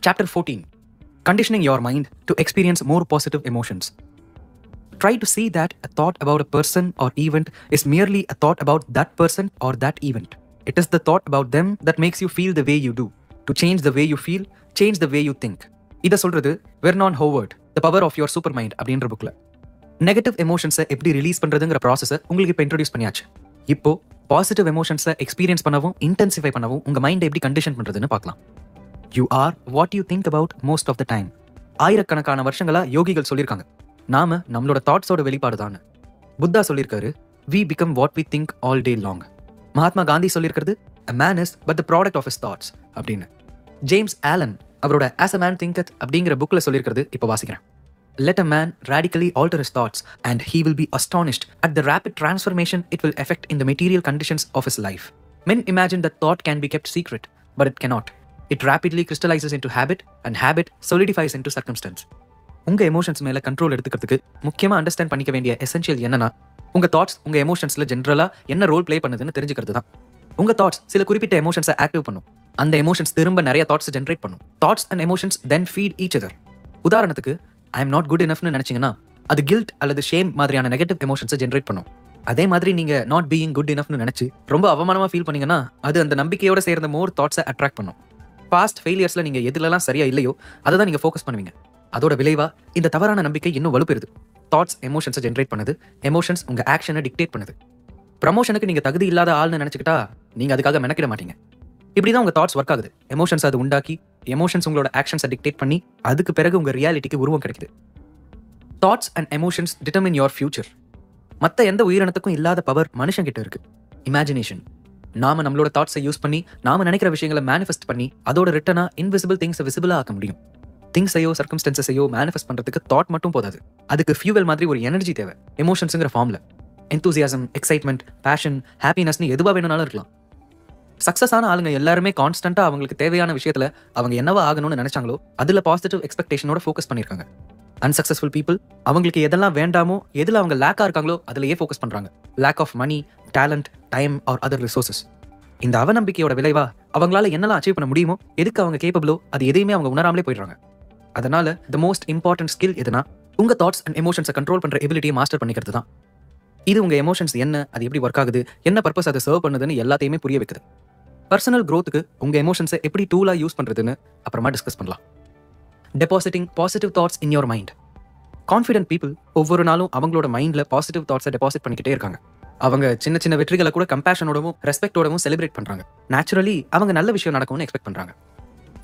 Chapter 14, conditioning your mind to experience more positive emotions. Try to see that a thought about a person or event is merely a thought about that person or that event. It is the thought about them that makes you feel the way you do. To change the way you feel, change the way you think. இதை சொல்றது Vernon Howard, the power of your super mind அப்படின்ற புக்ல. Negative எமோஷன்ஸை எப்படி release பண்றதுங்கிற ப்ராசஸை உங்களுக்கு இப்போ introduce பண்ணியாச்சு. இப்போ பாசிட்டிவ் எமோஷன்ஸை எக்ஸ்பீரியன்ஸ் பண்ணவும் இன்டென்சிஃபை பண்ணவும் உங்க மைண்டை எப்படி கண்டிஷன் பண்றதுன்னு பார்க்கலாம். You are what you think about most of the time. ஆயிரக்கணக்கான வருஷங்களா யோகிகள் சொல்லியிருக்காங்க, நாம நம்மளோட தாட்ஸோட வெளிப்பாடு தான். புத்தா சொல்லியிருக்காரு, we become what we think all day long. Mahatma Gandhi சொல்லியிருக்கிறது, a man is but the product of his thoughts அப்படின்னு. ஜேம்ஸ் ஆலன் அவரோட as a man thinketh அப்படிங்கிற புக்ல சொல்லியிருக்கிறது இப்போ வாசிக்கிறேன். Let a man radically alter his thoughts and he will be astonished at the rapid transformation it will effect in the material conditions of his life. Men imagine that thought can be kept secret, but it cannot. It rapidly crystallizes into habit and habit solidifies into circumstance. உங்க emotions மேல control எடுத்துக்கிறதுக்கு முக்கியமா understand பண்ணிக்க வேண்டிய essential என்னன்னா, உங்க thoughts உங்க எமோஷன்ஸ்ல ஜென்ரலா என்ன ரோல் பிளே பண்ணுதுன்னு தெரிஞ்சுக்கிறது தான். உங்க தாட்ஸ் சில குறிப்பிட்ட எமோஷன்ஸை ஆக்டிவ் பண்ணும். அந்த எமோஷன்ஸ் திரும்ப நிறைய தாட்ஸ் ஜென்ரேட் பண்ணும். Thoughts and emotions then feed each other. உதாரணத்துக்கு, ஐ எம் நாட் குட் இனஃப்னு நினைச்சீங்கன்னா அது கில்ட் அல்லது ஷேம் மாதிரியான நெகட்டிவ் எமோஷன்ஸை ஜென்ரேட் பண்ணும். அதே மாதிரி நீங்க நாட் பீயிங் குட் இனஃப்னு நினைச்சு ரொம்ப அவமானமா ஃபீல் பண்ணீங்கன்னா அது அந்த நம்பிக்கையோட சேர்ந்த மோர் தாட்ஸை அட்ராக்ட் பண்ணும். பாஸ்ட் ஃபெயிலியர்ஸ்ல நீங்க எதுலலாம் சரியா இல்லையோ அதை தான் நீங்க ஃபோக்கஸ் பண்ணுவீங்க. அதோட விளைவா இந்த தவறான நம்பிக்கை இன்னும் வலுப்பெறுது. தாட்ஸ் எமோஷன்ஸை ஜென்ரேட் பண்ணுது, எமோஷன்ஸ் உங்க ஆக்ஷனை டிக்டேட் பண்ணுது. ப்ரமோஷனுக்கு நீங்க தகுதி இல்லாத ஆள்னு நினைச்சுக்கிட்டா நீங்க அதுக்காக மெனக்கிட மாட்டீங்க. இப்படிதான் உங்க தாட்ஸ் ஒர்க் ஆகுது. எமோஷன்ஸ் அது உண்டாக்கி, எமோஷன்ஸ் உங்களோட ஆக்ஷன்ஸை டிக்டேட் பண்ணி, அதுக்கு பிறகு உங்க ரியாலிட்டிக்கு உருவம் கிடைக்குது. Thoughts and emotions determine your future. மற்ற எந்த உயிரினத்துக்கும் இல்லாத பவர் மனுஷன் கிட்ட இருக்கு, இமேஜினேஷன். நாம நம்மளோட தாட்ஸை யூஸ் பண்ணி நாம நினைக்கிற விஷயங்களை மேனிஃபெஸ்ட் பண்ணி அதோட ரிட்டனா இன்விசிபிள் திங்ஸை விசிபிளா ஆக்க முடியும். திங்ஸையோ சர்க்கம்ஸ்டன்சஸையோ மேனிஃபெஸ்ட் பண்றதுக்கு தாட் மட்டும் போதாது, அதுக்கு ஃபியூவல் மாதிரி ஒரு எனர்ஜி தேவை. எமோஷன்ஸுங்கிற ஃபார்ம்ல எந்தூசியாசம், எக்ஸைட்மெண்ட், பேஷன், ஹாப்பினஸ்னு எதுவா வேணும்னாலும் இருக்கலாம். சக்சஸ் ஆன ஆளுங்க எல்லாருமே கான்ஸ்டன்டா அவங்களுக்கு தேவையான விஷயத்துல அவங்க என்னவா ஆகணும்னு நினைச்சாங்களோ அதுல பாசிட்டிவ் எக்ஸ்பெக்டேஷனோட ஃபோக்கஸ் பண்ணிருக்காங்க. அன்சக்சஸ்ஃபுல் பீப்புள் அவங்களுக்கு எதெல்லாம் வேண்டாமோ, எதுல அவங்க லேக்கா இருக்காங்களோ அதுலயே ஃபோக்கஸ் பண்றாங்க. Lack of money, talent, time or other resources. இந்த அவநம்பிக்கையோட விளைவா அவங்களால என்னெல்லாம் அச்சீவ் பண்ண முடியுமோ, எதுக்கு அவங்க கேப்பபிளோ அது எதையுமே அவங்க உணராமலே போயிடுறாங்க. அதனால த மோஸ்ட் இம்பார்ட்டன்ட் ஸ்கில் எதுனா, உங்க தாட்ஸ் அண்ட் எமோஷன்ஸை கண்ட்ரோல் பண்ற எபிலிட்டியை மாஸ்டர் பண்ணிக்கிறது தான். இது உங்க எமோஷன்ஸ் என்ன, அது எப்படி ஒர்க் ஆகுது, என்ன பர்பஸ் அதை சர்வ் பண்ணுதுன்னு எல்லாத்தையுமே புரிய வைக்குது. பர்சனல் க்ரோத்துக்கு உங்க எமோஷன்ஸை எப்படி டூலா யூஸ் பண்றதுன்னு அப்புறமா டிஸ்கஸ் பண்ணலாம். Depositing positive thoughts in your mind. Confident people ஒவ்வொரு நாளும் அவங்களோட மைண்ட்ல பாசிட்டிவ் தாட்ஸை டெபாசிட் பண்ணிக்கிட்டே இருக்காங்க. அவங்க சின்ன சின்ன வெற்றிகளை கூட கம்பேஷனோடவும் ரெஸ்பெக்டோடவும் செலிப்ரேட் பண்றாங்க. நேச்சுரலி அவங்க நல்ல விஷயம் நடக்கும்னு எக்ஸ்பெக்ட் பண்றாங்க.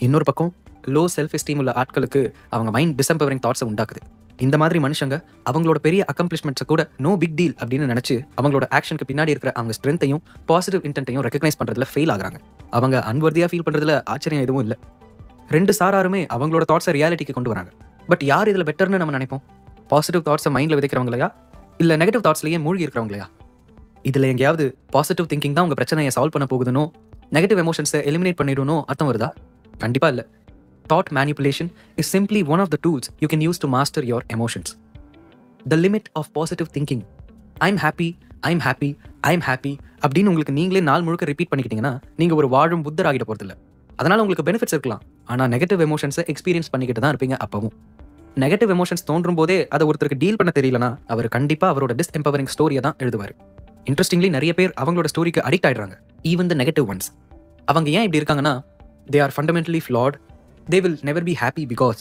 இன்னொரு பக்கம் லோ செல்ஃப் எஸ்டீம் உள்ள ஆட்களுக்கு அவங்க மைண்ட் டிசம்பவரிங் தாட்ஸை உண்டாக்குது. இந்த மாதிரி மனுஷங்க அவங்களோட பெரிய அக்கம்ப்ளிஷ்மெண்ட்ஸை கூட நோ பிக் டீல் அப்படின்னு நினைச்சு அவங்களோட ஆக்ஷனுக்கு பின்னாடி இருக்கிற அவங்க ஸ்ட்ரென்த்தையும் பாசிட்டிவ் இன்டென்ட்டையும் ரெகக்னைஸ் பண்றதுல ஃபெயில் ஆகுறாங்க. அவங்க அன்வர்தியா ஃபீல் பண்றதுல ஆச்சரியம் எதுவும் இல்லை. ரெண்டு சாராருமே அவங்களோட தாட்ஸை ரியாலிட்டிக்கு கொண்டு வராங்க. பட் யார் இதுல பெட்டர்னு நம்ம நினைப்போம்? பாசிட்டிவ் தாட்ஸை மைண்ட்ல விதைக்கிறவங்களையா இல்ல நெகட்டிவ் தாட்ஸ்லயே மூழ்கி இருக்கிறவங்களையா? இதுல எங்கேயாவது பாசிட்டிவ் திங்கிங் தான் உங்க பிரச்சனையை சால்வ் பண்ண போகுதுனோ, நெகட்டிவ் எமோஷன்ஸை எலிமினேட் பண்ணிடணும் அர்த்தம் வருதா? கண்டிப்பா இல்ல. Thought manipulation is simply one of the tools you can use to master your emotions. The limit of positive thinking. I'm happy, I'm happy, I'm happy அப்படின்னு உங்களுக்கு நீங்களே நாள் முழுக்க ரிப்பீட் பண்ணிக்கிட்டீங்கன்னா நீங்க ஒரு வாழும் புத்தர் ஆகிட போறதில்ல. அதனால உங்களுக்கு பெனிஃபிட்ஸ் இருக்கலாம், ஆனா நெகட்டிவ் எமோஷன்ஸை எக்ஸ்பீரியன்ஸ் பண்ணிக்கிட்டு தான் இருப்பீங்க. அப்பவும் நெகட்டிவ் எமோஷன்ஸ் தோன்றும் போதே அதை ஒருத்தருக்கு டீல் பண்ண தெரியலனா அவர் கண்டிப்பா அவரோட டிஸ்எம்பவரிங் ஸ்டோரியை தான் எழுதுவார். இன்ட்ரெஸ்டிங்லி நிறைய பேர் அவங்களோட ஸ்டோரிக்கு அடிக்ட் ஆயிடுறாங்க, ஈவன் த நெகட்டிவ் ஒன்ஸ். அவங்க ஏன் இப்படி இருக்காங்கன்னா, they are fundamentally flawed. They will never be happy because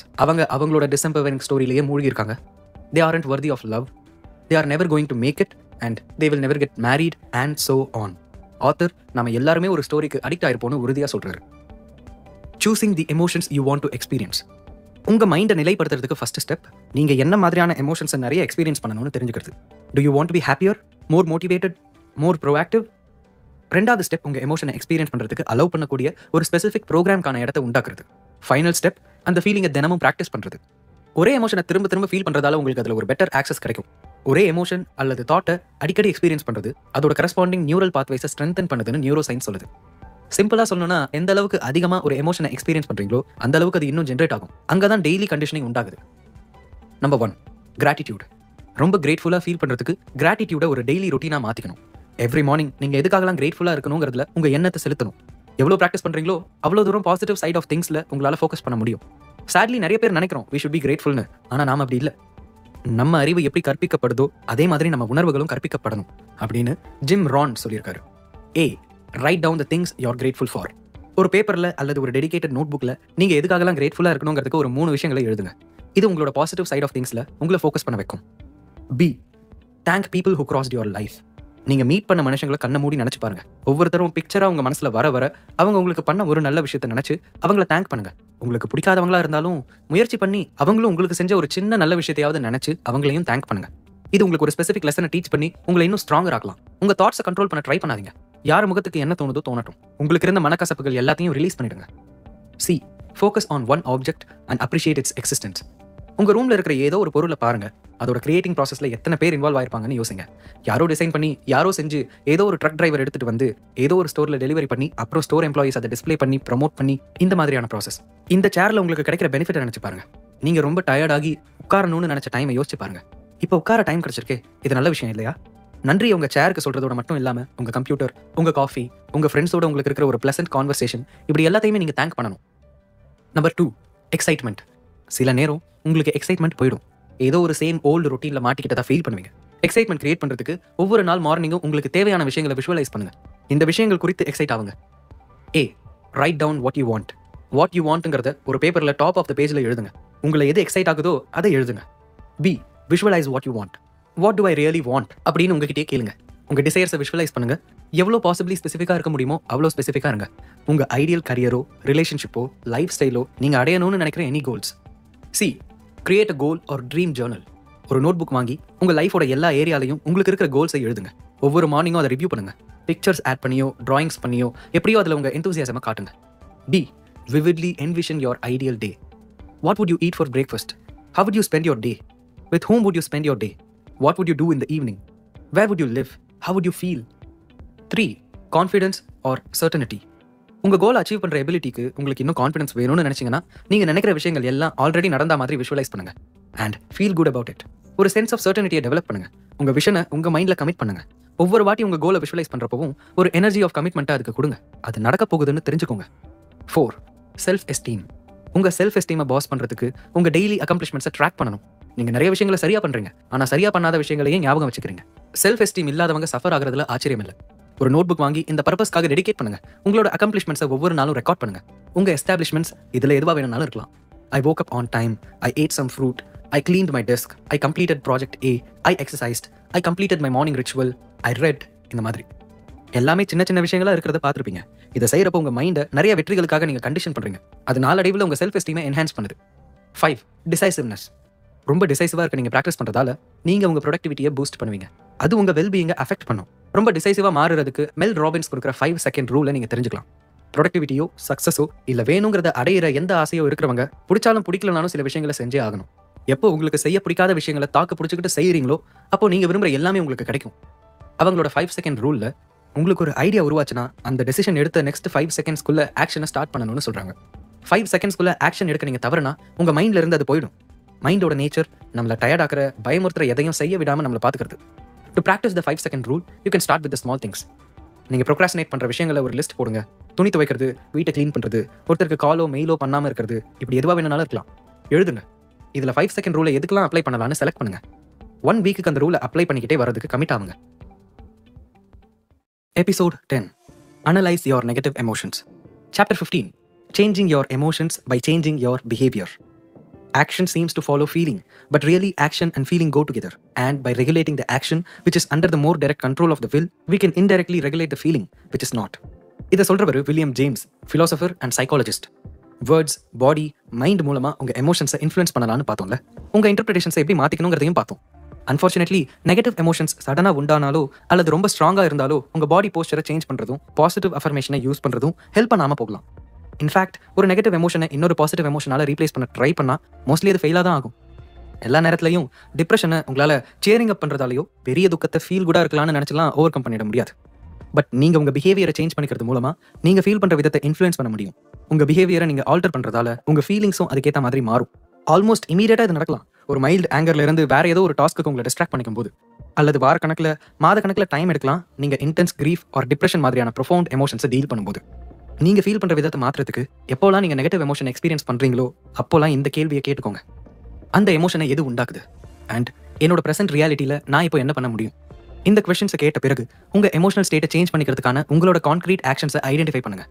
அவங்களோட டிசம்பவரிங் ஸ்டோரியிலேயே மூழ்கி இருக்காங்க. They aren't worthy of love. They are never going to make it and they will never get married and so on. Author நம்ம எல்லாருமே ஒரு ஸ்டோரிக்கு addict ஆயிருப்போம்னு உறுதியா சொல்றாரு. Choosing the emotions you want to experience. உங்க மைண்டை நிலைப்படுத்துறதுக்கு ஃபர்ஸ்ட் ஸ்டெப் நீங்க என்ன மாதிரியான எமோஷன்ஸை நிறைய எக்ஸ்பீரியன்ஸ் பண்ணணும்னு தெரிஞ்சுக்கிறது. Do you want to be happier, more motivated, more proactive? ரெண்டாவது ஸ்டெப் உங்க எமோஷனை எக்ஸ்பீரியன்ஸ் பண்றதுக்கு அலோவ் பண்ணக்கூடிய ஒரு ஸ்பெசிஃபிக் ப்ரோக்ராம்கான இடத்தை உண்டாக்குறது. ஃபைனல் ஸ்டெப் அந்த ஃபீலிங்கை தினமும் ப்ராக்டிஸ் பண்றது. ஒரே எமோஷனை திரும்ப திரும்ப ஃபீல் பண்றதால உங்களுக்கு அதுல ஒரு பெட்டர் ஆக்சஸ் கிடைக்கும். ஒரே எமோஷன் அல்லது தாட்டை அடிக்கடி எக்ஸ்பீரியன்ஸ் பண்றது அதோட கரஸ்பாண்டிங் நியூரல் பாத்வேஸை ஸ்ட்ரென்தன் பண்ணுதுன்னு நியூரோ சயின்ஸ் சொல்லுது. சிம்பிளா சொல்லணும்னா, எந்த அளவுக்கு அதிகமா ஒரு எமோஷனை எக்ஸ்பீரியன்ஸ் பண்றீங்களோ அந்த அளவுக்கு அது இன்னும் ஜென்ரேட் ஆகும். அங்கதான் டெய்லி கண்டிஷனிங் உண்டாகுது. Number 1, gratitude. ரொம்ப கிரேட்ஃபுல்லா ஃபீல் பண்றதுக்கு கிராட்டிடியூட ஒரு டெய்லி ரொட்டீனா மாத்திக்கணும். எவ்ரி மார்னிங் நீங்க எதுக்காகலாம் கிரேட்ஃபுல்லா இருக்கணுங்கிறதுல உங்க எண்ணத்தை செலுத்தணும். எவ்வளவு ப்ராக்டிஸ் பண்றீங்களோ அவ்வளவு தூரம் பாசிட்டிவ் சைட் ஆஃப் திங்ஸ்ல உங்களால ஃபோக்கஸ் பண்ண முடியும். சேட்லி நிறைய பேர் நினைக்கிறோம் we should be gratefulனு, ஆனா நாம அப்படி இல்லை. நம்ம அறிவு எப்படி கற்பிக்கப்படுதோ அதே மாதிரி நம்ம உணர்வுகளும் கற்பிக்கப்படணும் அப்படின்னு ஜிம் ரான் சொல்லியிருக்காரு. A, write down the things you are grateful for. ஒரு பேப்பரில் அல்லது ஒரு டெடிகேட்டட் நோட் புக்கில் நீங்கள் எதுக்காகலாம் கிரேட்ஃபுல்லாக இருக்கணுங்கிறதுக்கு ஒரு 3 விஷயங்களை எழுதுங்க. இது உங்களோட பாசிட்டிவ் சைட் ஆஃப் திங்ஸில் உங்களை ஃபோக்கஸ் பண்ண வைக்கும். B, thank people who crossed your life. நீங்கள் மீட் பண்ண மனுஷங்களை கண்ணை மூடி நினச்சி பாருங்க. ஒவ்வொருத்தரும் பிக்சராக உங்கள் மனசில் வர அவங்க உங்களுக்கு பண்ண ஒரு நல்ல விஷயத்தை நினச்சி அவங்கள தேங்க் பண்ணுங்க. உங்களுக்கு பிடிக்காதவங்களா இருந்தாலும் முயற்சி பண்ணி அவங்களும் உங்களுக்கு செஞ்ச ஒரு சின்ன நல்ல விஷயத்தையாவது நினச்சி அவங்களையும் தேங்க் பண்ணுங்க. இது உங்களுக்கு ஒரு ஸ்பெசிஃபிக் லெசனை டீச் பண்ணி உங்களை இன்னும் ஸ்ட்ராங்கர் ஆக்கலாம். உங்கள் தாட்ஸை கண்ட்ரோல் பண்ண ட்ரை பண்ணாதீங்க. யார் முகத்துக்கு என்ன தோணுதோ தோணட்டும். உங்களுக்கு இருந்த மனக்கசப்புகள் எல்லாத்தையும் ரிலீஸ் பண்ணிடுங்க. C, focus on one object and appreciate it's existence. உங்கள் ரூமில் இருக்கிற ஏதோ ஒரு பொருளை பாருங்க. அதோட கிரியேட்டிங் ப்ராசஸில் எத்தனை பேர் இன்வால்வ் ஆயிருப்பாங்கன்னு யோசிங்க. யாரோ டிசைன் பண்ணி, யாரோ செஞ்சு, ஏதோ ஒரு ட்ரக் டிரைவர் எடுத்துட்டு வந்து ஏதோ ஒரு ஸ்டோரில் டெலிவரி பண்ணி, அப்புறம் ஸ்டோர் எம்ப்ளாயிஸ் அதை டிஸ்ப்ளே பண்ணி ப்ரமோட் பண்ணி, இந்த மாதிரியான ப்ராசஸ். இந்த சேரில் உங்களுக்கு கிடைக்கிற பெனிஃபிட்டை நினச்சி பாருங்க. நீங்கள் ரொம்ப டயர்டாகி உட்காரணும்னு நினச்ச டைமை யோசிச்சு பாருங்க. இப்போ உட்கார டைம் கிடைச்சிருக்கே, இது நல்ல விஷயம் இல்லையா? நன்றி உங்கள் சேருக்கு சொல்கிறதோட மட்டும் இல்லாமல் உங்கள் கம்ப்யூட்டர், உங்கள் காஃபி, உங்கள் ஃப்ரெண்ட்ஸோட உங்களுக்கு இருக்கிற ஒரு ப்ளசன்ட் கான்வர்சேஷன், இப்படி எல்லாத்தையுமே நீங்கள் தேங்க் பண்ணணும். Number 2, excitement. சில நேரம் உங்களுக்கு எக்ஸைட்மெண்ட் போயிடும். ஏதோ ஒரு சேம் ஓல்டு ரொட்டீனில் மாட்டிக்கிட்டதா ஃபீல் பண்ணுவீங்க. எக்ஸைட்மெண்ட் கிரியேட் பண்ணுறதுக்கு ஒவ்வொரு நாள் மார்னிங்கும் உங்களுக்கு தேவையான விஷயங்களை விஷுவலைஸ் பண்ணுங்க. இந்த விஷயங்கள் குறித்து எக்ஸைட் ஆகுங்க. A, write down what you want. What you வாண்ட்ங்கிறத ஒரு பேப்பரில் டாப் ஆஃப் த பேஜில் எழுதுங்க. உங்களை எது எக்ஸைட் ஆகுதோ அதை எழுதுங்க. B, visualise what you want. What do I really want அப்படின்னு உங்ககிட்டே கேளுங்க. உங்கள் டிசைர்ஸை விஷுவலைஸ் பண்ணுங்க. எவ்வளோ பாசிபிளி ஸ்பெசிஃபிக்காக இருக்க முடியுமோ அவ்வளோ ஸ்பெசிஃபிக்காக இருங்க. உங்கள் ஐடியல் கரியரோ, ரிலேஷன்ஷிப்போ, லைஃப் ஸ்டைலோ, நீங்கள் அடையணும்னு நினைக்கிற any goals. C, create a goal or dream journal. ஒரு நோட் புக் வாங்கி உங்கள் லைஃபோட எல்லா ஏரியாலையும் உங்களுக்கு இருக்கிற கோல்ஸை எழுதுங்க. ஒவ்வொரு மார்னிங்கும் அதை ரிவ்யூ பண்ணுங்க. பிக்சர்ஸ் ஆட் பண்ணியோ, டிராயிங்ஸ் பண்ணியோ, எப்படியோ அதில் உங்கள் எந்தூசியாசமை காட்டுங்க. D, vividly envision your ideal day. What would you eat for breakfast? How would you spend your day? With whom would you spend your day? What would you do in the evening? Where would you live? How would you feel? 3, confidence or certainty. உங்கள் goal achieve பண்ணுற எபிலிட்டிக்கு உங்களுக்கு இன்னும் confidence வேணும்னு நினச்சிங்கன்னா நீங்கள் நினைக்கிற விஷயங்கள் எல்லாம் ஆல்ரெடி நடந்த மாதிரி விஷுவலைஸ் பண்ணுங்க. And feel good about it. ஒரு சென்ஸ் ஆஃப் சர்டனிட்டியை டெவலப் பண்ணுங்க. உங்கள் விஷனை உங்கள் மைண்டில் கமிட் பண்ணுங்க. ஒவ்வொரு வாட்டி உங்கள் கோலை விஷுவலைஸ் பண்ணுறப்பவும் ஒரு எனர்ஜி ஆஃப் கமிட்மெண்ட்டாக அதுக்கு கொடுங்க. அது நடக்க போகுதுன்னு தெரிஞ்சுக்கோங்க. 4, செல்ஃப் எஸ்டீம். உங்கள் செல்ஃப் எஸ்டீமை பாஸ் பண்ணுறதுக்கு உங்கள் டெய்லி அக்கம்ப்ளிஷ்மெண்ட்ஸை ட்ராக் பண்ணணும். நீங்கள் நிறைய விஷயங்களை சரியாக பண்ணுறீங்க, ஆனால் சரியாக பண்ணாத விஷயங்களையும் ஞாபகம் வச்சுக்கிறீங்க. செல்ஃப் எஸ்டீம் இல்லாதவங்க சஃபர் ஆகிறதுல ஆச்சரியம் இல்லை. ஒரு நோட் புக் வாங்கி இந்த பர்பஸ்க்காக டெடிகேட் பண்ணுங்க. உங்களோட அக்கம்ப்ளிஷ்மெண்ட்ஸை ஒவ்வொரு நாளும் ரெக்கார்ட் பண்ணுங்க. உங்கள் எஸ்டாப்ளிஷ்மெண்ட்ஸ் இதில் எதுவாக வேணும்னாலும் இருக்கலாம். ஐ woke up on time, I ate some fruit, I cleaned my desk, I completed project A, I exercised, I completed my morning ritual, I read. இந்த மாதிரி எல்லாமே சின்ன சின்ன விஷயங்களா இருக்கிறத பார்த்துருப்பீங்க. இதை செய்யறப்போ உங்கள் மைண்டை நிறைய வெற்றிகளுக்காக நீங்கள் கண்டிஷன் பண்ணுறீங்க. அது நாளடைவில் உங்கள் செல்ஃப் எஸ்டீமை என்ஹான்ஸ் பண்ணுது. 5, டிசைசிவ்னஸ். ரொம்ப டிசைசிவாக இருக்க நீங்கள் ப்ராக்டிஸ் பண்ணுறதால நீங்கள் உங்கள் ப்ரொடக்டிவிட்டியை பூஸ்ட் பண்ணுவீங்க. அது உங்கள் வெல்பீயிங்கை அஃபெக்ட் பண்ணும். ரொம்ப டிசைசிவாக மாறுறதுக்கு மெல் ராபின்ஸ் கொடுக்குற 5 செகண்ட் ரூலை நீங்கள் தெரிஞ்சுக்கலாம். ப்ரொடக்டிவிட்டியோ, சக்ஸஸோ, இல்லை வேணுங்கிறத அடையிற எந்த ஆசையோ இருக்கிறவங்க பிடிச்சாலும் பிடிக்கலனாலும் சில விஷயங்களை செஞ்சே ஆகணும். எப்போ உங்களுக்கு செய்ய பிடிக்காத விஷயங்களை தாக்கு பிடிச்சிக்கிட்டு செய்கிறீங்களோ அப்போ நீங்கள் விரும்புகிற எல்லாமே உங்களுக்கு கிடைக்கும். அவங்களோட 5 செகண்ட் ரூலில் உங்களுக்கு ஒரு ஐடியா உருவாச்சுன்னா அந்த டெசிஷன் எடுத்த நெக்ஸ்ட் 5 செகண்ட்ஸ்குள்ளே ஆக்ஷனை ஸ்டார்ட் பண்ணணும்னு சொல்கிறாங்க. 5 செகண்ட்ஸ்குள்ளே ஆக்ஷன் எடுக்க நீங்கள் தவறுனா உங்கள் மைண்டில் இருந்து அது போயிடும். மைண்டோட நேச்சர் நம்மளை டயர்ட் ஆக்கிற, பயமுறுத்துற எதையும் செய்ய விடாமல் நம்மளை பார்த்துக்கிறது. To practice the 5 second rule you can start with the small things. நீங்கள் ப்ரோக்ராஸ்டினேட் பண்ணுற விஷயங்களை ஒரு லிஸ்ட் போடுங்க. துணி துவைக்கிறது, வீட்டை க்ளீன் பண்ணுறது, ஒருத்தருக்கு காலோ மெயிலோ பண்ணாமல் இருக்கிறது, இப்படி எதுவாக வேணும்னாலும் இருக்கலாம். எழுதுங்க. இதில் 5 செகண்ட் ரூலை எதுக்கெல்லாம் அப்ளை பண்ணலாம்னு செலக்ட் பண்ணுங்க. 1 வீக்குக்கு அந்த ரூலை அப்ளை பண்ணிக்கிட்டே வரதுக்கு கமிட் ஆகுங்க. Episode 10, Analyze your negative emotions. Chapter 15, Changing your emotions by changing your behavior. Action seems to follow feeling, but really action and feeling go together. And by regulating the action, which is under the more direct control of the will, we can indirectly regulate the feeling, which is not. இதை சொல்றவர் William James, philosopher and psychologist. Words, body, mind மூலமா உங்க எமோஷன்ஸை influence பண்ணலாம்னு பார்த்தோம்ல. உங்க இன்டர்பிரேஷன்ஸை எப்படி மாத்திக்கணுங்கிறதையும் பார்த்தோம். அன்ஃபார்ச்சுனேட்லி நெகட்டிவ் எமோஷன்ஸ் சடனாக உண்டானாலோ அல்லது ரொம்ப ஸ்ட்ராங்காக இருந்தாலோ உங்கள் பாடி போஸ்டரை சேஞ்ச் பண்ணுறதும் பாசிட்டிவ் அஃபர்மேஷனை யூஸ் பண்ணுறதும் ஹெல்ப் பண்ணாமல் போகலாம். இன்ஃபேக்ட் ஒரு நெகட்டிவ் எமோஷனை இன்னொரு பாசிட்டிவ் எமோஷனால் ரீப்ளேஸ் பண்ண ட்ரை பண்ணால் மோஸ்ட்லி அது ஃபெயிலாக தான் ஆகும். எல்லா நேரத்துலையும் டிப்ரெஷனை உங்களால் சேரிங் அப் பண்ணுறதாலையோ பெரிய துக்கத்தை ஃபீல் குடாக இருக்கலாம்னு நினச்சலாம் ஓவர் கம் பண்ணிட முடியாது. பட் நீங்கள் உங்கள் பிஹேவியரை சேஞ்ச் பண்ணிக்கிறது மூலமாக நீங்கள் ஃபீல் பண்ணுற விதத்தை இன்ஃப்ளூயன்ஸ் பண்ண முடியும். உங்கள் பிஹேவியரை நீங்கள் ஆல்டர் பண்ணுறதால உங்கள் ஃபீலிங்ஸும் அதுக்கேற்ற மாதிரி மாறும். ஆல்மோஸ்ட் இமீடியட்டாக இது நடக்கலாம். ஒரு மைல்டு ஆங்கர்ல இருந்து வேற ஏதோ ஒரு டாஸ்க்கு உங்களை டிஸ்ட்ராக்ட் பண்ணிக்கும் போது, அல்லது வார கணக்கில் மாத கணக்கில் டைம் எடுக்கலாம். நீங்கள் இன்டென்ஸ் கிரீஃப் ஆர் டிப்ரெஷன் மாதிரியான ப்ரொஃபவுண்ட் எமோஷன்ஸை டீல் பண்ணும்போது நீங்கள் ஃபீல் பண்ணுற விதத்தை மாற்றுறதுக்கு எப்போலாம் நீங்கள் நெகட்டிவ் எமோஷன் எக்ஸ்பீரியன்ஸ் பண்ணுறீங்களோ அப்போலாம் இந்த கேள்வியை கேட்டுக்கோங்க. அந்த எமோஷனை எது உண்டாக்குது? அண்ட் என்னோட ப்ரெசென்ட் ரியாலிட்டியில் நான் இப்போ என்ன பண்ண முடியும்? இந்த கொஸ்டின்ஸை கேட்ட பிறகு உங்கள் எமோஷனல் ஸ்டேட்டை சேஞ்ச் பண்ணிக்கிறதுக்கான உங்களோட கான்க்ரீட் ஆக்ஷன்ஸை ஐடென்டிஃபை பண்ணுங்க.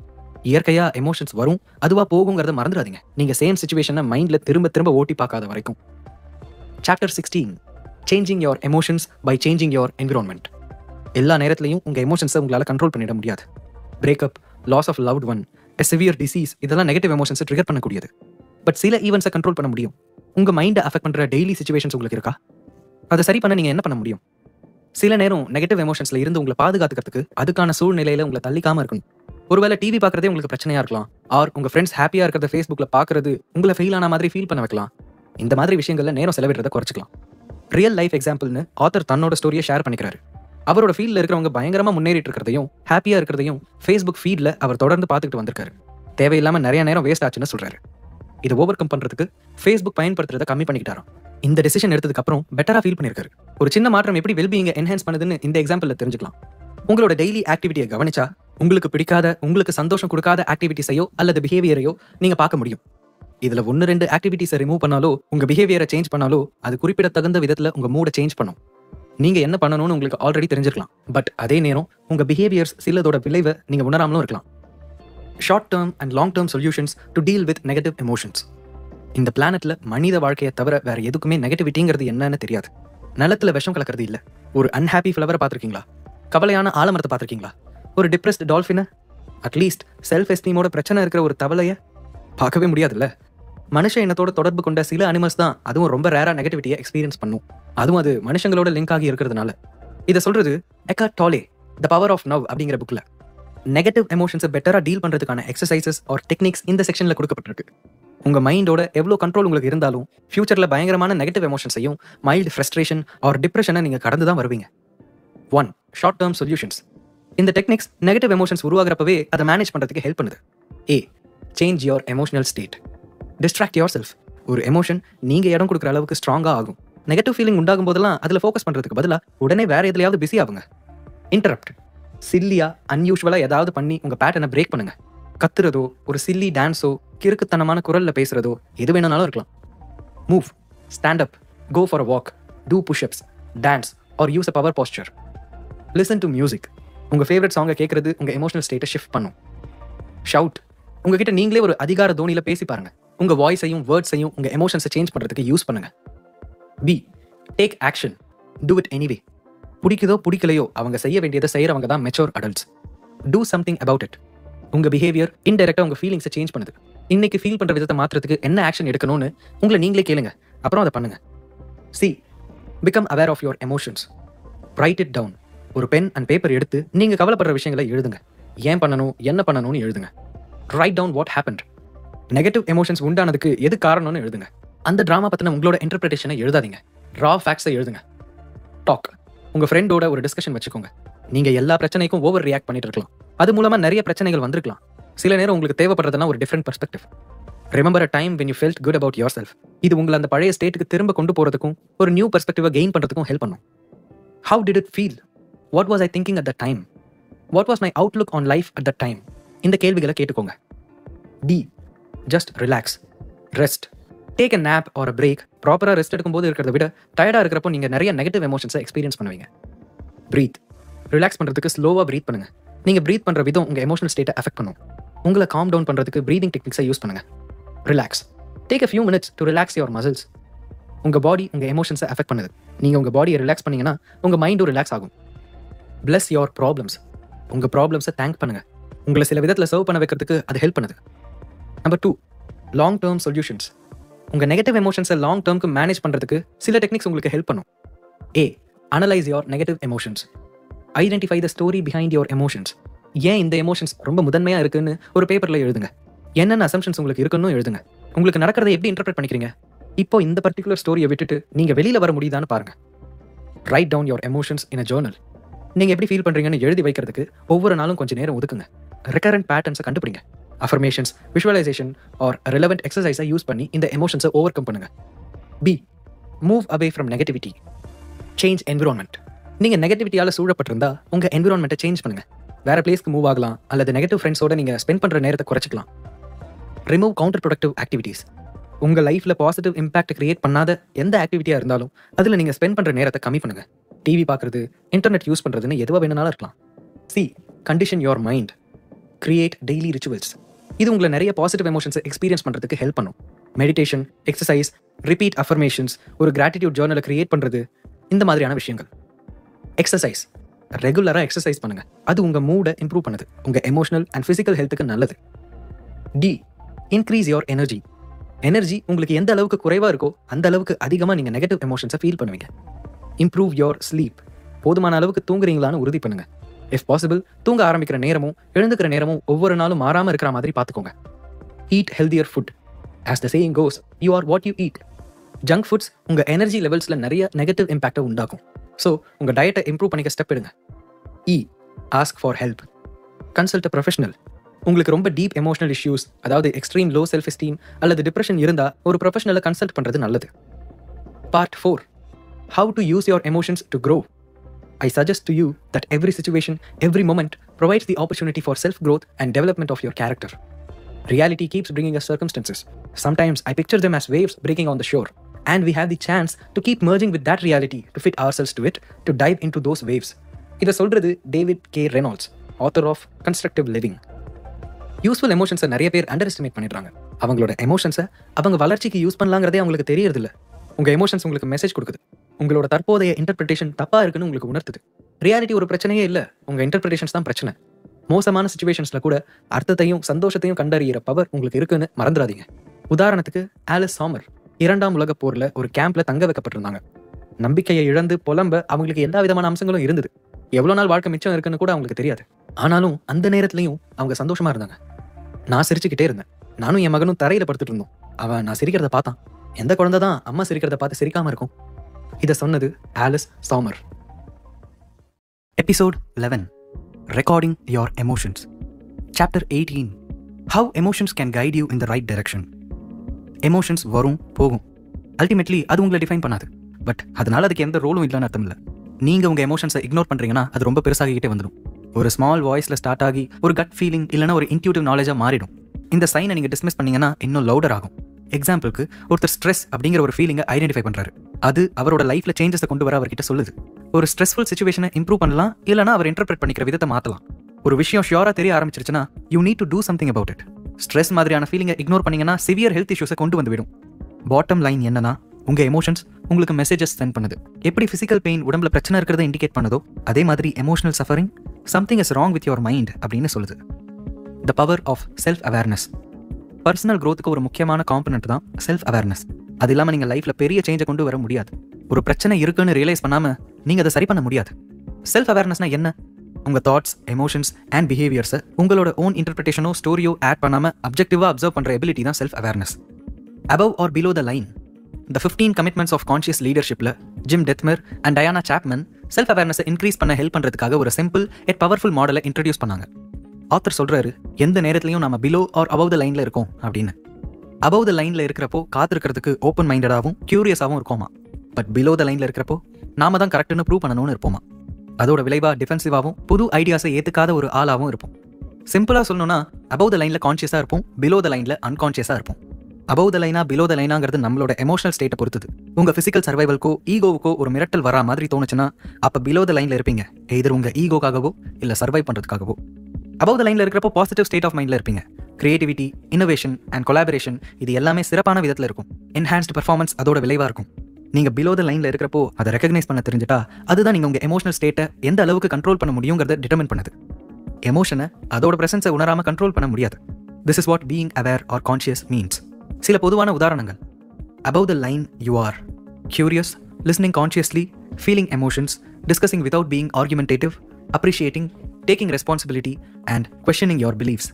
இயற்கையாக எமோஷன்ஸ் வரும், அதுவாக போகுங்கிறத மறந்துடாதீங்க. நீங்கள் சேம் சுச்சுவேஷனை மைண்டில் திரும்ப திரும்ப ஓட்டி பார்க்காத வரைக்கும். Chapter 16, changing your emotions by changing your environment. எல்லா நேரத்துலையும் உங்கள் எமோஷன்ஸை உங்களால் கண்ட்ரோல் பண்ணிட முடியாது. Breakup, loss of loved one, a severe disease, இதெல்லாம் நெகட்டிவ் எமோஷன்ஸை ட்ரிகர் பண்ணக்கூடியது. பட் சில ஈவெண்ட்ஸை கண்ட்ரோல் பண்ண முடியும். உங்கள் மைண்டை அஃபெக்ட் பண்ணுற டெய்லி சுச்சுவேஷன்ஸ் உங்களுக்கு இருக்கா? அதை சரி பண்ண நீங்கள் என்ன பண்ண முடியும்? சில நேரம் நெகட்டிவ் எமோஷன்ஸில் இருந்து உங்களை பாதுகாத்துக்கிறதுக்கு அதுக்கான சூழ்நிலையில் உங்களை தள்ளிக்காமல் இருக்கணும். ஒருவேளை டிவி பார்க்குறதே உங்களுக்கு பிரச்சனையாக இருக்கலாம். ஆர் உங்கள் ஃப்ரெண்ட்ஸ் ஹாப்பியாக இருக்கிறத ஃபேஸ்புக்கில் பார்க்குறது உங்களை ஃபெயில் ஆன மாதிரி ஃபீல் பண்ண வைக்கலாம். இந்த மாதிரி விஷயங்களில் நேரம் செலவிடுறதை குறைச்சிக்கலாம். ரியல் லைஃப் எக்ஸாம்பிள்னு ஆத்தர் தன்னோட ஸ்டோரியை ஷேர் பண்ணிக்கிறாரு. அவரோட ஃபீல்டில் இருக்கிறவங்க பயங்கரமாக முன்னேறிட்டு இருக்கிறதையும் ஹாப்பியாக இருக்கிறதையும் ஃபேஸ்புக் ஃபீடில் அவர் தொடர்ந்து பார்த்துக்கிட்டு வந்திருக்காரு. தேவையில்லாமல் நிறைய நேரம் வேஸ்ட் ஆச்சுன்னு சொல்கிறாரு. இதை ஓவர் கம் பண்ணுறதுக்கு ஃபேஸ்புக் பயன்படுத்துறதை கம்மி பண்ணிக்கிட்டாராம். இந்த டெசிஷன் எடுத்ததுக்கு அப்புறம் பெட்டராக ஃபீல் பண்ணியிருக்காரு. ஒரு சின்ன மாற்றம் எப்படி வெல்பீயிங்கை என்ஹான்ஸ் பண்ணுதுன்னு இந்த எக்ஸாம்பிளில் தெரிஞ்சுக்கலாம். உங்களோட டெய்லி ஆக்டிவிட்டியை கவனிச்சா உங்களுக்கு பிடிக்காத, உங்களுக்கு சந்தோஷம் கொடுக்காத ஆக்டிவிட்டிஸையோ அல்லது பிஹேவியரையோ நீங்கள் பார்க்க முடியும். இதில் 1-2 ஆக்டிவிட்டிஸை ரிமூவ் பண்ணாலோ உங்கள் பிஹேவியரை சேஞ்ச் பண்ணாலோ அது குறிப்பிடத்தகுந்த விதத்தில் உங்கள் மூடை சேஞ்ச் பண்ணும். நீங்கள் என்ன பண்ணணும்னு உங்களுக்கு ஆல்ரெடி தெரிஞ்சிருக்கலாம். பட் அதே நேரம் உங்கள் பிஹேவியர்ஸ் சிலதோட விளைவை நீங்கள் உணராமலும் இருக்கலாம். Short term and long term solutions to deal with negative emotions. இந்த பிளானட்ல மனித வாழ்க்கையை தவிர வேற எதுக்குமே நெகட்டிவிட்டிங்கிறது என்னன்னு தெரியாது. நிலத்துல விஷம் கலக்கிறது இல்லை. ஒரு அன்ஹாப்பி ஃப்ளவரை பார்த்துருக்கீங்களா? கவலையான ஆலமரத்தை பார்த்துருக்கீங்களா? ஒரு டிப்ரெஸ்ட் டால்ஃபினை? அட்லீஸ்ட் செல்ஃப் எஸ்டீமோட பிரச்சனை இருக்கிற ஒரு தவளையை பார்க்கவே முடியாதுல்ல. மனுஷ இனத்தோட தொடர்பு கொண்ட சில அனிமல்ஸ் தான் அதுவும் ரொம்ப ரேரா நெகட்டிவிட்டியை எக்ஸ்பீரியன்ஸ் பண்ணும். அதுவும் அது மனுஷங்களோட லிங்க் ஆகி இருக்கிறதுனால. இதை சொல்றது Eckhart Tolle, the power of now அப்படிங்கிற புக்ல. நெகட்டிவ் எமோஷன்ஸை பெட்டராக டீல் பண்ணுறதுக்கான எக்ஸசைசஸ் ஆர் டெக்னிக்ஸ் இந்த செக்ஷனில் கொடுக்கப்பட்டிருக்கு. உங்கள் மைண்டோட எவ்வளோ கண்ட்ரோல் உங்களுக்கு இருந்தாலும் ஃபியூச்சரில் பயங்கரமான நெகட்டிவ் எமோஷன்ஸையும் மைல்டு ஃப்ரஸ்ட்ரேஷன் ஆர் டிப்ரெஷனை நீங்கள் கடந்து தான் வருவீங்க. 1. Short term solutions. இந்த டெக்னிக்ஸ் நெகட்டிவ் எமோஷன்ஸ் உருவாகிறப்பவே அதை மேனேஜ் பண்ணுறதுக்கு ஹெல்ப் பண்ணுது. A. Change your emotional state. Distract your self. ஒரு எமோஷன் நீங்கள் இடம் கொடுக்குற அளவுக்கு ஸ்ட்ராங்காக ஆகும். நெகட்டிவ் ஃபீலிங் உண்டாகும் போதெல்லாம் அதில் ஃபோக்கஸ் பண்ணுறதுக்கு பதிலாக உடனே வேறு எதுலையாவது பிஸி ஆகுங்க. இன்டரப்ட். சில்லியா அன்யூஷுவலாக ஏதாவது பண்ணி உங்கள் பேட்டர்னை பிரேக் பண்ணுங்க. கத்துறதோ, ஒரு சில்லி டான்ஸோ, கிறுக்குத்தனமான குரலில் பேசுகிறதோ எது வேணும்னாலும் இருக்கலாம். Move. Stand up. Go for a walk. Do pushups. Dance or use a power poster. Listen to music. உங்கள் ஃபேவரட் சாங்கை கேட்குறது உங்கள் எமோஷனல் ஸ்டேட்டை ஷிஃப்ட் பண்ணும். ஷவுட். உங்ககிட்ட நீங்களே ஒரு அதிகார தோனியில் பேசி பாருங்க. உங்கள் வாய்ஸையும் வேர்ட்ஸையும் உங்கள் எமோஷன்ஸை சேஞ்ச் பண்ணுறதுக்கு யூஸ் பண்ணுங்க. B. Take action. Do it anyway. பிடிக்குதோ பிடிக்கலையோ அவங்க செய்ய வேண்டியதை செய்கிறவங்க தான் mature adults. Do something about it. உங்கள் பிஹேவியர் இன்டெரக்டாக உங்கள் ஃபீலிங்ஸை சேஞ்ச் பண்ணுது. இன்னைக்கு ஃபீல் பண்ணுற விதத்தை மாற்றுறதுக்கு என்ன ஆக்ஷன் எடுக்கணும்னு உங்களை நீங்களே கேளுங்க, அப்புறம் அதை பண்ணுங்க. C. Become aware of your emotions. Write it down. ஒரு பென் அண்ட் பேப்பர் எடுத்து நீங்கள் கவலைப்படுற விஷயங்களை எழுதுங்க. ஏன் பண்ணணும், என்ன பண்ணணும்னு எழுதுங்க. Write down what happened. Negative emotions உண்டானதுக்கு எது காரணம்னு எழுதுங்க. அந்த ட்ராமா பற்றின உங்களோட இன்டர்பிரேஷனை எழுதாதீங்க. ரா ஃபேக்ட்ஸை எழுதுங்க. டாக். உங்கள் ஃப்ரெண்டோட ஒரு டிஸ்கஷன் வச்சுக்கோங்க. நீங்கள் எல்லா பிரச்சனைக்கும் ஓவர் ரியாக்ட் பண்ணிட்டு இருக்கலாம். அது மூலமாக நிறைய பிரச்சனைகள் வந்திருக்கலாம். சில நேரம் உங்களுக்கு தேவைப்படுறதுனா ஒரு different perspective. Remember a time when you felt good about yourself. இது உங்களை அந்த பழைய ஸ்டேட்டுக்கு திரும்ப கொண்டு போகிறதுக்கும் ஒரு நியூ பர்ஸ்பெக்டிவை கெயின் பண்ணுறதுக்கும் ஹெல்ப் பண்ணும். How did it feel? What was I thinking at that time? What was my outlook on life at that time? இந்த கேள்விகளை கேட்டுக்கோங்க. D. Just relax. Rest. Take a nap or a break. ப்ராப்பராக rest எடுக்கும்போது இருக்கிறத விட டயர்டாக இருக்கிறப்போ நீங்கள் நிறைய நெகட்டிவ் எமோஷன்ஸை எக்ஸ்பீரியன்ஸ் பண்ணுவீங்க. ப்ரீத். ரிலாக்ஸ் பண்ணுறதுக்கு ஸ்லோவாக ப்ரீத் பண்ணுங்க. நீங்கள் ப்ரீத் பண்ணுற விதம் உங்கள் எமோஷனல் ஸ்டேட்டை அஃபெக்ட் பண்ணும். உங்களை காம் டவுன் பண்ணுறதுக்கு ப்ரீதிங் டெக்னிக்ஸை யூஸ் பண்ணுங்க. Relax. Take a few minutes to relax your muscles. உங்கள் பாடி உங்கள் எமோஷன்ஸை அஃபெக்ட் பண்ணுது. நீங்கள் உங்கள் பாடியை ரிலாக்ஸ் பண்ணீங்கன்னா உங்கள் மைண்டும் ரிலாக்ஸ் ஆகும். bless your problems. உங்கள் ப்ராப்ளம்ஸை தேங்க் பண்ணுங்க. உங்களை சில விதத்தில் சர்வ் பண்ண வைக்கிறதுக்கு அது ஹெல்ப் பண்ணுது. நம்பர் 2. Long term solutions. உங்கள் நெகட்டிவ் எமோஷன்ஸை லாங் டேர்முக்கு மேனேஜ் பண்ணுறதுக்கு சில டெக்னிக்ஸ் உங்களுக்கு ஹெல்ப் பண்ணும். A. Analyse your negative emotions. Identify the story behind your emotions. ஏன் இந்த எமோஷன்ஸ் ரொம்ப முதன்மையாக இருக்குன்னு ஒரு பேப்பரில் எழுதுங்க. என்னென்ன அசம்ஷன்ஸ் உங்களுக்கு இருக்குன்னு எழுதுங்க. உங்களுக்கு நடக்கிறத எப்படி இன்டர்பிரட் பண்ணிக்கிறீங்க? இப்போ இந்த பர்டிகுலர் ஸ்டோரியை விட்டுட்டு நீங்கள் வெளியில் வர முடியுதான்னு பாருங்க. Write down your emotions in a journal. நீங்கள் எப்படி ஃபீல் பண்ணுறீங்கன்னு எழுதி வைக்கிறதுக்கு ஒவ்வொரு நாளும் கொஞ்சம் நேரம் ஒதுக்குங்க. ரெக்கரண்ட் பேட்டர்ன்ஸை கண்டுபிடிங்க. அஃபர்மேஷன்ஸ், விஷுவலைசேஷன் ஆர் ரெலவெண்ட் எக்ஸசைஸை யூஸ் பண்ணி இந்த எமோஷன்ஸை ஓவர் கம் பண்ணுங்க. B. Move away from negativity. Change environment. நீங்கள் நெகட்டிவிட்டியால் சூழப்பட்டிருந்தா உங்கள் என்விரான்மெண்ட்டை சேஞ்ச் பண்ணுங்க. வேற பிளேஸ்க்கு மூவ் ஆகலாம், அல்லது நெகட்டிவ் ஃப்ரெண்ட்ஸோட நீங்கள் ஸ்பெண்ட் பண்ணுற நேரத்தை குறைச்சிக்கலாம். Remove counterproductive activities. உங்கள் லைஃப்பில் பாசிட்டிவ் இம்பாக்ட் கிரியேட் பண்ணாத எந்த ஆக்டிவிட்டியாக இருந்தாலும் அதில் நீங்கள் ஸ்பெண்ட் பண்ணுற நேரத்தை கம்மி பண்ணுங்கள். டிவி பார்க்குறது, இன்டர்நெட் யூஸ் பண்ணுறதுன்னு எதுவாக வேணுனாலும் இருக்கலாம். Condition your mind. Create daily rituals. இது உங்களை நிறைய பாசிட்டிவ் எமோஷன்ஸை எக்ஸ்பீரியன்ஸ் பண்ணுறதுக்கு ஹெல்ப் பண்ணும். மெடிடேஷன், எக்ஸசைஸ், ரிப்பீட் அஃபர்மேஷன்ஸ், ஒரு கிராட்டிடியூட் ஜேர்னலை கிரியேட் பண்ணுறது, இந்த மாதிரியான விஷயங்கள். எக்ஸசைஸ். ரெகுலராக எக்ஸசைஸ் பண்ணுங்கள். அது உங்கள் மூடை இம்ப்ரூவ் பண்ணுது, உங்கள் எமோஷனல் அண்ட் ஃபிசிக்கல் ஹெல்த்துக்கு நல்லது. இன்க்ரீஸ் யோர் எனர்ஜி உங்களுக்கு எந்த அளவுக்கு குறைவாக இருக்கோ அந்த அளவுக்கு அதிகமாக நீங்கள் நெகட்டிவ் எமோஷன்ஸை ஃபீல் பண்ணுவீங்க. Improve your sleep. போதுமான அளவுக்கு தூங்குறீங்களான்னு உறுதி பண்ணுங்கள். இஃப் பாசிபிள் தூங்க ஆரம்பிக்கிற நேரமும் எழுந்துக்கிற நேரமும் ஒவ்வொரு நாளும் மாறாமல் இருக்கிற மாதிரி பார்த்துக்கோங்க. Eat healthier food. As the saying goes, you are what you eat. Junk foods உங்கள் எனர்ஜி லெவல்ஸில் நிறைய நெகட்டிவ் இம்பாக்டை உண்டாக்கும். ஸோ உங்கள் டயட்டை இம்ப்ரூவ் பண்ணிக்க ஸ்டெப் எடுங்க. Ask for help. Consult a professional. உங்களுக்கு ரொம்ப டீப் எமோஷனல் இஷ்யூஸ், அதாவது எக்ஸ்ட்ரீம் லோ செல்ஃப் எஸ்டீம் அல்லது டிப்ரெஷன் இருந்தால் ஒரு ப்ரொஃபஷனலை கன்சல்ட் பண்ணுறது நல்லது. Part 4. How to use your emotions to grow. I suggest to you that every situation, every moment provides the opportunity for self-growth and development of your character. Reality keeps bringing us circumstances. Sometimes I picture them as waves breaking on the shore, and we have the chance to keep merging with that reality to fit ourselves to it, to dive into those waves. இதை சொல்றது David K Reynolds, author of Constructive Living. Useful எமோஷன்ஸை நிறைய பேர் under estimate பண்ணிடுறாங்க. அவங்களோட எமோஷன்ஸை அவங்க வளர்ச்சிக்கு யூஸ் பண்ணலாங்கிறதே அவங்களுக்கு தெரியறதில்ல. உங்கள் எமோஷன்ஸ் உங்களுக்கு மெசேஜ் கொடுக்குது. உங்களோட தற்போதைய இன்டர்பிரிட்டேஷன் தப்பாக இருக்குன்னு உங்களுக்கு உணர்த்துது. ரியாலிட்டி ஒரு பிரச்சனையே இல்லை, உங்கள் இன்டர்பிரிட்டேஷன்ஸ் தான் பிரச்சனை. மோசமான சுச்சுவேஷன்ஸில் கூட அர்த்தத்தையும் சந்தோஷத்தையும் கண்டறிகிற பவர் உங்களுக்கு இருக்குன்னு மறந்துடாதீங்க. உதாரணத்துக்கு ஆலிஸ் சாமர் 2ஆம் உலகப் போரில் ஒரு கேம்பில் தங்க வைக்கப்பட்டிருந்தாங்க. நம்பிக்கையை இழந்து புலம்ப அவங்களுக்கு எல்லா விதமான அம்சங்களும் இருந்தது. எவ்வளோ நாள் வாழ்க்கை மிச்சம் இருக்குன்னு கூட அவங்களுக்கு தெரியாது. ஆனாலும் அந்த நேரத்துலையும் அவங்க சந்தோஷமா இருந்தாங்க. நான் சிரிச்சுக்கிட்டே இருந்தேன். நானும் என் மகனும் தரையில் படுத்துட்டு இருந்தோம். அவன் நான் சிரிக்கிறத பார்த்தான். எந்த குழந்தை தான் அம்மா சிரிக்கிறத பார்த்து சிரிக்காம இருக்கும்? இதை சொன்னது Alice Sama. Episode 11. Recording your emotions. Chapter 18. How emotions can guide you in the right direction. Emotions வரும் போகும். அல்டிமேட்லி அது உங்களை டிஃபைன் பண்ணாது. பட் அதனால அதுக்கு எந்த ரோலும் இல்லைன்னு அர்த்தம் இல்லை. நீங்கள் உங்கள் எமோஷன்ஸை இக்னோர் பண்ணுறீங்கன்னா அது ரொம்ப பெருசாகிக்கிட்டே வந்துடும். ஒரு ஸ்மால் வாய்ஸில் ஸ்டார்ட் ஆகி ஒரு கட் ஃபீலிங் இல்லைனா ஒரு இன்ட்யூட்டிவ் நாலேஜாக மாறிடும். இந்த சைனை நீங்கள் டிஸ்மிஸ் பண்ணீங்கன்னா இன்னும் லவுடர் ஆகும். எக்ஸாம்பிளுக்கு ஒருத்தர் ஸ்ட்ரெஸ் அப்படிங்கிற ஒரு ஃபீலிங்கை ஐடென்டிஃபை பண்ணுறாரு. அது அவரோட லைஃப்பில் சேஞ்சஸை கொண்டு வர அவர்கிட்ட சொல்லுது. ஒரு ஸ்ட்ரெஸ்ஃபுல் சுச்சுவேஷனை இம்ப்ரூவ் பண்ணலாம், இல்லைனா அவர் இன்டர்பிரேட் பண்ணிக்கிற விதத்தை மாற்றலாம். ஒரு விஷயம் ஷியோராக தெரிய ஆரம்பிச்சிருச்சுன்னா you need to do something about it. Stress மாதிரியான ஃபீலிங்கை இக்னோர் பண்ணீங்கன்னா சிவியர் ஹெல்த் இஷ்யூஸை கொண்டு வந்துவிடும். பாட்டம் லைன் என்னன்னா, உங்கள் எமோஷன்ஸ் உங்களுக்கு மெசேஜஸ் சென்ட் பண்ணுது. எப்படி ஃபிசிக்கல் பெயின் உடம்புல பிரச்சனை இருக்கிறத இண்டிகேட் பண்ணுதோ அதே மாதிரி emotional suffering something is wrong with your mind அப்படின்னு சொல்லுது. The power of self awareness. Personal க்ரோத்துக்கு ஒரு முக்கியமான காம்பனண்ட் தான் செல்ஃப் அவேர்னஸ். அது இல்லாமல் நீங்கள் லைஃப்பில் பெரிய சேஞ்சை கொண்டு வர முடியாது. ஒரு பிரச்சனை இருக்குன்னு ரியலைஸ் பண்ணாமல் நீங்கள் அதை சரி பண்ண முடியாது. செல்ஃப் அவேர்னஸ்னா என்ன? உங்கள் தாட்ஸ், எமோஷன்ஸ் அண்ட் பிஹேவியர்ஸை உங்களோட ஓன் இன்டர்பிரிட்டேஷனோ ஸ்டோரியோ ஆட் பண்ணாமல் அப்ஜெக்டிவாக அப்சர்வ் பண்ணுற எபிலிட்டி தான் self awareness. Above or below the line. The 15 Commitments of Conscious Leadershipல Jim Dethmer and Diana Chapman self அவேர்னஸை இன்க்ரீஸ் பண்ண ஹெல்ப் பண்ணுறதுக்காக ஒரு சிம்பிள் எட் பவர்ஃபுல் மாடலை இன்ட்ரடியூஸ் பண்ணாங்க. ஆத்தர் சொல்கிறாரு, எந்த நேரத்துலையும் நம்ம பிலோ ஆர் அபவ் த லைனில் இருக்கோம் அப்படின்னு. அபவ் த லைனில் இருக்கிறப்போ காத்திருக்கிறதுக்கு ஓப்பன் மைண்டடாகவும் க்யூரியஸாகவும் இருக்கோமா. பட் பிலோ த லைனில் இருக்கிறப்போ நாம தான் கரெக்டுன்னு ப்ரூவ் பண்ணணும்னு இருப்போமா. அதோட விளைவாக டிஃபென்சிவாகவும் புது ஐடியாஸை ஏற்றுக்காத ஒரு ஆளாகவும் இருப்போம். சிம்பிளாக சொல்லணும்னா அபவ் த லைனில் கான்ஷியஸாக இருப்போம், பிலோ த லைனில் அன்கான்ஷியஸாக இருப்போம். அபவ் த லைனா பிலோ த லைனாங்கிறது நம்மளோட எமோஷனல் ஸ்டேட்டை பொறுத்தது. உங்கள் ஃபிசிக்கல் சர்வைவல்க்கோ ஈகோவுக்கோ ஒரு மிரட்டல் வரா மாதிரி தோணுச்சுன்னா அப்போ பிலோ த லைனில் இருப்பீங்க. எதிர் உங்கள் ஈகோக்காகவோ இல்லை சர்வை பண்ணுறதுக்காகவோ. அபவ் த லைனில் இருக்கிறப்போ பாசிட்டிவ் ஸ்டேட் ஆஃப் மைண்டில் இருப்பீங்க. கிரியேட்டிவிட்டி, இன்னோவேஷன் அண்ட் கொலாபரேஷன் இது எல்லாமே சிறப்பான விதத்தில் இருக்கும். என்ஹான்ஸ்டு பர்ஃபார்மன்ஸ் அதோட விளைவாக இருக்கும். நீங்கள் பிலோ த லைனில் இருக்கிறப்போ அதை ரெகக்னைஸ் பண்ண தெரிஞ்சுட்டா அதுதான் நீங்கள் உங்கள் எமோஷனல் ஸ்டேட்டை எந்த அளவுக்கு கண்ட்ரோல் பண்ண முடியுங்கிறத டிட்டர்மின் பண்ணுது. எமோஷனை அதோட ப்ரெசன்ஸை உணராமல் கண்ட்ரோல் பண்ண முடியாது. This is what being aware or conscious means. சில பொதுவான உதாரணங்கள். above the line you are curious, listening consciously, feeling emotions, discussing without being argumentative, appreciating, taking responsibility and questioning your beliefs.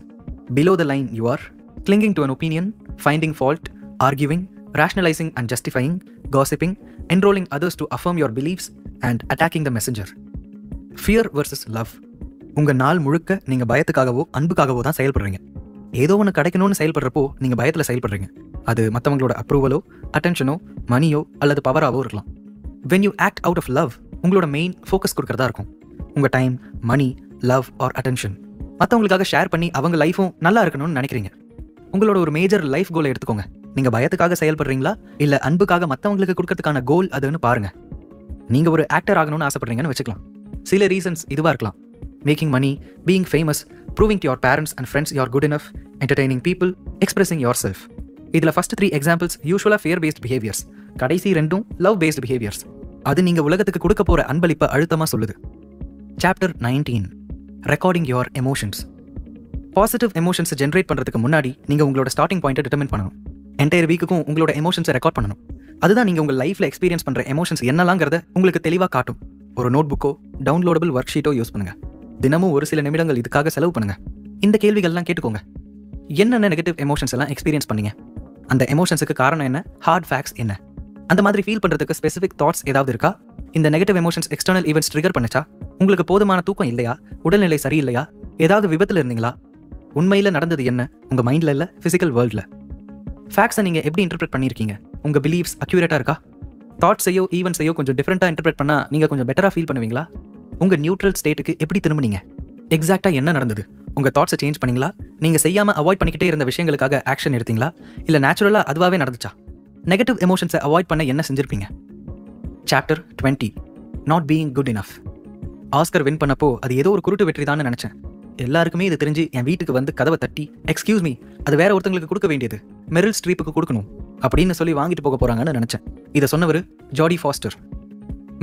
Below the line you are clinging to an opinion, finding fault, arguing, rationalizing and justifying, gossiping, enrolling others to affirm your beliefs and attacking the messenger. Fear versus love. உங்க நாள் முழுக்க நீங்க பயத்துக்காகவோ அன்புக்காகவோ தான் செயல்படுறீங்க. ஏதோ ஒன்று கிடைக்கணும்னு செயல்படுறப்போ நீங்கள் பயத்தில் செயல்படுறீங்க. அது மற்றவங்களோட அப்ரூவலோ, அட்டென்ஷனோ, மணியோ அல்லது பவராகவோ இருக்கலாம். When you act out of love உங்களோட மெயின் ஃபோக்கஸ் கொடுக்குறதா இருக்கும். உங்கள் time, money, love or attention மற்றவங்களுக்காக ஷேர் பண்ணி அவங்க லைஃபும் நல்லா இருக்கணும்னு நினைக்கிறீங்க. உங்களோட ஒரு மேஜர் லைஃப் கோலை எடுத்துக்கோங்க. நீங்கள் பயத்துக்காக செயல்படுறீங்களா இல்லை அன்புக்காக மற்றவங்களுக்கு கொடுக்கறதுக்கான கோல் அதுன்னு பாருங்க. நீங்கள் ஒரு ஆக்டர் ஆகணும்னு ஆசைப்படுறீங்கன்னு வச்சுக்கலாம். சில ரீசன்ஸ் இதுவாக இருக்கலாம். Making money, being famous, proving to your parents and friends you are good enough, entertaining people, expressing your self. இதில் ஃபர்ஸ்ட் 3 எக்ஸாம்பிள்ஸ் யூஸ்வலாக ஃபியர் பேஸ்ட் பிஹேவியர்ஸ், கடைசி 2 லவ் பேஸ்ட் பிஹேவியர்ஸ். அது நீங்கள் உலகத்துக்கு கொடுக்க போகிற அன்பளிப்பை அழுத்தமாக சொல்லுது. Chapter 19, recording your emotions. Positive எமோஷன்ஸை ஜென்ரேட் பண்ணுறதுக்கு முன்னாடி நீங்கள் உங்களோட ஸ்டார்டிங் பாயிண்ட்டை டிட்டர்மின் பண்ணணும். என்டையர் வீக்குக்கும் உங்களோட எமோஷன்ஸை ரெக்கார்ட் பண்ணணும். அதுதான் நீங்கள் உங்கள் லைஃப்பில் எக்ஸ்பீரியன்ஸ் பண்ணுற எமோஷன்ஸ் என்னலாங்கிறத உங்களுக்கு தெளிவாக காட்டும். ஒரு நோட் புக்கோ டவுன்லோடபிள் ஒர்க் ஷீட்டோ யூஸ் பண்ணுங்க. தினமும் ஒரு சில நிமிடங்கள் இதுக்காக செலவு பண்ணுங்க. இந்த கேள்விகள்லாம் கேட்டுக்கோங்க. என்னென்ன நெகட்டிவ் எமோஷன்ஸ் எல்லாம் எக்ஸ்பீரியன்ஸ் பண்ணீங்க? அந்த எமோஷன்ஸுக்கு காரணம் என்ன? ஹார்ட் ஃபேக்ட்ஸ் என்ன? அந்த மாதிரி ஃபீல் பண்ணுறதுக்கு ஸ்பெசிஃபிக் தாட்ஸ் ஏதாவது இருக்கா? இந்த negative emotions external events trigger பண்ணுச்சா? உங்களுக்கு போதுமான தூக்கம் இல்லையா? உடல்நிலை சரியில்லையா? ஏதாவது விபத்தில் இருந்தீங்களா? உண்மையில் நடந்தது என்ன? உங்கள் மைண்டில் இல்லை, ஃபிசிக்கல் வேர்ல்டில். ஃபேக்ட்ஸை நீங்கள் எப்படி இன்டர்பிரேட் பண்ணியிருக்கீங்க? உங்கள் பிலீஃப்ஸ் அக்யூரேட்டாக இருக்கா? தாட்ஸையோ ஈவெண்ட்ஸையோ கொஞ்சம் டிஃப்ரெண்ட்டாக இன்டர்பிரேட் பண்ணால் நீங்கள் கொஞ்சம் பெட்டராக ஃபீல் பண்ணுவீங்களா? உங்கள் நியூட்ரல் ஸ்டேட்டுக்கு எப்படி திரும்பினீங்க? எக்ஸாக்டாக என்ன நடந்தது? உங்கள் தாட்ஸை சேஞ்ச் பண்ணிங்களா? நீங்கள் செய்யாமல் அவாய்ட் பண்ணிக்கிட்டே இருந்த விஷயங்களுக்காக ஆக்ஷன் எடுத்தீங்களா? இல்லை நேச்சுரலாக அதுவாகவே நடந்துச்சா? நெகட்டிவ் எமோஷன்ஸை அவாய்ட் பண்ண என்ன செஞ்சிருப்பீங்க? Chapter 20, not being good enough. Oscar win பண்ணப்போ அது ஏதோ ஒரு குருட்டு வெற்றி தான் நினச்சேன். எல்லாருக்குமே இது தெரிஞ்சு என் வீட்டுக்கு வந்து கதவை தட்டி, எக்ஸ்கியூஸ் மீ, அது வேற ஒருத்தங்களுக்கு கொடுக்க வேண்டியது, மெரில் ஸ்ட்ரீப்புக்கு கொடுக்கணும் அப்படின்னு சொல்லி வாங்கிட்டு போக போறாங்கன்னு நினைச்சேன். இதை சொன்னவர் ஜாடி ஃபாஸ்டர்.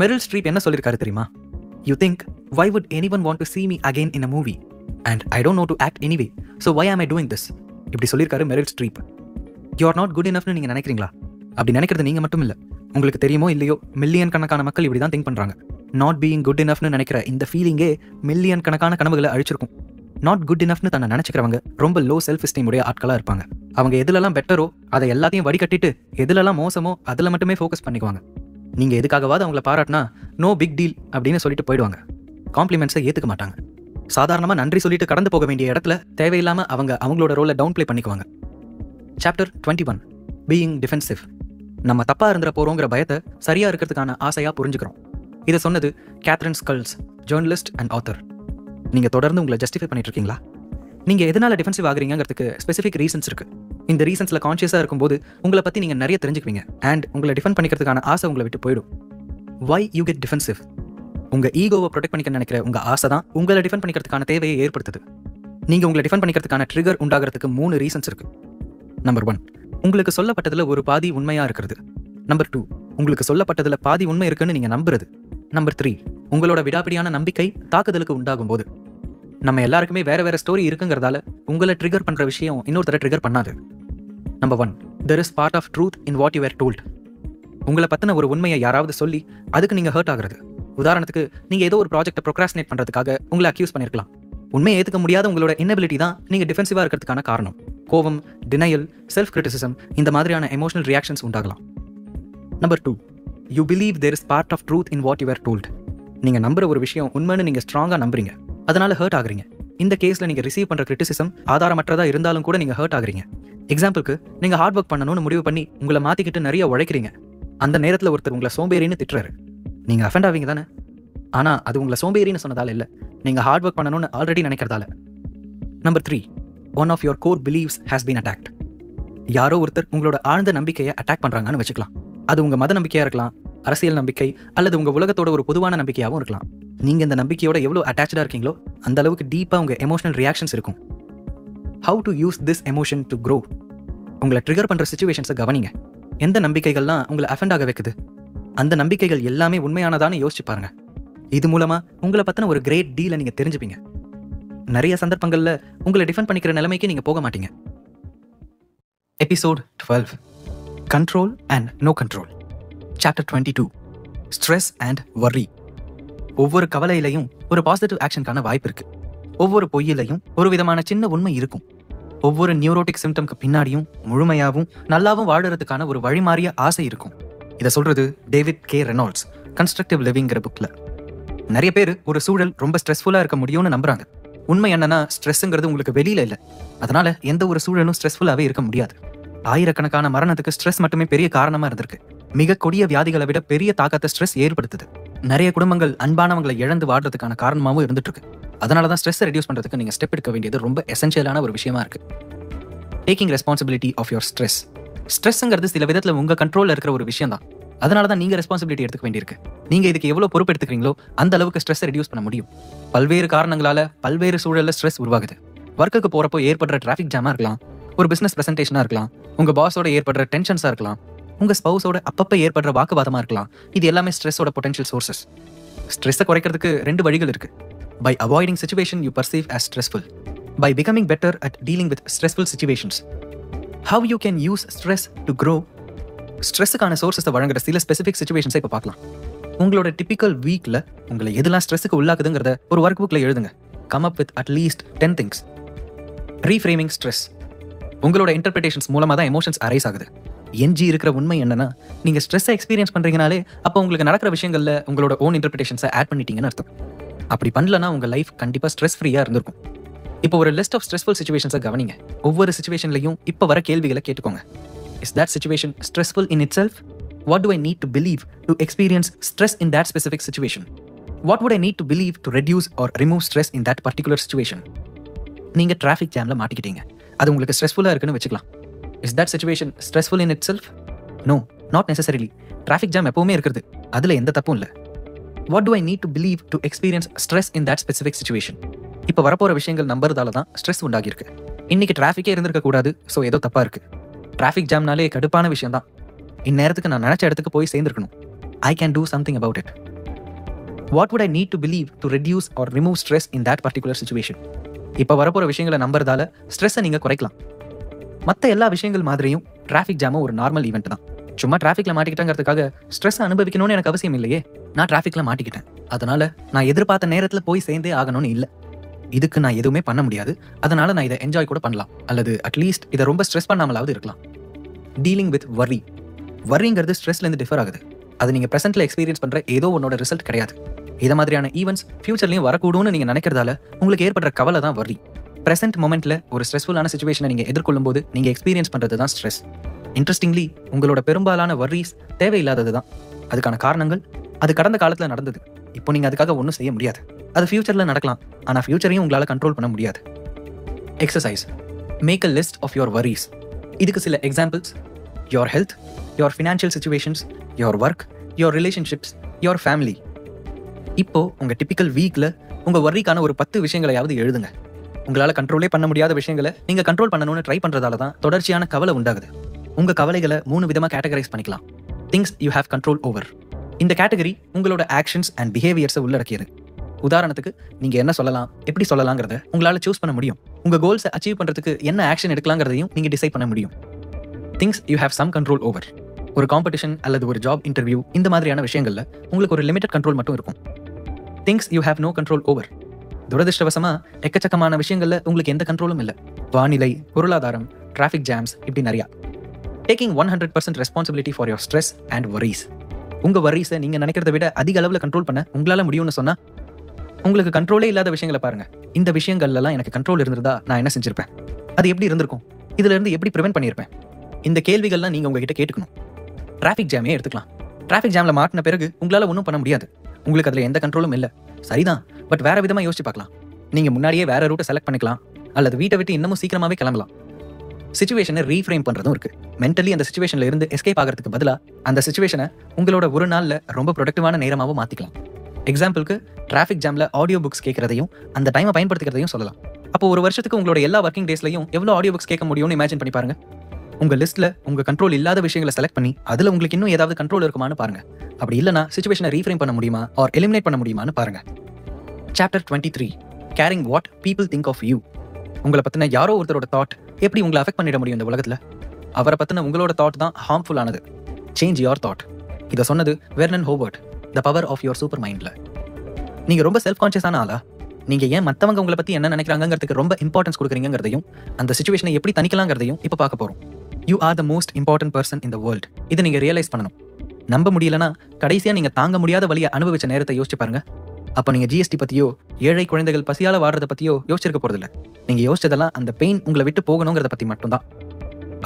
மெரில் ஸ்ட்ரீப் என்ன சொல்லியிருக்காரு தெரியுமா? You think why would anyone want to see me again in a movie and I don't know to act anyway, so why am I doing this? இப்படி சொல்லியிருக்காரு Meryl Streep. You are not good இனஃப்னு நீங்கள் நினைக்கிறீங்களா? அப்படி நினைக்கிறது நீங்கள் மட்டும் இல்லை, உங்களுக்கு தெரியுமோ இல்லையோ மில்லியன் கணக்கான மக்கள் இப்படி தான் திங்க் பண்ணுறாங்க. நாட் பீயிங் குட் இனஃப்னு நினைக்கிற இந்த ஃபீலிங்கே மில்லியன் கணக்கான கனவுகளை அழிச்சிருக்கும். நாட் குட் இனஃப்னு தன்னை நினச்சிக்கிறவங்க ரொம்ப லோ செல்ஃப் எஸ்டீம் உடைய ஆட்களாக இருப்பாங்க. அவங்க எதுலலாம் பெட்டரோ அதை எல்லாத்தையும் வடிகட்டிட்டு எதுலலாம் மோசமோ அதில் மட்டுமே ஃபோக்கஸ் பண்ணிக்குவாங்க. நீங்கள் எதுக்காகவாது அவங்கள பாராட்டினா நோ பிக் டீல் அப்படின்னு சொல்லிட்டு போயிடுவாங்க. காம்ப்ளிமெண்ட்ஸை ஏற்றுக்க மாட்டாங்க. சாதாரணமாக நன்றி சொல்லிட்டு கடந்து போக வேண்டிய இடத்துல தேவையில்லாமல் அவங்களோட ரோலை டவுன் ப்ளே பண்ணிக்குவாங்க. Chapter 21, being defensive. நம்ம தப்பாக இருந்துட போகிறோங்கிற பயத்தை சரியாக இருக்கிறதுக்கான ஆசையாக புரிஞ்சுக்கிறோம். இதை சொன்னது கேத்ரின் ஸ்கல்ஸ், ஜேர்னலிஸ்ட் அண்ட் ஆத்தர். நீங்கள் தொடர்ந்து உங்களை ஜஸ்டிஃபை பண்ணிட்டு இருக்கீங்களா? நீங்கள் எதனால் டிஃபென்சிவ் ஆகுறீங்கிறதுக்கு ஸ்பெசிஃபிக் ரீசன்ஸ் இருக்குது. இந்த ரீசன்ஸில் கான்ஷியஸாக இருக்கும்போது உங்களை பற்றி நீங்கள் நிறைய தெரிஞ்சுக்குவீங்க அண்ட் உங்களை டிஃபெண்ட் பண்ணிக்கிறதுக்கான ஆசை உங்களை விட்டு போயிடும். Why you get defensive? உங்கள் ஈகோவை ப்ரொடெக்ட் பண்ணிக்க நினைக்கிற உங்கள் ஆசை தான் உங்களை டிஃபெண்ட் பண்ணிக்கிறதுக்கான தேவையை ஏற்படுத்துது. நீங்கள் உங்களை டிஃபெண்ட் பண்ணிக்கிறதுக்கான ட்ரிகர் உண்டாகிறதுக்கு 3 ரீசன்ஸ் இருக்குது. நம்பர் 1, உங்களுக்கு சொல்லப்பட்டதில் ஒரு பாதி உண்மையாக இருக்கிறது. நம்பர் 2, உங்களுக்கு சொல்லப்பட்டதில் பாதி உண்மை இருக்குன்னு நீங்கள் நம்புறது. நம்பர் 3, உங்களோட விடாப்பிடியான நம்பிக்கை தாக்குதலுக்கு உண்டாகும் போது. நம்ம எல்லாருக்குமே வேற வேற ஸ்டோரி இருக்குங்கிறதால உங்களை ட்ரிகர் பண்ணுற விஷயம் இன்னொருத்தரை ட்ரிகர் பண்ணாது. Number 1, there is part of truth in what you were told. உங்களை பற்றின ஒரு உண்மையை யாராவது சொல்லி அதுக்கு நீங்கள் ஹர்ட் ஆகுறது. உதாரணத்துக்கு, நீங்கள் ஏதோ ஒரு ப்ராஜெக்டை ப்ரொக்ராஸ்டினேட் பண்ணுறதுக்காக உங்களை அக்யூஸ் பண்ணியிருக்கலாம். உண்மையை ஏற்றுக்க முடியாத உங்களோட இன்னபிலிட்டி தான் நீங்கள் டிஃபென்சிவாக இருக்கிறதுக்கான காரணம். கோவம், டினையல், செல்ஃப் கிரிட்டிசிசம், இந்த மாதிரியான எமோஷனல் ரியாக்ஷன்ஸ் உண்டாகலாம். Number 2, you believe there is part of truth in what you were told. நீங்கள் நம்புற ஒரு விஷயம் உண்மைன்னு நீங்கள் ஸ்ட்ராங்காக நம்புறீங்க, அதனால ஹர்ட் ஆகுறீங்க. இந்த கேஸில் நீங்கள் ரிசீவ் பண்ணுற கிரிட்டிசிசம் ஆதாரமற்றதாக இருந்தாலும் கூட நீங்கள் ஹர்ட் ஆகுறீங்க. எக்ஸாம்பிளுக்கு, நீங்கள் ஹார்ட் ஒர்க் பண்ணணும்னு முடிவு பண்ணி உங்களை மாற்றிக்கிட்டு நிறைய உழைக்கிறீங்க. அந்த நேரத்தில் ஒருத்தர் உங்களை சோம்பேறின்னு திட்டுறாரு. நீங்கள் அஃபெண்ட் ஆவீங்க தானே? ஆனால் அது உங்களை சோம்பேறின்னு சொன்னதால இல்லை, நீங்கள் ஹார்ட் ஒர்க் பண்ணணும்னு ஆல்ரெடி நினைக்கிறதால. Number 3, one of your core beliefs has been attacked. யாரோ ஒருத்தர் உங்களோட ஆழ்ந்த நம்பிக்கையை அட்டாக் பண்ணுறாங்கன்னு வச்சுக்கலாம். அது உங்கள் மத நம்பிக்கையாக இருக்கலாம், அரசியல் நம்பிக்கை, அல்லது உங்கள் உலகத்தோட ஒரு பொதுவான நம்பிக்கையாகவும் இருக்கலாம். நீங்கள் இந்த நம்பிக்கையோட எவ்வளோ அட்டாச்சாக இருக்கீங்களோ அந்த அளவுக்கு டீப்பாக உங்கள் எமோஷனல் ரியாக்ஷன்ஸ் இருக்கும். How to use this emotion to grow? உங்களை ட்ரிகர் பண்ணுற சிச்சுவேஷன்ஸை கவனிங்க. எந்த நம்பிக்கைகள்லாம் உங்களை அஃபெண்ட் ஆக வைக்குது? அந்த நம்பிக்கைகள் எல்லாமே உண்மையானதான்னு யோசிச்சு பாருங்க. இது மூலமாக உங்களை பற்றின ஒரு கிரேட் டீலை நீங்கள் தெரிஞ்சுப்பீங்க. நிறைய சந்தர்ப்பங்களில் உங்களை டிஃபெண்ட் பண்ணிக்கிற நிலைமைக்கு நீங்கள் போக மாட்டீங்க. Episode 12, control and no control. Chapter 22, stress and worry. ஒவ்வொரு கவலையிலையும் ஒரு பாசிட்டிவ் ஆக்ஷனுக்கான வாய்ப்பு இருக்கு. ஒவ்வொரு பொய்யிலையும் ஒரு விதமான சின்ன உண்மை இருக்கும். ஒவ்வொரு நியூரோட்டிக் சிம்டம்க்கு பின்னாடியும் முழுமையாகவும் நல்லாவும் வாழறதுக்கான ஒரு வழிமாறிய ஆசை இருக்கும். இதை சொல்றது டேவிட் கே ரெனால்ட்ஸ், கன்ஸ்ட்ரக்டிவ் லிவிங்கிற புக்ல. நிறைய பேர் ஒரு சூழல் ரொம்ப ஸ்ட்ரெஸ்ஃபுல்லா இருக்க முடியும்னு நம்புறாங்க. உண்மை என்னன்னா, ஸ்ட்ரெஸ்ஸுங்கிறது உங்களுக்கு வெளியில இல்லை, அதனால எந்த ஒரு சூழலும் ஸ்ட்ரெஸ்ஃபுல்லாவே இருக்க முடியாது. ஆயிரக்கணக்கான மரணத்துக்கு ஸ்ட்ரெஸ் மட்டுமே பெரிய காரணமா இருந்திருக்கு. மிக கொடிய வியாதிகளை விட பெரிய தாக்கத்தை ஸ்ட்ரெஸ் ஏற்படுத்துது. நிறைய குடும்பங்கள் அன்பானவங்களை இழந்து வாடுறதுக்கான காரணமாகவும் இருந்துட்டு இருக்கு. அதனாலதான் ஸ்ட்ரெஸ்ஸை ரெடியூஸ் பண்றதுக்கு நீங்க ஸ்டெப் எடுக்க வேண்டியது ரொம்ப எசென்ஷியலான ஒரு விஷயமா இருக்கு. Taking responsibility of your stress. ஸ்ட்ரெஸ்ஸுங்கிறது சில விதத்தில் உங்கள் கண்ட்ரோலில் இருக்கிற ஒரு விஷயம் தான். அதனால தான் நீங்கள் ரெஸ்பான்சிபிலிட்டி எடுத்துக்க வேண்டியிருக்கு. நீங்கள் இதுக்கு எவ்வளோ பொறுப்பு எடுத்துக்கிறீங்களோ அந்த அளவுக்கு ஸ்ட்ரெஸ்ஸை ரெடியூஸ் பண்ண முடியும். பல்வேறு காரணங்களால் பல்வேறு சூழலில் ஸ்ட்ரெஸ் உருவாகுது. ஒர்க்குக்கு போகிறப்போ ஏற்படுற டிராஃபிக் ஜாமாக இருக்கலாம், ஒரு பிஸ்னஸ் ப்ரெசன்டேஷனாக இருக்கலாம், உங்கள் பாஸோட ஏற்படுற டென்ஷன்ஸாக இருக்கலாம், உங்கள் ஸ்பௌஸோட அப்பப்போ ஏற்படுற வாக்குவாதமாக இருக்கலாம். இது எல்லாமே ஸ்ட்ரெஸ்ஸோட பொட்டன்ஷியல் சோர்சஸ். ஸ்ட்ரெஸ்ஸை குறைக்கிறதுக்கு 2 வழிகள் இருக்குது. By avoiding situation you perceive as stressful, by becoming better at dealing with stressful situations. How you can use stress to grow. ஸ்ட்ரெஸ்ஸுக்கான சோர்ஸஸை வழங்குற சில ஸ்பெசிஃபிக் சிச்சுவேஷன்ஸை இப்போ பார்க்கலாம். உங்களோட டிபிக்கல் வீக்கில் உங்களை எதெல்லாம் ஸ்ட்ரெஸ்ஸுக்கு உள்ளாக்குதுங்கிறத ஒரு ஒர்க் புக்கில் எழுதுங்க. Come up with at least 10 things. Reframing stress. உங்களோட இன்டர்பிரிட்டேஷன்ஸ் மூலமாக தான் எமோஷன்ஸ் அரைஸ் ஆகுது. எஞ்சி இருக்கிற உண்மை என்னன்னா, நீங்கள் ஸ்ட்ரெஸ்ஸை எக்ஸ்பீரியன்ஸ் பண்ணுறீங்கனாலே அப்போ உங்களுக்கு நடக்கிற விஷயங்களில் உங்களோட ஓன் இன்டர்பிரிட்டேஷன்ஸை ஆட் பண்ணிட்டீங்கன்னு அர்த்தம். அப்படி பண்ணலன்னா உங்கள் லைஃப் கண்டிப்பாக ஸ்ட்ரெஸ் ஃப்ரீயாக இருந்திருக்கும். இப்போ ஒரு லிஸ்ட் ஆஃப் ஸ்ட்ரெஸ்ஃபுல் சிச்சுவேஷன்ஸை கவனிங்க. ஒவ்வொரு சிச்சுவேஷன்லையும் இப்போ வர கேள்விகளை கேட்டுக்கோங்க. Is that situation stressful in itself? What do I need to believe to experience stress in that specific situation? What would I need to believe to reduce or remove stress in that particular situation? நீங்கள் traffic ஜாமில் மாட்டிக்கிட்டீங்க. அது உங்களுக்கு ஸ்ட்ரெஸ்ஃபுல்லாக இருக்குன்னு வச்சுக்கலாம். Is that situation stressful in itself? No, not necessarily. Traffic jam எப்பவுமே இருக்கிறது, அதில் எந்த தப்பும் இல்லை. What do I need to believe to experience stress in that specific situation? இப்போ வரப்போகிற விஷயங்கள் நம்புறதால தான் ஸ்ட்ரெஸ் உண்டாகிருக்கு. இன்னைக்கு டிராஃபிக்கே இருந்திருக்க கூடாது, ஸோ ஏதோ தப்பாக இருக்குது. டிராஃபிக் ஜாம்னாலே கடுப்பான விஷயம் தான். இந்நேரத்துக்கு நான் நினச்ச இடத்துக்கு போய் சேர்ந்துருக்கணும். I can do something about it. What would I need to believe to reduce or remove stress in that particular situation? இப்போ வரப்போகிற விஷயங்களை நம்புறதால ஸ்ட்ரெஸ்ஸை நீங்கள் குறைக்கலாம். மற்ற எல்லா விஷயங்கள் மாதிரியும் டிராஃபிக் ஜாமும் ஒரு நார்மல் ஈவெண்ட் தான். சும்மா டிராஃபிக்கில் மாட்டிக்கிட்டேங்கிறதுக்காக ஸ்ட்ரெஸ்ஸை அனுபவிக்கணும்னு எனக்கு அவசியம் இல்லையே. நான் டிராஃபிக்கில் மாட்டிக்கிட்டேன், அதனால நான் எதிர்பார்த்த நேரத்தில் போய் சேர்ந்தே ஆகணும்னு இல்லை. இதுக்கு நான் எதுவுமே பண்ண முடியாது, அதனால நான் இதை என்ஜாய் கூட பண்ணலாம், அல்லது அட்லீஸ்ட் இதை ரொம்ப ஸ்ட்ரெஸ் பண்ணாமலாவது இருக்கலாம். Dealing with worry. வர்ரிங்கிறது ஸ்ட்ரெஸ்லேருந்து டிஃபர் ஆகுது. அது நீங்கள் ப்ரெசென்ட்டில் எக்ஸ்பீரியன்ஸ் பண்ணுற ஏதோ ஒன்னோட ரிசல்ட் கிடையாது. இதை மாதிரியான ஈவெண்ட்ஸ் ஃபியூச்சர்லையும் வரக்கூடும்னு நீங்கள் நினைக்கிறதால உங்களுக்கு ஏற்படுற கவலை தான் வர்ரி. ப்ரெசென்ட் மொமெண்ட்டில் ஒரு ஸ்ட்ரெஸ்ஃபுல்லான சிச்சுவேஷனை நீங்கள் எதிர்கொள்ளும் போது நீங்கள் எக்ஸ்பீரியன்ஸ் பண்ணுறது தான் ஸ்ட்ரெஸ். இன்ட்ரெஸ்டிங்லி உங்களோட பெரும்பாலான வர்ரீஸ் தேவையில்லாதது தான். அதுக்கான காரணங்கள் அது கடந்த காலத்தில் நடந்தது. இப்போ நீங்கள் அதுக்காக ஒன்றும் செய்ய முடியாது. அது ஃபியூச்சரில் நடக்கலாம், ஆனால் ஃபியூச்சரையும் உங்களால் கண்ட்ரோல் பண்ண முடியாது. Exercise. Make a list of your worries. இதுக்கு சில எக்ஸாம்பிள்ஸ்: your health, your financial situations, your work, your relationships, your family. இப்போ உங்கள் டிபிக்கல் வீக்கில் உங்கள் வர்ரிக்கான ஒரு 10 விஷயங்களையாவது எழுதுங்க. உங்களால் கண்ட்ரோலே பண்ண முடியாத விஷயங்களை நீங்கள் கண்ட்ரோல் பண்ணணும்னு ட்ரை பண்ணுறதால தான் தொடர்ச்சியான கவலை உண்டாகுது. உங்கள் கவலைகளை 3 விதமாக கேட்டகரைஸ் பண்ணிக்கலாம். Things you have control over. இந்த கேட்டகரி உங்களோட ஆக்ஷன்ஸ் அண்ட் பிஹேவியர்ஸை உள்ளடக்கியது. உதாரணத்துக்கு நீங்கள் என்ன சொல்லலாம், எப்படி சொல்லலாங்கிறத உங்களால் சூஸ் பண்ண முடியும். உங்கள் கோல்ஸை அச்சீவ் பண்ணுறதுக்கு என்ன ஆக்ஷன் எடுக்கலாங்கிறதையும் நீங்கள் டிசைட் பண்ண முடியும். Things you have some control over. ஒரு காம்படிஷன் அல்லது ஒரு ஜாப் இன்டர்வியூ, இந்த மாதிரியான விஷயங்களில் உங்களுக்கு ஒரு லிமிடெட் கண்ட்ரோல் மட்டும் இருக்கும். Things you have no control over. துரதிருஷ்டவசமாக எக்கச்சக்கமான விஷயங்களில் உங்களுக்கு எந்த கண்ட்ரோலும் இல்லை. வானிலை, பொருளாதாரம், டிராஃபிக் ஜாம்ஸ், இப்படி நிறையா. Taking 100% responsibility for your stress and worries. உங்கள் வர்ரீஸை நீங்கள் நினைக்கிறத விட அதிக அளவில் கண்ட்ரோல் பண்ண உங்களால் முடியும்னு சொன்னால் உங்களுக்கு கண்ட்ரோலே இல்லாத விஷயங்களை பாருங்கள். இந்த விஷயங்கள்லாம் எனக்கு கண்ட்ரோல் இருந்திருந்தா நான் என்ன செஞ்சிருப்பேன், அது எப்படி இருந்திருக்கும், இதிலிருந்து எப்படி ப்ரிவென்ட் பண்ணியிருப்பேன். இந்த கேள்விகள்லாம் நீங்கள் உங்ககிட்ட கேட்டுக்கணும். டிராஃபிக் ஜாமே எடுத்துக்கலாம். டிராஃபிக் ஜாமில் மாட்டின பிறகு உங்களால் ஒன்றும் பண்ண முடியாது. உங்களுக்கு அதில் எந்த கண்ட்ரோலும் இல்லை, சரிதான். பட் வேறு விதமாக யோசிச்சு பார்க்கலாம். நீங்கள் முன்னாடியே வேறு ரூட்டை செலக்ட் பண்ணிக்கலாம், அல்லது வீட்டை விட்டு இன்னமும் சீக்கிரமாகவே கிளம்பலாம். சிச்சுவேஷனை ரீஃப்ரேம் பண்ணுறதும் இருக்குது. மென்டலி அந்த சிச்சுவேஷனில் இருந்து எஸ்கேப் ஆகிறதுக்கு பதிலாக அந்த சிச்சுவேஷனை உங்களோட ஒரு நாளில் ரொம்ப ப்ரொடக்டிவான நேரமாகவும் மாற்றிக்கலாம். எக்ஸாம்பிளுக்கு டிராஃபிக் ஜாமில் ஆடியோ புக்ஸ் கேட்குறதையும் அந்த டைமை பயன்படுத்திக்கிறதையும் சொல்லலாம். அப்போ ஒரு வருஷத்துக்கு உங்களோட எல்லா ஒர்க்கிங் டேஸ்லையும் எவ்வளோ ஆடியோ புக்ஸ் கேட்க முடியும்னு இமேஜின் பண்ணி பாருங்க. உங்கள் லிஸ்ட்டில் உங்கள் கண்ட்ரோல் இல்லாத விஷயங்களை செலக்ட் பண்ணி அதில் உங்களுக்கு இன்னும் ஏதாவது கண்ட்ரோல் இருக்குமான்னு பாருங்க. அப்படி இல்லைனா சிச்சுவேஷனை ரீஃப்ரேம் பண்ண முடியுமா ஆர் எலிமினேட் பண்ண முடியுமான்னு பாருங்க. Chapter 23. Caring what people think of you. உங்களை பற்றின யாரோ ஒருத்தரோட தாட் எப்படி உங்களை அஃபெக்ட் பண்ணிட முடியும் இந்த உலகத்தில்? அவரை பற்றின உங்களோட தாட் தான் ஹார்ம்ஃபுல்லானது. Change your thought. இதை சொன்னது Vernon Howard, the power of your super மைண்டில். நீங்கள் ரொம்ப செல்ஃப் கான்ஷியஸான ஆளா? நீங்கள் ஏன் மற்றவங்க உங்களை பற்றி என்ன நினைக்கிறாங்கிறதுக்கு ரொம்ப இம்பார்ட்டன்ஸ் கொடுக்குறீங்கிறதையும் அந்த சிச்சுவேஷனை எப்படி தணிக்கலாங்கிறதையும் இப்போ பார்க்க போகிறோம். You are the most important person in the world. இதை நீங்கள் ரியலைஸ் பண்ணணும். நம்ப முடியலன்னா கடைசியாக நீங்கள் தாங்க முடியாத வழியை அனுபவிச்ச நேரத்தை யோசிச்சு பாருங்க. அப்போ நீங்கள் ஜிஎஸ்டி பற்றியோ ஏழை குழந்தைகள் பசியால் வாடுறதை பற்றியோ யோசிச்சிருக்க போகிறதில்ல. நீங்கள் யோசிச்சதெல்லாம் அந்த பெயின் உங்களை விட்டு போகணுங்கிறத பற்றி மட்டும்தான்.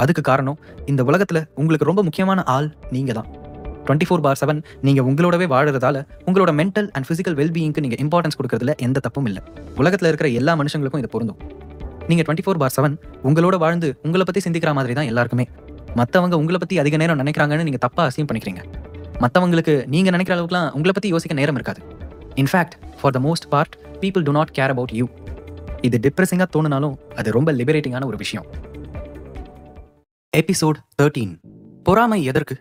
அதுக்கு காரணம் இந்த உலகத்தில் உங்களுக்கு ரொம்ப முக்கியமான ஆள் நீங்கள் தான். 24/7 நீங்கள் உங்களோடவே வாழறதால உங்களோட மென்டல் அண்ட் ஃபிசிக்கல் வெல்பீயிங்க்கு நீங்கள் இம்பார்ட்டன்ஸ் கொடுக்கறதுல எந்த தப்பும் இல்லை. உலகத்தில் இருக்கிற எல்லா மனுஷங்களுக்கும் இது பொருந்தும். நீங்கள் 24/7 உங்களோட வாழ்ந்து உங்களை பற்றி சிந்திக்கிற மாதிரி தான் எல்லாருக்குமே. மற்றவங்க உங்களை பற்றி அதிக நேரம் நினைக்கிறாங்கன்னு நீங்கள் தப்பாக அசியூம் பண்ணிக்கிறீங்க. மற்றவங்களுக்கு நீங்கள் நினைக்கிற அளவுக்குலாம் உங்களை பற்றி யோசிக்க நேரம் இருக்காது. In fact for the most part people to not care about you. இது டிப்ரெசிங்காக தோணுனாலும் அது ரொம்ப லிபரேட்டிங்கான ஒரு விஷயம். எபிசோட் 13 பொறாமை எதற்கு?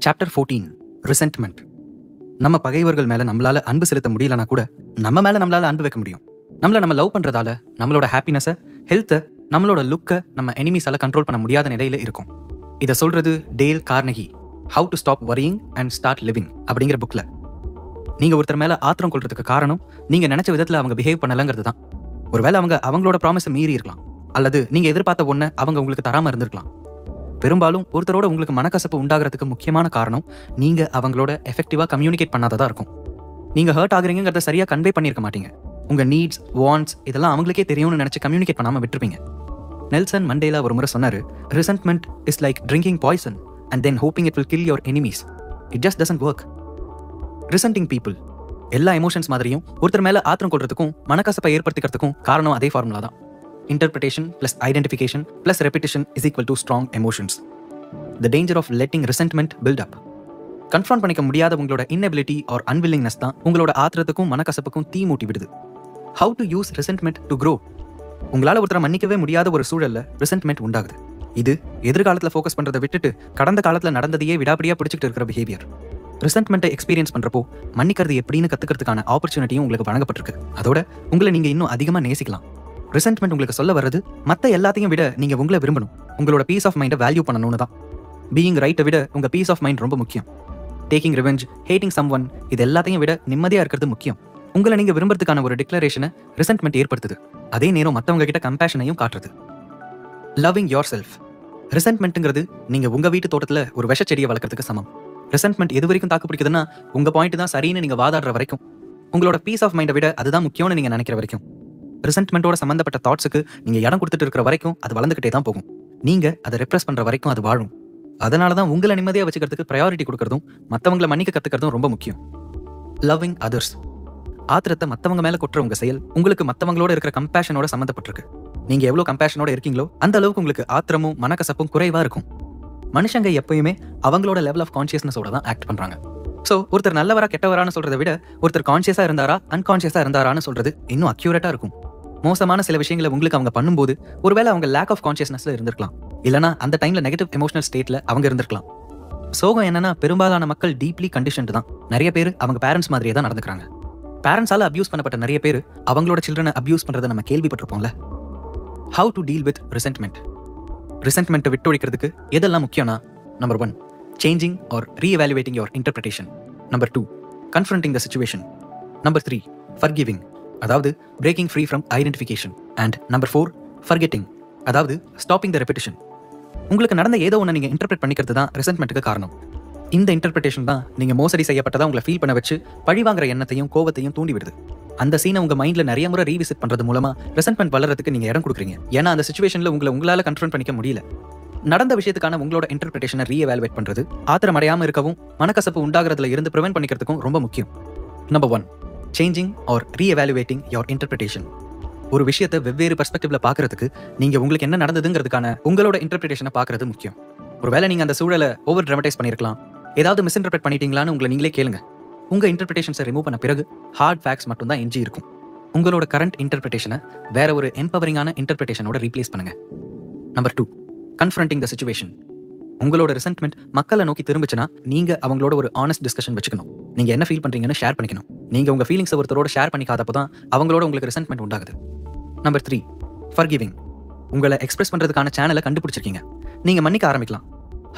Chapter 14 resentment. நம்ம பகைவர்கள் மேலே நம்மளால அன்பு செலுத்த முடியலனா கூட நம்ம மேலே நம்மளால அன்பு வைக்க முடியும். நம்ம லவ் பண்ணுறதால நம்மளோட ஹாப்பினஸை, ஹெல்த்தை, நம்மளோட லுக்கை நம்ம எனிமீஸால கண்ட்ரோல் பண்ண முடியாத நிலையில் இருக்கும். இதை சொல்றது Dale Carnegie, how to stop worrying and start living அப்படிங்கிற புக்கில். நீங்கள் ஒருத்தர் மேலே ஆத்திரம் கொள்றதுக்கு காரணம் நீங்கள் நினச்ச விதத்தில் அவங்க பிஹேவ் பண்ணலங்கிறது தான். ஒருவேளை அவங்களோட ப்ராமிஸை மீறி இருக்கலாம், அல்லது நீங்கள் எதிர்பார்த்த ஒன்றை அவங்க உங்களுக்கு தராமல் இருந்திருக்கலாம். பெரும்பாலும் ஒருத்தரோட உங்களுக்கு மனக்கசப்பு உண்டாகிறதுக்கு முக்கியமான காரணம் நீங்கள் அவங்களோட எஃபெக்டிவாக கம்யூனிகேட் பண்ணாததாக இருக்கும். நீங்கள் ஹர்ட் ஆகுறீங்கிறத சரியாக கன்வே பண்ணியிருக்க மாட்டீங்க. உங்கள் நீட்ஸ், வாண்ட்ஸ் இதெல்லாம் அவங்களுக்கே தெரியும்னு நினச்சி கம்யூனிகேட் பண்ணாமல் விட்டுருப்பீங்க. நெல்சன் மண்டேலா ஒரு முறை சொன்னார், resentment is like drinking poison and then hoping it will kill your enemies. It just doesn't work. Resenting people எல்லா எமோஷன்ஸ் மாதிரியும் ஒருத்தர் மேலே ஆத்திரம் கொள்றதுக்கும் மனக்கசப்பை ஏற்படுத்திக்கிறதுக்கும் காரணம் அதே ஃபார்முலா தான். Interpretation plus identification plus repetition is equal to strong emotions. The danger of letting resentment build up. Confront பண்ணிக்க முடியாத உங்களோட இன்னெபிலிட்டி ஆர் அன்வில்லிங்னஸ் தான் உங்களோட ஆத்திரத்துக்கும் மனக்கசப்புக்கும் தீ மூட்டி விடுது. How to use resentment to grow. உங்களால் ஒருத்தரை மன்னிக்கவே முடியாத ஒரு சூழல்ல ரிசென்ட்மெண்ட் உண்டாகுது. இது எதிர்காலத்தில் ஃபோக்கஸ் பண்ணுறதை விட்டுட்டு கடந்த காலத்தில் நடந்ததையே விடாப்படியாக பிடிச்சிட்டு இருக்கிற பிஹேவியர். ரிசென்ட்மெண்ட்டை எக்ஸ்பீரியன்ஸ் பண்ணுறப்போ மன்னிக்கிறது எப்படின்னு கற்றுக்கிறதுக்கான ஆப்பர்ச்சுனிட்டியும் உங்களுக்கு வழங்கப்பட்டிருக்கு. அதோட உங்களை நீங்கள் இன்னும் அதிகமாக நேசிக்கலாம். ரிசென்ட்மெண்ட் உங்களுக்கு சொல்ல வர்றது மற்ற எல்லாத்தையும் விட நீங்கள் உங்களை விரும்பணும், உங்களோட பீஸ் ஆஃப் மைண்டை வேல்யூ பண்ணணும்னு தான். பீயிங் ரைட்டை விட உங்கள் பீஸ் ஆஃப் மைண்ட் ரொம்ப முக்கியம். Taking revenge, hating someone இது எல்லாத்தையும் விட நிம்மதியாக இருக்கிறது முக்கியம். உங்களை நீங்கள் விரும்புறதுக்கான ஒரு டிக்ளரேஷனை ரிசென்ட்மெண்ட் ஏற்படுத்துது. அதே நேரம் மற்றவங்க கிட்ட கம்பேஷனையும் காட்டுறது. Loving your self. ரிசென்ட்மெண்ட்டுங்கிறது நீங்கள் உங்கள் வீட்டு தோட்டத்தில் ஒரு விஷச்செடியை வளர்க்கறதுக்கு சமம். ரிசென்ட்மெண்ட் எது வரைக்கும் தாக்கு பிடிக்குதுன்னா உங்கள் பாயிண்ட் தான் சரின்னு நீங்கள் வாதாடுற வரைக்கும், உங்களோட பீஸ் ஆஃப் மைண்டை விட அதுதான் முக்கியம்னு நீங்கள் நினைக்கிற வரைக்கும், ரிசென்ட்மெண்ட்டோட சம்மந்தப்பட்ட தாட்ஸுக்கு நீங்கள் இடம் கொடுத்துட்டு இருக்கிற வரைக்கும் அது வளர்ந்துக்கிட்டே தான் போகும். நீங்கள் அதை ரெப்ரெஸ் பண்ணுற வரைக்கும் அது வாழும். அதனால தான் உங்களை நிம்மதியாக வச்சுக்கிறதுக்கு ப்ரையாரிட்டி கொடுக்கறதும் மற்றவங்களை மன்னிக்க கற்றுக்கிறதும் ரொம்ப முக்கியம். Loving others. ஆத்திரத்தை மற்றவங்க மேலே கொட்டுற உங்கள் செயல் உங்களுக்கு மற்றவங்களோட இருக்கிற கம்பேஷனோட சம்மந்தப்பட்டிருக்கு. நீங்கள் எவ்வளோ கம்பேஷனோட இருக்கீங்களோ அந்த அளவுக்கு உங்களுக்கு ஆத்திரமும் மனக்கசப்பும் குறைவாக இருக்கும். மனுஷங்க எப்பயுமே அவங்களோட லெவல் ஆஃப் கான்ஷியஸ்னஸோட தான் ஆக்ட் பண்ணுறாங்க. ஸோ ஒருத்தர் நல்லவரா கெட்டவரான்னு சொல்கிறத விட ஒருத்தர் கான்ஷியஸாக இருந்தாரா அன்கான்ஷியஸாக இருந்தாரான்னு சொல்கிறது இன்னும் அக்யூரேட்டாக இருக்கும். மோசமான சில விஷயங்களை உங்களுக்கு அவங்க பண்ணும்போது ஒருவேளை அவங்க லேக் ஆஃப் கான்ஷியஸ்னஸ்ல இருந்திருக்கலாம், இல்லைனா அந்த டைமில் நெகட்டிவ் எமோஷனல் ஸ்டேட்டில் அவங்க இருந்திருக்கலாம். சோகம் என்னன்னா பெரும்பாலான மக்கள் டீப்லி கண்டிஷன்டு தான். நிறைய பேர் அவங்க பேரண்ட்ஸ் மாதிரியே தான் நடந்துக்கிறாங்க. பேரண்ட்ஸால அபியூஸ் பண்ணப்பட்ட நிறைய பேர் அவங்களோட சில்ட்ரனை அபியூஸ் பண்ணுறதை நம்ம கேள்விப்பட்டிருப்போம்ல. How to deal with resentment. ரிசென்ட்மெண்ட்டை விட்டு ஒழிக்கிறதுக்கு எதெல்லாம் முக்கியம்னா, number 1 changing or reevaluating your interpretation. Number 2 confronting the situation. Number 3 forgiving, அதாவது breaking free from identification. And number 4 forgetting, அதாவது ஸ்டாப்பிங் த ரெப்பிட்டேஷன். உங்களுக்கு நடந்த ஏதோ ஒன்று நீங்கள் இன்டர்பிரேட் பண்ணிக்கிறது தான் ரிசென்ட்மெண்ட்டுக்கு காரணம். இந்த இன்டர்பிரிட்டேஷன் தான் நீங்கள் மோசடி செய்யப்பட்டதா உங்களை ஃபீல் பண்ண வச்சு பழிவாங்கிற எண்ணத்தையும் கோவத்தையும் தூண்டி விடுது. அந்த சீனை உங்கள் மைண்டில் நிறைய முறை ரீவிசிட் பண்ணுறது மூலமாக ரிசென்ட்மெண்ட் வளர்றதுக்கு நீங்கள் இடம் கொடுக்குறீங்க. ஏன்னா அந்த சிச்சுவேஷனில் உங்களால் கன்ஃபரண்ட் பண்ணிக்க முடியல. நடந்த விஷயத்துக்கான உங்களோட இன்டர்பிரிட்டேஷனை ரீஎவாலுவேட் பண்ணுறது ஆத்திரம் அடையாமல் இருக்கவும் மனக்கசப்பு உண்டாகிறதுல இருந்து ப்ரிவென்ட் பண்ணிக்கிறதுக்கும் ரொம்ப முக்கியம். Number 1 changing or reevaluating your interpretation. ஒரு விஷயத்தை வெவ்வேறு பெர்ஸ்பெக்டிவ்ல பார்க்கறதுக்கு நீங்கள் உங்களுக்கு என்ன நடந்ததுங்கிறதுக்கான உங்களோட இன்டர்பிரிட்டேஷனை பார்க்கறது முக்கியம். ஒருவேளை நீங்கள் அந்த சூழலை ஓவர் ட்ராமடைஸ் பண்ணியிருக்கலாம், ஏதாவது மிஸ்இன்டர்பிரேட் பண்ணிட்டீங்களான்னு உங்களை நீங்களே கேளுங்க. உங்கள் இன்டர்பிரிட்டேஷன்ஸை ரிமூவ் பண்ண பிறகு ஹார்ட் ஃபேக்ட்ஸ் மட்டும் தான் எஞ்சி இருக்கும். உங்களோட கரண்ட் இன்டர்பிரிட்டேஷனை வேற ஒரு எம்பவரிங்கான இன்டர்பிரிட்டேஷனோட ரீப்ளேஸ் பண்ணுங்க. Number 2 confronting the situation. உங்களோட ரிசென்ட்மெண்ட் மக்களை நோக்கி திரும்பிச்சுன்னா நீங்கள் அவங்களோட ஒரு ஆனஸ்ட் டிஸ்கஷன் வச்சுக்கணும். நீங்கள் என்ன ஃபீல் பண்ணுறீங்கன்னு ஷேர் பண்ணிக்கணும். நீங்கள் உங்கள் ஃபீலிங்ஸை ஒருத்தரோட ஷேர் பண்ணிக்காதப்போ தான் அவங்களோட உங்களுக்கு ரிசென்ட்மெண்ட் உண்டாகுது. Number 3 forgiving. உங்களை எக்ஸ்பிரஸ் பண்ணுறதுக்கான சேனலை கண்டுபிடிச்சிருக்கீங்க. நீங்கள் மன்னிக்க ஆரம்பிக்கலாம்.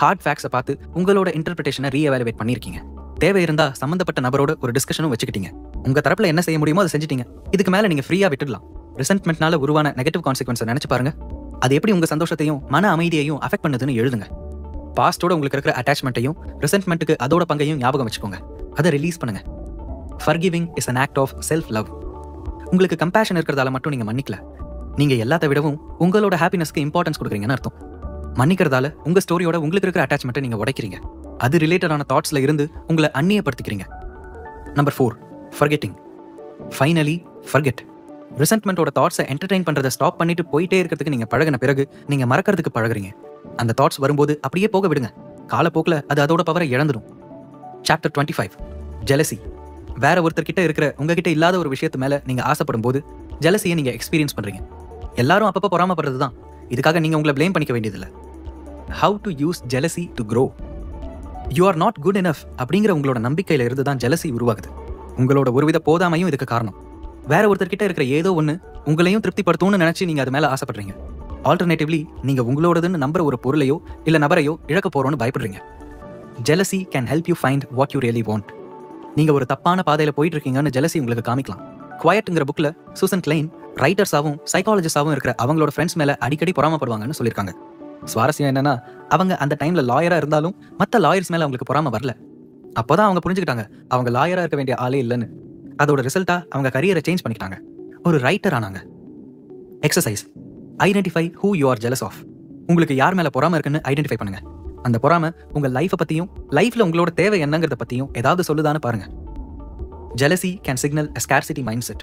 ஹார்ட் ஃபேக்ட்ஸை பார்த்து உங்களோட இன்டர்பிரிட்டேஷனை ரீஎவாலுவேட் பண்ணியிருக்கீங்க. தேவை இருந்தால் சம்மந்தப்பட்ட நபரோட ஒரு டிஸ்கஷனும் வச்சுக்கிட்டீங்க. உங்கள் தரப்பில் என்ன செய்ய முடியுமோ அதை செஞ்சிட்டீங்க. இதுக்கு மேலே நீங்கள் ஃப்ரீயாக விட்டுடலாம். ரிசென்ட்மெண்ட்னால உருவான நெகட்டிவ் கான்சிக்வன்ஸை நினச்சி பாருங்க. அது எப்படி உங்கள் சந்தோஷத்தையும் மன அமைதியையும் அஃபெக்ட் பண்ணுதுன்னு எழுதுங்க. பாஸ்டோட உங்களுக்கு இருக்கிற அட்டாச்மெண்ட்டையும் ரிசென்ட்மெண்ட்டுக்கு அதோட பங்கையும் ஞாபகம் வச்சுக்கோங்க. அதை ரிலீஸ் பண்ணுங்க. Forgiving is an act of self love. உங்களுக்கு கம்பேஷன் இருக்கிறதால மட்டும் நீங்கள் மன்னிக்கல, நீங்கள் எல்லாத்த விடவும் உங்களோட ஹாப்பினஸ்க்கு இம்பார்ட்டன்ஸ் கொடுக்குறீங்கன்னு அர்த்தம். மன்னிக்கிறதால உங்கள் ஸ்டோரியோட உங்களுக்கு இருக்கிற அட்டாச்மெண்ட்டை நீங்கள் உடைக்கிறீங்க. அது ரிலேட்டடான தாட்ஸில் இருந்து உங்களை அந்நியப்படுத்திக்கிறீங்க. Number 4 forgetting. Finally forget. ரிசென்ட்மெண்ட்டோட தாட்ஸை என்டர்டெயின் பண்ணுறதை ஸ்டாப் பண்ணிட்டு போயிட்டே இருக்கிறதுக்கு நீங்கள் பழகின பிறகு நீங்கள் மறக்கிறதுக்கு பழகுறீங்க. அந்த தாட்ஸ் வரும்போது அப்படியே போக விடுங்க. காலப்போக்கில் அது அதோட பவரை இழந்துடும். Chapter 25 jealousy. வேற ஒருத்தர்கிட்ட இருக்கிற உங்ககிட்ட இல்லாத ஒரு விஷயத்து மேல நீங்க ஆசைப்படும் போது ஜெலசியை நீங்க எக்ஸ்பீரியன்ஸ் பண்றீங்க. எல்லாரும் அப்பப்போ பொறாமப்படுறது தான். இதுக்காக நீங்க உங்களை ப்ளேம் பண்ணிக்க வேண்டியதில்லை. How to use jealousy to grow. You are not good enough அப்படிங்கிற உங்களோட நம்பிக்கையில இருந்து தான் ஜெலசி உருவாகுது. உங்களோட ஒருவித போதாமையும் இதுக்கு காரணம். வேற ஒருத்தர்கிட்ட இருக்கிற ஏதோ ஒன்று உங்களையும் திருப்திப்படுத்தும்னு நினைச்சு நீங்க அது மேல ஆசைப்படுறீங்க. ஆல்டர்னேட்டிவ்லி நீங்க உங்களோடதுன்னு நம்புற ஒரு பொருளையோ இல்ல நபரையோ இழக்க போறோம்னு பயப்படுறீங்க. Jealousy can help you find what you really want. நீங்க ஒரு தப்பான பாதையில போயிட்டு இருக்கீங்கன்னு ஜெலசி உங்களுக்கு காமிக்கலாம். குவாய்ட்ங்கிற புக்ல சூசன் கிளைன் ரைட்டர்ஸாவும் சைக்காலஜிஸ்டாவும் இருக்கிற அவங்களோட ஃப்ரெண்ட்ஸ் மேல அடிக்கடி பொறாமப்படுவாங்கன்னு சொல்லியிருக்காங்க. சுவாரஸ்யம் என்னன்னா, அவங்க அந்த டைம்ல லாயரா இருந்தாலும் மற்ற லாயர்ஸ் மேல அவங்களுக்கு பொறாம வரல. அப்போதான் அவங்க புரிஞ்சுக்கிட்டாங்க அவங்க லாயரா இருக்க வேண்டிய ஆளே இல்லைன்னு. அதோட ரிசல்ட்டா அவங்க கரியரை சேஞ்ச் பண்ணிக்கிட்டாங்க. ஒரு ரைட்டர் ஆனாங்க. Exercise. Identify who you are jealous of. உங்களுக்கு யார் மேல பொறாம இருக்குன்னு ஐடென்டிஃபை பண்ணுங்க. அந்த பொறாம உங்க லைஃபை பத்தியும் லைஃப்ல உங்களோட தேவை என்னங்கிறத பத்தியும் ஏதாவது சொல்லுதான்னு பாருங்க. Jealousy can signal a scarcity mindset.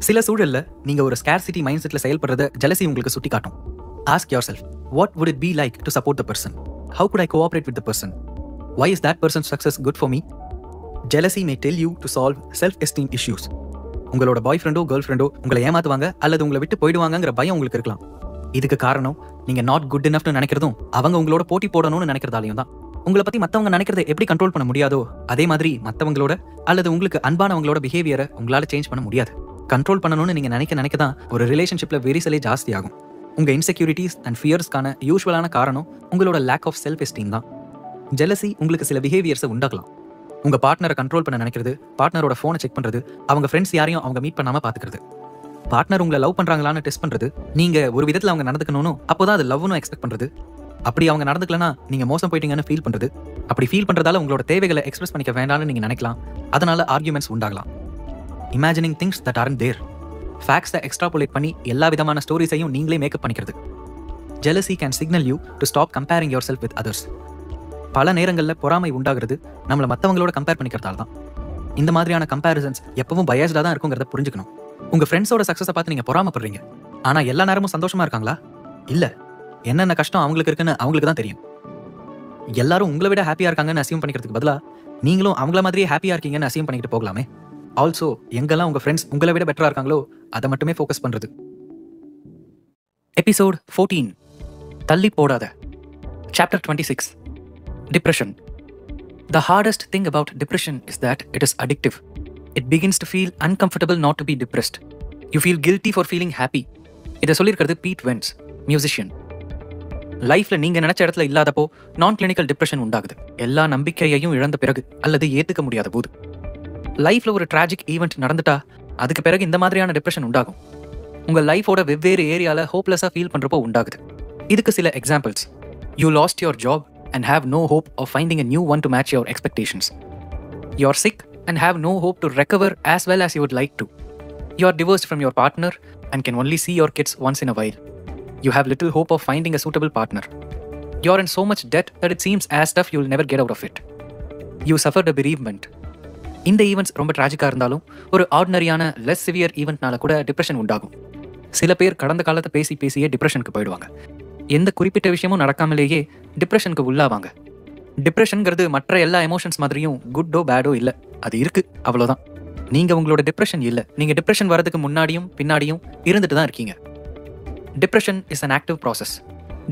சில சூழல்ல நீங்க ஒரு ஸ்கேர்சிட்டி மைண்ட் செட்ல செயல்படுறத ஜெலசி உங்களுக்கு சுட்டி காட்டும். Ask your self, what would it be like to support the person? How could I cooperate with the person? Why is that person success good for me? Jealousy may tell you to solve self esteem issues. உங்களோட பாய் ஃப்ரெண்டோ girl ஃப்ரெண்டோ உங்களை ஏமாத்துவாங்க அல்லது உங்களை விட்டு போயிடுவாங்கிற பயம் உங்களுக்கு இருக்கலாம். இதுக்கு காரணம் நீங்க நாட் குட் இனஃப்னு நினைக்கிறதும் அவங்க உங்களோட போட்டி போடணும்னு நினைக்கிறதாலையும் தான். உங்களை பத்தி மத்தவங்க நினைக்கிறத எப்படி கண்ட்ரோல் பண்ண முடியாதோ அதே மாதிரி மத்தவங்களோட அல்லது உங்களுக்கு அன்பானவங்களோட பிஹேவியரை உங்களால சேஞ்ச் பண்ண முடியாது. கண்ட்ரோல் பண்ணணும்னு நீங்க நினைக்க தான் ஒரு ரிலேஷன்ஷிப்ல விரிசலே ஜாஸ்தி ஆகும். உங்க இன்செக்யூரிட்டிஸ் அண்ட் ஃபியர்ஸ்க்கான யூஸ்வலான காரணம் உங்களோட லேக் ஆஃப் செல்ஃப் எஸ்டீம் தான். ஜெலசி உங்களுக்கு சில பிஹேவியர்ஸை உண்டாக்கலாம். உங்க பார்ட்னரை கண்ட்ரோல் பண்ண நினைக்கிறது, பார்ட்னரோட ஃபோனை செக் பண்றது, அவங்க ஃப்ரெண்ட்ஸ் யாரையும் அவங்க மீட் பண்ணாம பாத்துக்கிறது, பார்ட்னர் உங்களை லவ் பண்றாங்களான்னு டெஸ்ட் பண்றது, நீங்க ஒரு விதத்துல அவங்க நடந்துக்கணும் அப்போதான் அது லவ்னு எக்ஸ்பெக்ட் பண்றது, அப்படி அவங்க நடந்துக்கலனா நீங்க மோசம் போயிட்டீங்கன்னு ஃபீல் பண்றது, அப்படி ஃபீல் பண்றதால உங்களோட தேவைகளை எக்ஸ்பிரஸ் பண்ணிக்க வேண்டாம்னு நீங்க நினைக்கலாம். அதனால ஆர்கியூமெண்ட்ஸ் உண்டாகலாம். Imagining things that aren't there. ஃபேக்ட்ஸை எக்ஸ்ட்ராபுலேட் பண்ணி எல்லா விதமான ஸ்டோரிஸையும் நீங்களே மேக்கப் பண்ணிக்கிறது. Jealousy can signal you to stop comparing yourself with others. பல நேரங்களில் பொறாமை உண்டாகிறது நம்மளை மற்றவங்களோட கம்பேர் பண்ணிக்கிறதால தான். இந்த மாதிரியான கம்பேரிசன்ஸ் எப்பவும் பயாஸ்டாக தான் இருக்குங்கிறத புரிஞ்சுக்கணும். உங்க ஃப்ரெண்ட்ஸோட சக்ஸஸை பார்த்து நீங்க பொறாமப்படுறீங்க. ஆனா எல்லா நேரமும் சந்தோஷமா இருக்காங்களா? இல்ல. என்னென்ன கஷ்டம் அவங்களுக்கு இருக்குன்னு அவங்களுக்கு தான் தெரியும். எல்லாரும் உங்களை விட ஹாப்பியா இருக்காங்கன்னு அசியூம் பண்ணிக்கிறதுக்கு பதிலா நீங்களும் அவங்கள மாதிரியே ஹாப்பியா இருக்கீங்கன்னு அசியூம் பண்ணிக்கிட்டு போகலாமே. ஆல்சோ எங்கெல்லாம் உங்க ஃப்ரெண்ட்ஸ் உங்களை விட பெட்டரா இருக்காங்களோ அதை மட்டுமே ஃபோக்கஸ் பண்றது. எபிசோட் 14 தள்ளி போடாத. Chapter 26 depression. The hardest thing about depression is that it is addictive. It begins to feel uncomfortable not to be depressed. You feel guilty for feeling happy. இதை சொல்லியிருக்கிறது பீட் வென்ஸ், மியூசிஷியன். லைஃப்ல நீங்க நினைச்ச இடத்துல இல்லாதப்போ நான் கிளினிக்கல் டிப்ரெஷன் உண்டாகுது. எல்லா நம்பிக்கையையும் இழந்த பிறகு அல்லது ஏத்துக்க முடியாத போது. லைஃப்ல ஒரு டிராஜிக் ஈவெண்ட் நடந்துட்டா அதுக்கு பிறகு இந்த மாதிரியான டிப்ரெஷன் உண்டாகும். உங்க லைஃபோட வெவ்வேறு ஏரியால ஹோப்லெஸ்ஸா ஃபீல் பண்றப்போ உண்டாகுது. இதுக்கு சில examples. You last your job and have no hope of finding a new one to match your expectations. You are sick and have no hope to recover as well as you would like to. You are divorced from your partner and can only see your kids once in a while. You have little hope of finding a suitable partner. You are in so much debt that it seems as tough you will never get out of it. You suffered a bereavement. இந்த events ரொம்ப ட்ராஜிக்காக இருந்தாலும் ஒரு ஆர்டினரியான less severe ஈவெண்ட்னால கூட depression உண்டாகும். சில பேர் கடந்த காலத்தை பேசியே டிப்ரெஷனுக்கு போயிடுவாங்க. எந்த குறிப்பிட்ட விஷயமும் நடக்காமலேயே டிப்ரெஷனுக்கு உள்ளாவாங்க. டிப்ரெஷனுங்கிறது மற்ற எல்லா எமோஷன்ஸ் மாதிரியும் குட்டோ பேடோ இல்லை, அது இருக்கு, அவ்வளோதான். நீங்க உங்களோட டிப்ரெஷன் இல்லை, நீங்க டிப்ரெஷன் வரதுக்கு முன்னாடியும் பின்னாடியும் இருந்துட்டு தான் இருக்கீங்க. Depression is an active process.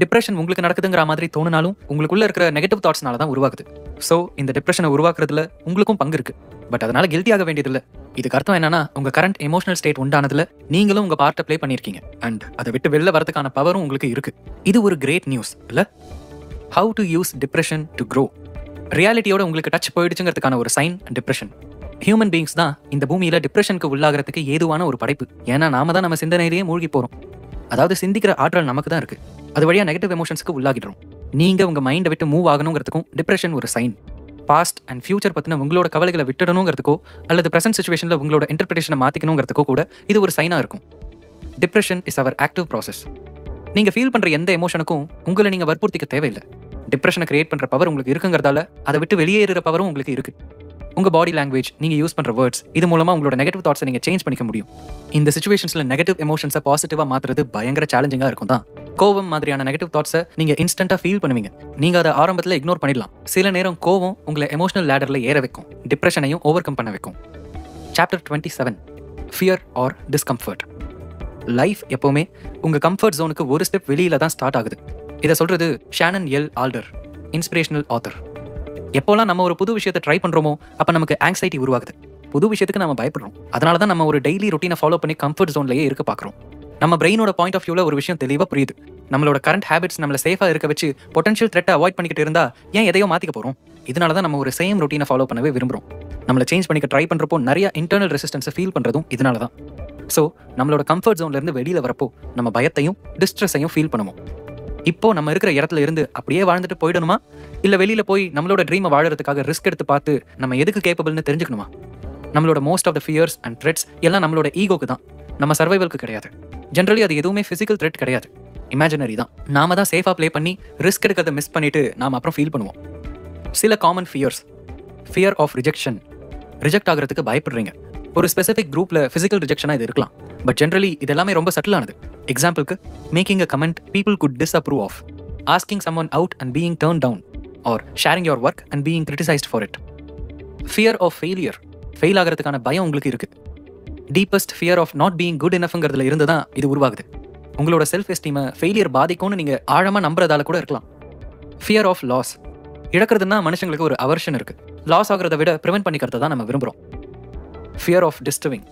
Depression உங்களுக்கு நடக்குதுங்கிற மாதிரி தோணுனாலும் உங்களுக்குள்ள இருக்கிற நெகட்டிவ் தாட்ஸ்னால தான் உருவாகுது. ஸோ இந்த டிப்ரெஷனை உருவாக்குறதுல உங்களுக்கும் பங்கு இருக்கு. பட் அதனால கில்ட்டி ஆக வேண்டியதில்லை. இதுக்கு அர்த்தம் என்னன்னா, உங்க கரண்ட் எமோஷனல் ஸ்டேட் உண்டானதுல நீங்களும் உங்க பார்ட்டை ப்ளே பண்ணியிருக்கீங்க அண்ட் அதை விட்டு வெளில வரதுக்கான பவரும் உங்களுக்கு இருக்கு. இது ஒரு கிரேட் நியூஸ் இல்ல? How to use depression to grow. ரியாலிட்டியோட உங்களுக்கு டச் போயிடுச்சுங்கிறதுக்கான ஒரு சைன் டிப்ரெஷன். ஹியூமன் பீயிங்ஸ் தான் இந்த பூமியில டிப்ரெஷனுக்கு உள்ளாகிறதுக்கு ஏதுவான ஒரு படைப்பு. ஏன்னா நாம தான் நம்ம சிந்தனையிலேயே மூழ்கி போறோம். அதாவது சிந்திக்கிற ஆற்றல் நமக்கு தான் இருக்கு. அது வழியா நெகட்டிவ் எமோஷன்ஸ்க்கு உள்ளாகிடுறோம். நீங்க உங்க மைண்டை விட்டு மூவ் ஆகணுங்கிறதுக்கும் டிப்ரெஷன் ஒரு சைன். பாஸ்ட் அண்ட் ஃபியூச்சர் பத்தின உங்களோட கவலைகளை விட்டுடணுங்கிறதுக்கோ அல்லது பிரசன்ட் சிச்சுவேஷன்ல உங்களோட இன்டர்பிரேஷனை மாத்திக்கணுங்கிறதுக்கோ கூட இது ஒரு சைனா இருக்கும். Depression is our active process. நீங்க ஃபீல் பண்ற எந்த எமோஷனுக்கும் உங்களை நீங்க வற்புறுத்திக்க தேவையில்லை. டிப்ரெஷனை கிரியேட் பண்ற பவர் உங்களுக்கு இருக்குங்கிறதால அதை விட்டு வெளியேறுற பவரும் உங்களுக்கு இருக்கு. உங்கள் பாடி லாங்குவேஜ், நீங்கள் யூஸ் பண்ணுற வேர்ட்ஸ், இது மூலமாக உங்களோட நெகட்டிவ் தாட்ஸை நீங்கள் சேஞ்ச் பண்ணிக்க முடியும். இந்த சுச்சுவேஷன்ஸில் நெகட்டிவ் எமோஷன்ஸை பாசிட்டிவாக மாற்றுறது பயங்கர சேலஞ்சிங்காக இருக்கும் தான். கோவம் மாதிரியான நெகட்டிவ் தாட்ஸை நீங்கள் இன்ஸ்டண்ட்டாக ஃபீல் பண்ணுவீங்க. நீங்கள் அதை ஆரம்பத்தில் இக்னோர் பண்ணிடலாம். சில நேரம் கோவம் உங்களை எமோஷனல் லேடரில் ஏற வைக்கும், டிப்ரெஷனையும் ஓவர் கம் பண்ண வைக்கும். Chapter 27, fear R discomfort. Life எப்போவுமே உங்கள் கம்ஃபர்ட் ஜோனுக்கு ஒரு ஸ்டெப் வெளியில் தான் ஸ்டார்ட் ஆகுது. இதை சொல்கிறது Shannon L alter, inspirational author. எப்போலாம் நம்ம ஒரு புது விஷயத்தை ட்ரை பண்ணுறோமோ அப்போ நமக்கு ஆங்ஸைட்டி உருவாகுது. புது விஷயத்துக்கு நம்ம பயப்படுறோம். அதனால தான் நம்ம ஒரு டெய்லி ரொட்டீனை ஃபாலோ பண்ணி கம்ஃபர்ட் ஜோன்லேயே இருக்க பார்க்குறோம். நம்ம பிரெயினோட பாயிண்ட் ஆஃப் வியூவில் ஒரு விஷயம் தெளிவாக புரியுது. நம்மளோட கரண்ட் ஹேபிட்ஸ் நம்மளை சேஃபாக இருக்க வச்சு பொட்டன்ஷியல் த்ரெட்டை அவாய்ட் பண்ணிக்கிட்டு இருந்தா ஏன் எதையோ மாற்றிக்க போகிறோம்? இதனால தான் நம்ம ஒரு சேம் ரொட்டீனை ஃபாலோ பண்ணவே விரும்புகிறோம். நம்மளை சேஞ்ச் பண்ணிக்க ட்ரை பண்ணுறப்போ நிறைய இன்டர்னல் ரெசிஸ்டன்ஸை ஃபீல் பண்ணுறதும் இதனால தான். ஸோ நம்மளோட கம்ஃபர்ட் ஜோன்லேருந்து வெளியில் வரப்போ நம்ம பயத்தையும் டிஸ்ட்ரெஸ்ஸையும் ஃபீல் பண்ணுவோம். இப்போ நம்ம இருக்கிற இடத்துல இருந்து அப்படியே வாழ்ந்துட்டு போயிடணுமா, இல்லை வெளியில் போய் நம்மளோட ட்ரீமை வாழறதுக்காக ரிஸ்க் எடுத்து பார்த்து நம்ம எதுக்கு கேப்பபிள்னு தெரிஞ்சுக்கணுமா? நம்மளோட most of the fears and threats எல்லாம் நம்மளோட ஈகோக்கு தான், நம்ம சர்வைவலுக்கு கிடையாது. ஜென்ரலி அது எதுவுமே ஃபிசிக்கல் த்ரெட் கிடையாது, இமேஜினரி தான். நாம தான் சேஃபாக ப்ளே பண்ணி ரிஸ்க் எடுக்கிறத மிஸ் பண்ணிட்டு நாம அப்புறம் ஃபீல் பண்ணுவோம். சில common fears: fear of rejection, reject ஆகிறதுக்கு பயப்படுறீங்க. ஒரு ஸ்பெசிஃபிக் குரூப்பில் ஃபிசிக்கல் ரிஜெக்ஷனாக இது இருக்கலாம், பட் ஜென்ரலி இது எல்லாமே ரொம்ப சட்டிலானது. எக்ஸாம்பிளுக்கு, making a comment people could disapprove of, asking someone out and being turn down, or sharing your work and being criticised for it. Fear of failure, fail ஆகிறதுக்கான பயம் உங்களுக்கு இருக்குது. Deepest fear of not being good இனஃப்ங்கிறதுல இருந்து தான் இது உருவாகுது. உங்களோட செல்ஃப் எஸ்டீமை ஃபெயிலியர் பாதிக்கும்னு நீங்கள் ஆழமாக நம்புறதால கூட இருக்கலாம். ஃபியர் ஆஃப் லாஸ், இழக்கிறதுனா மனுஷங்களுக்கு ஒரு அவர்ஷன் இருக்குது. லாஸ் ஆகிறத விட ப்ரிவென்ட் பண்ணிக்கிறத தான் நம்ம விரும்புகிறோம். ஃபியர் ஆஃப் டிஸ்டர்பிங்,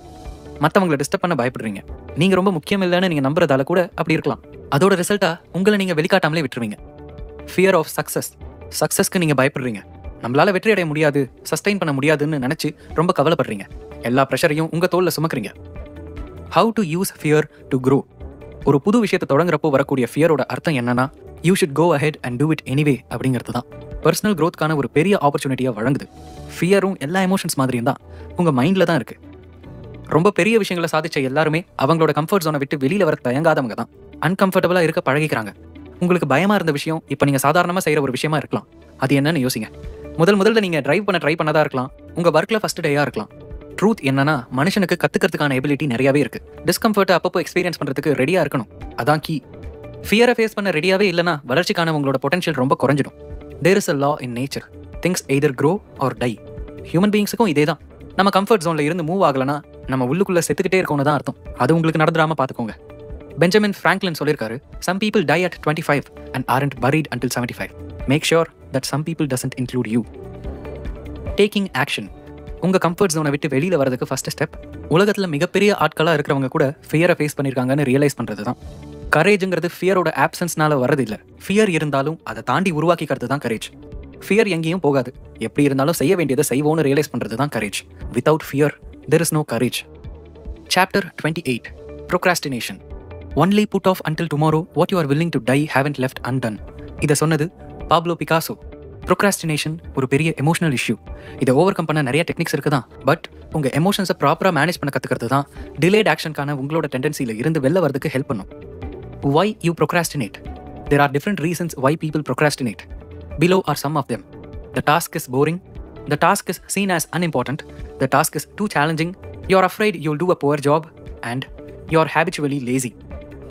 மற்றவங்களை டிஸ்டர்ப் பண்ண பயப்படுறீங்க. நீங்கள் ரொம்ப முக்கியம் இல்லைன்னு நீங்கள் நம்புறதால கூட அப்படி இருக்கலாம். அதோட ரிசல்ட்டாக உங்களை நீங்கள் வெளிக்காட்டாமலே விட்டுருவீங்க. ஃபியர் ஆஃப் சக்ஸஸ், சக்ஸஸ்க்கு நீங்கள் பயப்படுறீங்க. நம்மளால வெற்றி அடைய முடியாது, சஸ்டெயின் பண்ண முடியாதுன்னு நினச்சி ரொம்ப கவலைப்படுறீங்க. எல்லா ப்ரெஷரையும் உங்கள் தோளில் சுமக்குறீங்க. How to use fear to grow. ஒரு புது விஷயத்தை தொடங்குறப்போ வரக்கூடிய ஃபியரோட அர்த்தம் என்னன்னா, you should go ahead and do it anyway அப்படிங்கிறது தான். பர்சனல் க்ரோத்க்கான ஒரு பெரிய ஆப்பர்ச்சுனிட்டியாக வழங்குது. ஃபியரும் எல்லா எமோஷன்ஸ் மாதிரியும் தான் உங்கள் மைண்டில் தான் இருக்குது. ரொம்ப பெரிய விஷயங்களை சாதிச்ச எல்லாருமே அவங்களோட கம்ஃபர்ட் ஜோனை விட்டு வெளியில் வர தயங்காதவங்க தான். அன்கம்ஃபர்டபுளாக இருக்க பழகிக்கிறாங்க. உங்களுக்கு பயமாக இருந்த விஷயம் இப்போ நீங்கள் சாதாரணமாக செய்கிற ஒரு விஷயமா இருக்கலாம். அது என்னன்னு யோசிங்க. முதல்ல நீங்கள் ட்ரைவ் பண்ண ட்ரை பண்ணதா இருக்கலாம். உங்கள் ஒர்க்கில் ஃபஸ்ட் டேயாக இருக்கலாம். ட்ரூத் என்னன்னா, மனுஷனுக்கு கற்றுக்கிறதுக்கான எபிலிட்டி நிறையாவே இருக்குது. டிஸ்கம்ஃபர்ட்டை அப்பப்போ எக்ஸ்பீரியன்ஸ் பண்ணுறதுக்கு ரெடியாக இருக்கணும். அதான் கீ. ஃபியரை ஃபேஸ் பண்ண ரெடியாகவே இல்லைனா வளர்ச்சிக்கான உங்களோட பொட்டன்ஷியல் ரொம்ப குறைஞ்சிடும். There is a law in nature, things either grow or die. Human பீயிங்ஸுக்கும் இதே தான். நம்ம கம்ஃபர்ட் ஜோனில் இருந்து மூவ் ஆகலைன்னா நம்ம உள்ளுக்குள்ளே செத்துக்கிட்டே இருக்கோன்னு தான் அர்த்தம். அது உங்களுக்கு நடந்துடாம பார்த்துக்கோங்க. பெஞ்சமின் ஃப்ராங்க்லின் சொல்லியிருக்காரு, some people die at 25 and aren't buried until 75. Make sure that some people doesn't include you. Taking action. உங்கள் கம்ஃபர்ட் ஜோனை விட்டு வெளியில் வரதுக்கு ஃபர்ஸ்ட் ஸ்டெப், உலகத்தில் மிகப்பெரிய ஆட்களாக இருக்கிறவங்க கூட ஃபியரை ஃபேஸ் பண்ணியிருக்காங்கன்னு ரியலைஸ் பண்ணுறது தான். கரேஜுங்கிறது ஃபியரோட ஆப்சன்ஸ்னால வரது இல்லை. ஃபியர் இருந்தாலும் அதை தாண்டி உருவாக்கிக்கிறது தான் கரேஜ். ஃபியர் எங்கேயும் போகாது. எப்படி இருந்தாலும் செய்ய வேண்டியதை செய்வோன்னு ரியலைஸ் பண்ணுறது தான் courage. Without fear there is no courage. Chapter 28, Procrastination. Only put off until tomorrow what you are willing to die haven't left undone. இதை சொன்னது பாப்லோ பிகாசோ. ப்ரொக்ராஸ்டினேஷன் ஒரு பெரிய எமோஷனல் இஷ்யூ. இதை ஓவர் கம் பண்ண நிறைய techniques இருக்குது தான். But உங்கள் எமோஷன்ஸை ப்ராப்பராக மேனேஜ் பண்ண கற்றுக்கிறது தான் டிலேட் ஆக்ஷனுக்கான உங்களோட டெண்டன்சியில் இருந்து வெளில வரதுக்கு ஹெல்ப் பண்ணும். Why you procrastinate? There are different reasons why people procrastinate. Below are some of them. The task is boring. The task is seen as unimportant. The task is too challenging. You're afraid you'll do a poor job. And you're habitually lazy.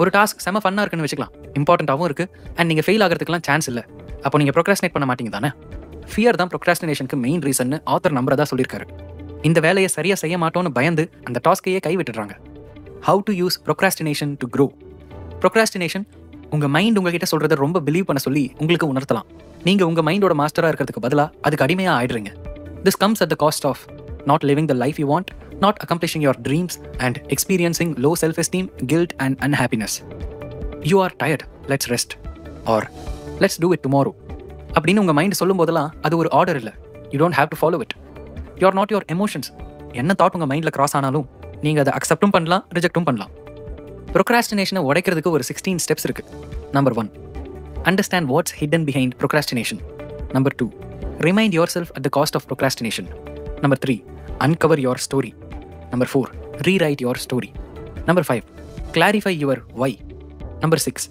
ஒரு task செம ஃபன்னாக இருக்குன்னு வச்சுக்கலாம், இம்பார்ட்டண்ட்டாகவும் இருக்குது, and நீங்கள் fail ஆகிறதுக்குலாம் chance இல்லை. அப்போ நீங்கள் ப்ரொக்ராஸ்டினேட் பண்ண மாட்டீங்க தானே? ஃபியர் தான் ப்ரொக்ராஸ்டினேஷனுக்கு மெயின் ரீசன்னு ஆத்தர் நம்புறதா சொல்லியிருக்காரு. இந்த வேலையை சரியாக செய்ய மாட்டோன்னு பயந்து அந்த டாஸ்கையே கைவிட்டுடுறாங்க. How to use procrastination to grow. Procrastination உங்கள் மைண்ட் உங்ககிட்ட சொல்கிறத ரொம்ப பிலீவ் பண்ண சொல்லி உங்களுக்கு உணர்த்தலாம். நீங்கள் உங்கள் மைண்டோட மாஸ்டராக இருக்கிறதுக்கு பதிலாக அதுக்கு அடிமையாக ஆயிடுறீங்க. This comes at the cost of not living the life you want, not accomplishing your dreams, and experiencing low self-esteem, guilt, and unhappiness. You are tired, let's rest. Or, let's do it tomorrow. அப்படின்னு உங்கள் mind சொல்லும் போதெல்லாம் அது ஒரு order இல்லை. You don't have to follow it. You are not your emotions. என்ன thought உங்கள் மைண்டில் கிராஸ் ஆனாலும் நீங்கள் அதை அக்செப்டும் பண்ணலாம், ரிஜெக்டும் பண்ணலாம். ப்ரொக்ராஸ்டினேஷனை உடைக்கிறதுக்கு ஒரு 16 ஸ்டெப்ஸ் இருக்குது. Number 1, understand what's hidden behind procrastination. Number 2, remind yourself at the cost of procrastination. Number 3, uncover your story. Number 4, rewrite your story. Number 5, clarify your why. Number 6,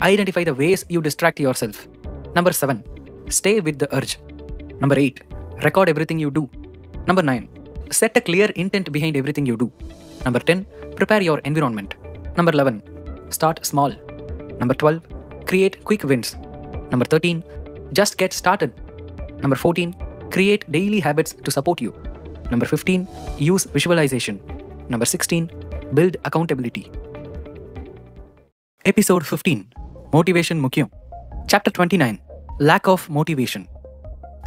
identify the ways you distract yourself. Number 7, stay with the urge. Number 8, record everything you do. Number 9, set a clear intent behind everything you do. Number 10, prepare your environment. Number 11, start small. Number 12, create quick wins. Number 13, just get started. Number 14, create daily habits to support you. Number 15, use visualization. Number 16, build accountability. Episode 15, Motivation Mukyam. Chapter 29, Lack of Motivation.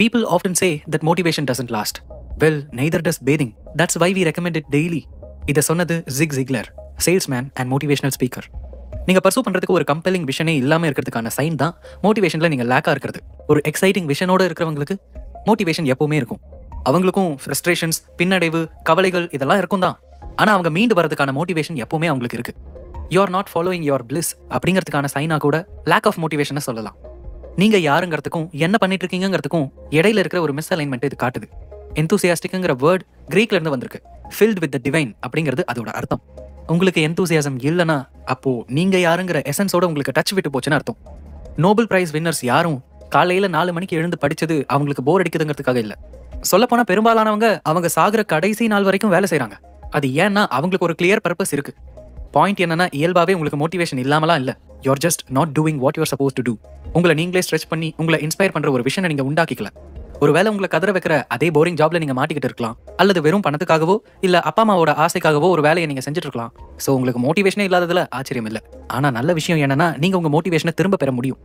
People often say that motivation doesn't last. Well, neither does bathing. That's why we recommend it daily. இதை சொன்னது Zig Ziglar, salesman and motivational speaker. நீங்கள் pursue பண்ணுறதுக்கு ஒரு compelling விஷனே இல்லாமல் இருக்கிறதுக்கான sign தான் மோட்டிவேஷனில் நீங்கள் லேக்காக இருக்கிறது. ஒரு எக்ஸைட்டிங் விஷனோடு இருக்கிறவங்களுக்கு மோட்டிவேஷன் எப்பவுமே இருக்கும். அவங்களுக்கும் ஃப்ரஸ்ட்ரேஷன்ஸ், பின்னடைவு, கவலைகள் இதெல்லாம் இருக்கும் தான். ஆனால் அவங்க மீண்டு வரதுக்கான மோட்டிவேஷன் எப்பவுமே அவங்களுக்கு இருக்கு. You are not following your bliss அப்படிங்கிறதுக்கான சைனாக கூட லேக் ஆஃப் மோட்டிவேஷனை சொல்லலாம். நீங்கள் யாருங்கிறதுக்கும் என்ன பண்ணிட்டு இருக்கீங்கிறதுக்கும் இடையில இருக்கிற ஒரு மிஸ் அலைன்மெண்ட் இது காட்டுது. எந்தூசியாஸ்டிக்ங்கிற வேர்ட் கிரீக்ல இருந்து வந்திருக்கு. ஃபில்ட் வித் த டிவைன் அப்படிங்கிறது அதோட அர்த்தம். உங்களுக்கு எந்தூசியாசம் இல்லைன்னா அப்போ நீங்க யாருங்கிற எசன்ஸோட உங்களுக்கு டச் விட்டு போச்சுன்னு அர்த்தம். நோபல் பிரைஸ் வின்னர்ஸ் யாரும் காலையில 4 மணிக்கு எழுந்து படிச்சது அவங்களுக்கு போர் அடிக்குதுங்கிறதுக்காக இல்லை. சொல்லப்போனா பெரும்பாலானவங்க அவங்க சாகுற கடைசி நாள் வரைக்கும் வேலை செய்யறாங்க. அது ஏன்னா அவங்களுக்கு ஒரு கிளியர் பர்பஸ் இருக்கு. பாயிண்ட் என்னன்னா, இயல்பாவே உங்களுக்கு மோட்டிவேஷன் இல்லாமலாம் இல்லை. You're just not doing what you're suppose to do. உங்களை நீங்களே ஸ்ட்ரெச் பண்ணி உங்களை இன்ஸ்பயர் பண்ற ஒரு விஷயம் நீங்க உண்டாக்கிக்கல. ஒருவேளை உங்களை கதற வைக்கிற அதே போரிங் ஜாப்ல நீங்க மாட்டிக்கிட்டு இருக்கலாம், அல்லது வெறும் பணத்துக்காகவோ இல்ல அப்பா அம்மாவோட ஆசைக்காகவோ ஒரு வேலையை நீங்க செஞ்சுட்டு இருக்கலாம். சோ உங்களுக்கு மோட்டிவேஷனே இல்லாததுல ஆச்சரியம் இல்லை. ஆனா நல்ல விஷயம் என்னன்னா, நீங்க உங்க மோட்டிவேஷனை திரும்ப பெற முடியும்.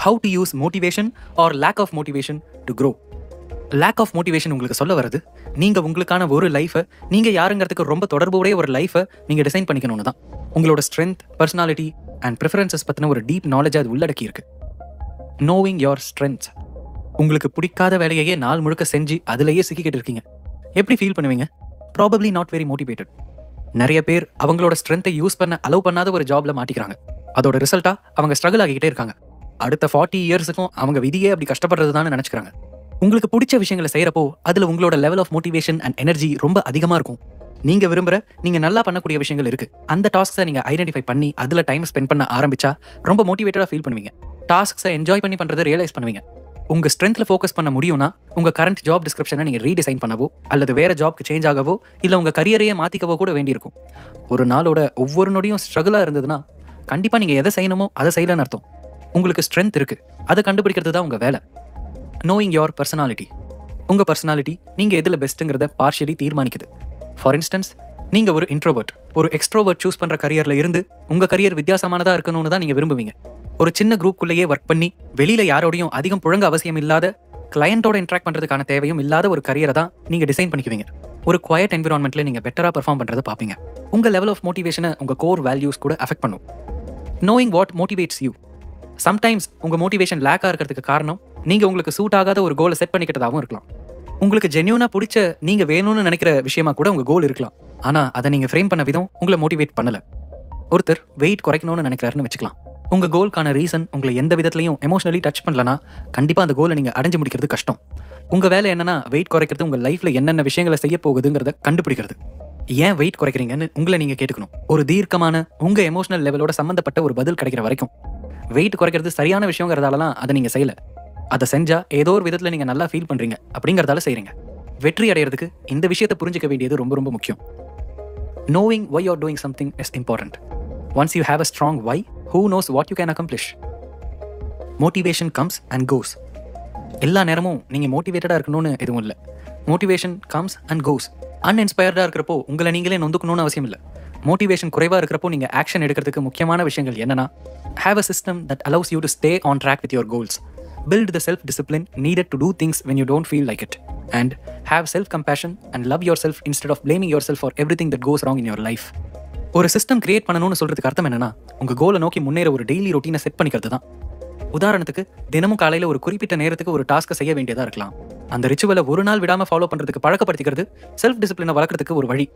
How to use motivation or lack of motivation to grow. Lack of motivation உங்களுக்கு சொல்ல வருது, நீங்க உங்களுக்கான ஒரு லைஃபை, நீங்க யாருங்கிறதுக்கு ரொம்ப தொடர்புடைய ஒரு லைஃபை நீங்க டிசைன் பண்ணிக்கணும்னு தான். உங்களோட ஸ்ட்ரென்த், பர்சனாலிட்டி அண்ட் ப்ரிஃபரன்சஸ் பத்தின ஒரு டீப் நாலேஜ் அது உள்ளடக்கி இருக்கு. Knowing your strengths. உங்களுக்கு பிடிக்காத வேலையே நாள் முழுக்க செஞ்சு அதுலயே சிக்கிக்கிட்டு இருக்கீங்க. எப்படி ஃபீல் பண்ணுவீங்க? Probably not very motivated. நிறைய பேர் அவங்களோட ஸ்ட்ரென்த்தை யூஸ் பண்ண அலோவ் பண்ணாத ஒரு ஜாப்ல மாட்டிக்கிறாங்க. அதோட ரிசல்ட்டா அவங்க ஸ்ட்ரகிள் ஆகிக்கிட்டே இருக்காங்க. அடுத்த 40 இயர்ஸுக்கும் அவங்க விதியே அப்படி கஷ்டப்படுறதுதான் நினைச்சுக்கிறாங்க. உங்களுக்கு பிடிச்ச விஷயங்களை செய்யறப்போ அதுல உங்களோட level of motivation and energy ரொம்ப அதிகமா இருக்கும். நீங்க விரும்புற, நீங்க நல்லா பண்ணக்கூடிய விஷயங்கள் இருக்கு. அந்த டாஸ்க்ஸை நீங்க ஐடென்டிஃபை பண்ணி அதுல டைம் ஸ்பெண்ட் பண்ண ஆரம்பிச்சா ரொம்ப மோட்டிவேட்டடா ஃபீல் பண்ணுவீங்க. டாஸ்க்ஸை என்ஜாய் பண்ணி பண்றதை ரியலைஸ் பண்ணுவீங்க. உங்க ஸ்ட்ரென்த்ல ஃபோக்கஸ் பண்ண முடியும்னா உங்க கரண்ட் ஜாப் டிஸ்கிரிப்ஷனை நீங்க ரீடிசைன் பண்ணவோ அல்லது வேற ஜாப்க்கு சேஞ்ச் ஆகவோ இல்ல உங்க கரியரையே மாத்திக்கவோ கூட வேண்டியிருக்கும். ஒரு நாளோட ஒவ்வொரு நொடியும் ஸ்ட்ரகிளா இருந்ததுன்னா கண்டிப்பா நீங்க எதை செய்யணுமோ அதை செய்யலன்னு அர்த்தம். உங்களுக்கு ஸ்ட்ரென்த் இருக்கு, அதை கண்டுபிடிக்கிறது தான் உங்க வேலை. Knowing your personality. உங்க பர்சனாலிட்டி நீங்க எதுல பெஸ்ட்டுங்கிறத பார்ஷியலி தீர்மானிக்குது. ஃபார் இன்ஸ்டன்ஸ், நீங்க ஒரு இன்ட்ரோவர்ட், ஒரு எக்ஸ்ட்ரோவர்ட் சூஸ் பண்ற கரியர்ல இருந்து உங்க கரியர் வித்தியாசமானதா இருக்கணும்னு தான் நீங்க விரும்புவீங்க. ஒரு சின்ன குரூப்புக்குள்ளேயே ஒர்க் பண்ணி வெளியில யாரோடையும் அதிகம் புழங்க அவசியம் இல்லாத, கிளையண்டோட இன்ட்ராக்ட் பண்றதுக்கான தேவையும் இல்லாத ஒரு கரியரை தான் நீங்க டிசைன் பண்ணிக்குவீங்க. ஒரு குவைட் என்விரான்மெண்ட்ல நீங்க பெட்டரா பெர்ஃபார்ம் பண்றதை பார்ப்பீங்க. உங்க லெவல் ஆஃப் மோட்டிவேஷனை உங்க கோர் வேல்யூஸ் கூட அஃபெக்ட் பண்ணும். Knowing what motivates you. Sometimes உங்க மோட்டிவேஷன் லேக்கா இருக்கிறதுக்கு காரணம் நீங்க உங்களுக்கு சூட் ஆகாத ஒரு கோலை செட் பண்ணிக்கிட்டதாகவும் இருக்கலாம். உங்களுக்கு ஜென்யூனா பிடிச்ச, நீங்க வேணும்னு நினைக்கிற விஷயமா கூட உங்க கோல் இருக்கலாம். ஆனா அதை நீங்க ஃப்ரேம் பண்ண விதம் உங்களை மோட்டிவேட் பண்ணல. ஒருத்தர் வெயிட் குறைக்கணும்னு நினைக்கிறாருன்னு வச்சுக்கலாம். உங்க கோல்கான ரீசன் உங்களை எந்த விதத்திலையும் எமோஷனலி டச் பண்ணலனா கண்டிப்பா அந்த கோலை நீங்க அடைஞ்சு முடிக்கிறது கஷ்டம். உங்க வேலை என்னன்னா, வெயிட் குறைக்கிறது உங்க லைஃப்ல என்னென்ன விஷயங்களை செய்ய போகுதுங்கிறத கண்டுபிடிக்கிறது. ஏன் வெயிட் குறைக்கிறீங்கன்னு உங்களை நீங்க கேட்டுக்கணும். ஒரு தீர்க்கமான உங்க எமோஷனல் லெவலோட சம்பந்தப்பட்ட ஒரு பதில் கிடைக்கிற வரைக்கும். வெயிட் குறைக்கிறது சரியான விஷயங்கிறதாலலாம் அதை நீங்க செய்யல. அதை செஞ்சா ஏதோ ஒரு விதத்துல நீங்க நல்லா ஃபீல் பண்றீங்க அப்படிங்கறதால செய்றீங்க. வெற்றி அடையிறதுக்கு இந்த விஷயத்தை புரிஞ்சுக்க வேண்டியது ரொம்ப ரொம்ப முக்கியம். Knowing why you're doing something is important. Once you have a strong why, who knows what you can accomplish? Motivation comes and goes. எல்லா நேரமும் நீங்க மோட்டிவேட்டடா இருக்கணும்னு எதுவும் இல்லை. Motivation comes and goes. அன்இன்ஸ்பயர்டா இருக்கிறப்போ உங்களை நீங்களே நொந்துக்கணும்னு அவசியம் இல்லை. மோட்டிவேஷன் குறைவா இருக்கிறப்போ நீங்க ஆக்ஷன் எடுக்கிறதுக்கு முக்கியமான விஷயங்கள் என்னன்னா, have a system that allows you to stay on track with your goals. Build the self-discipline needed to do things when you don't feel like it. And have self-compassion and love yourself instead of blaming yourself for everything that goes wrong in your life. ஒரு system create பண்ணணும்னு சொல்றதுக்கு அர்த்தம் என்னன்னா, உங்க கோலை நோக்கி முன்னேற ஒரு டெய்லி ரொட்டீனை செட் பண்ணிக்கிறது தான். உதாரணத்துக்கு, தினமும் காலையில ஒரு குறிப்பிட்ட நேரத்துக்கு ஒரு டாஸ்க்கை செய்ய வேண்டியதா இருக்கலாம். அந்த ரிச்சுவலை ஒரு நாள் விடாம ஃபாலோ பண்றதுக்கு பழக்கப்படுத்திக்கிறது செல்ஃப் டிசிப்ளினை வளர்க்கறதுக்கு ஒரு வழி.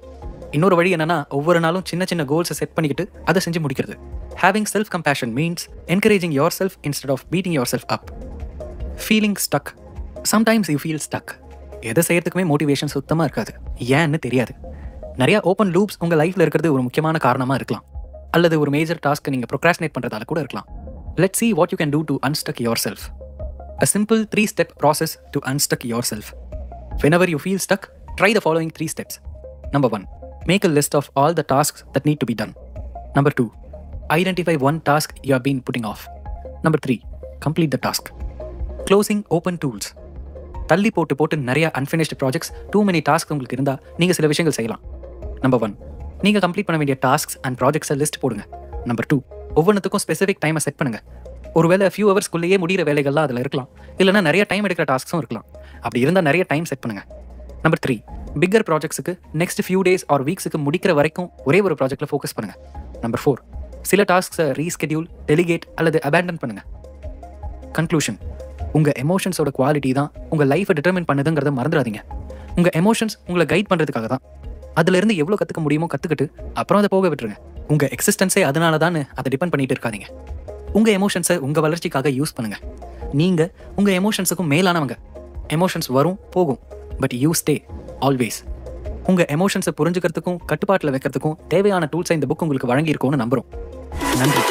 இன்னொரு வழி என்னன்னா, ஒவ்வொரு நாளும் சின்ன சின்ன கோல்ஸை செட் பண்ணிக்கிட்டு அதை செஞ்சு முடிக்கிறது. Having self-compassion means encouraging yourself instead of beating yourself up. Feeling stuck. Sometimes you feel stuck. எதை செய்யறதுக்குமே மோட்டிவேஷன் சுத்தமா இருக்காது. ஏன்னு தெரியாது. நிறைய ஓப்பன் லூப்ஸ் உங்க லைஃப்ல இருக்கிறது ஒரு முக்கியமான காரணமா இருக்கலாம். அல்லது ஒரு மேஜர் டாஸ்க் நீங்க ப்ரோக்ராஸ்டினேட் பண்றதால கூட இருக்கலாம். Let's see what you can do to unstuck yourself. A simple 3-step process to unstuck yourself. Whenever you feel stuck, try the following 3 steps. Number 1, make a list of all the tasks that need to be done. Number 2, identify one task you have been putting off. Number 3, complete the task. Closing open tools. தள்ளி போட்டு நிறைய unfinished projects, too many tasks உங்களுக்கு இருந்தால் நீங்கள் சில விஷயங்கள் செய்யலாம். Number 1, நீங்கள் கம்ப்ளீட் பண்ண வேண்டிய டாஸ்க்ஸ் அண்ட் ப்ராஜெக்ட்ஸை லிஸ்ட் போடுங்க. Number 2, ஒவ்வொன்றுத்துக்கும் ஸ்பெசிஃபிக் டைமை செட் பண்ணுங்கள். ஒருவேளை ஃபியூ ஹவர்ஸ்க்குள்ளேயே முடிகிற வேலைகள்லாம் அதில் இருக்கலாம், இல்லைனா நிறைய டைம் எடுக்கிற டாஸ்க்ஸும் இருக்கலாம். அப்படி இருந்தால் நிறைய டைம் செட் பண்ணுங்கள். Number 3, பிக்கர் ப்ராஜெக்ட்ஸுக்கு நெக்ஸ்ட் ஃபியூ டேஸ் ஆர் வீக்ஸுக்கு முடிக்கிற வரைக்கும் ஒரே ஒரு ப்ராஜெக்ட்டில் ஃபோக்கஸ் பண்ணுங்கள். Number 4, சில டாஸ்க்ஸை ரீஸ்கெடியூல், டெலிகேட் அல்லது அபேண்டன் பண்ணுங்கள். கன்க்ளூஷன், உங்கள் எமோஷன்ஸோட குவாலிட்டி தான் உங்கள் லைஃப்பை டிட்டர்மின் பண்ணுதுங்கிறத மறந்துடாதீங்க. உங்கள் எமோஷன்ஸ் உங்களை கைட் பண்ணுறதுக்காக தான். அதிலிருந்து எவ்வளோ கற்றுக்க முடியுமோ கற்றுக்கிட்டு அப்புறம் அதை போக விட்டுருங்க. உங்கள் எக்ஸிஸ்டன்ஸே அதனால தான் அதை டிபெண்ட் பண்ணிட்டு இருக்காதீங்க. உங்கள் எமோஷன்ஸை உங்கள் வளர்ச்சிக்காக யூஸ் பண்ணுங்கள். நீங்கள் உங்கள் எமோஷன்ஸுக்கும் மேலானவங்க. எமோஷன்ஸ் வரும் போகும், பட் யூ ஸ்டே ஆல்வேஸ். உங்கள் எமோஷன்ஸை புரிஞ்சுக்கிறதுக்கும் கட்டுப்பாட்டில் வைக்கிறதுக்கும் தேவையான டூல்ஸை இந்த புக் உங்களுக்கு வழங்கியிருக்கோன்னு நம்புகிறோம். நன்றி.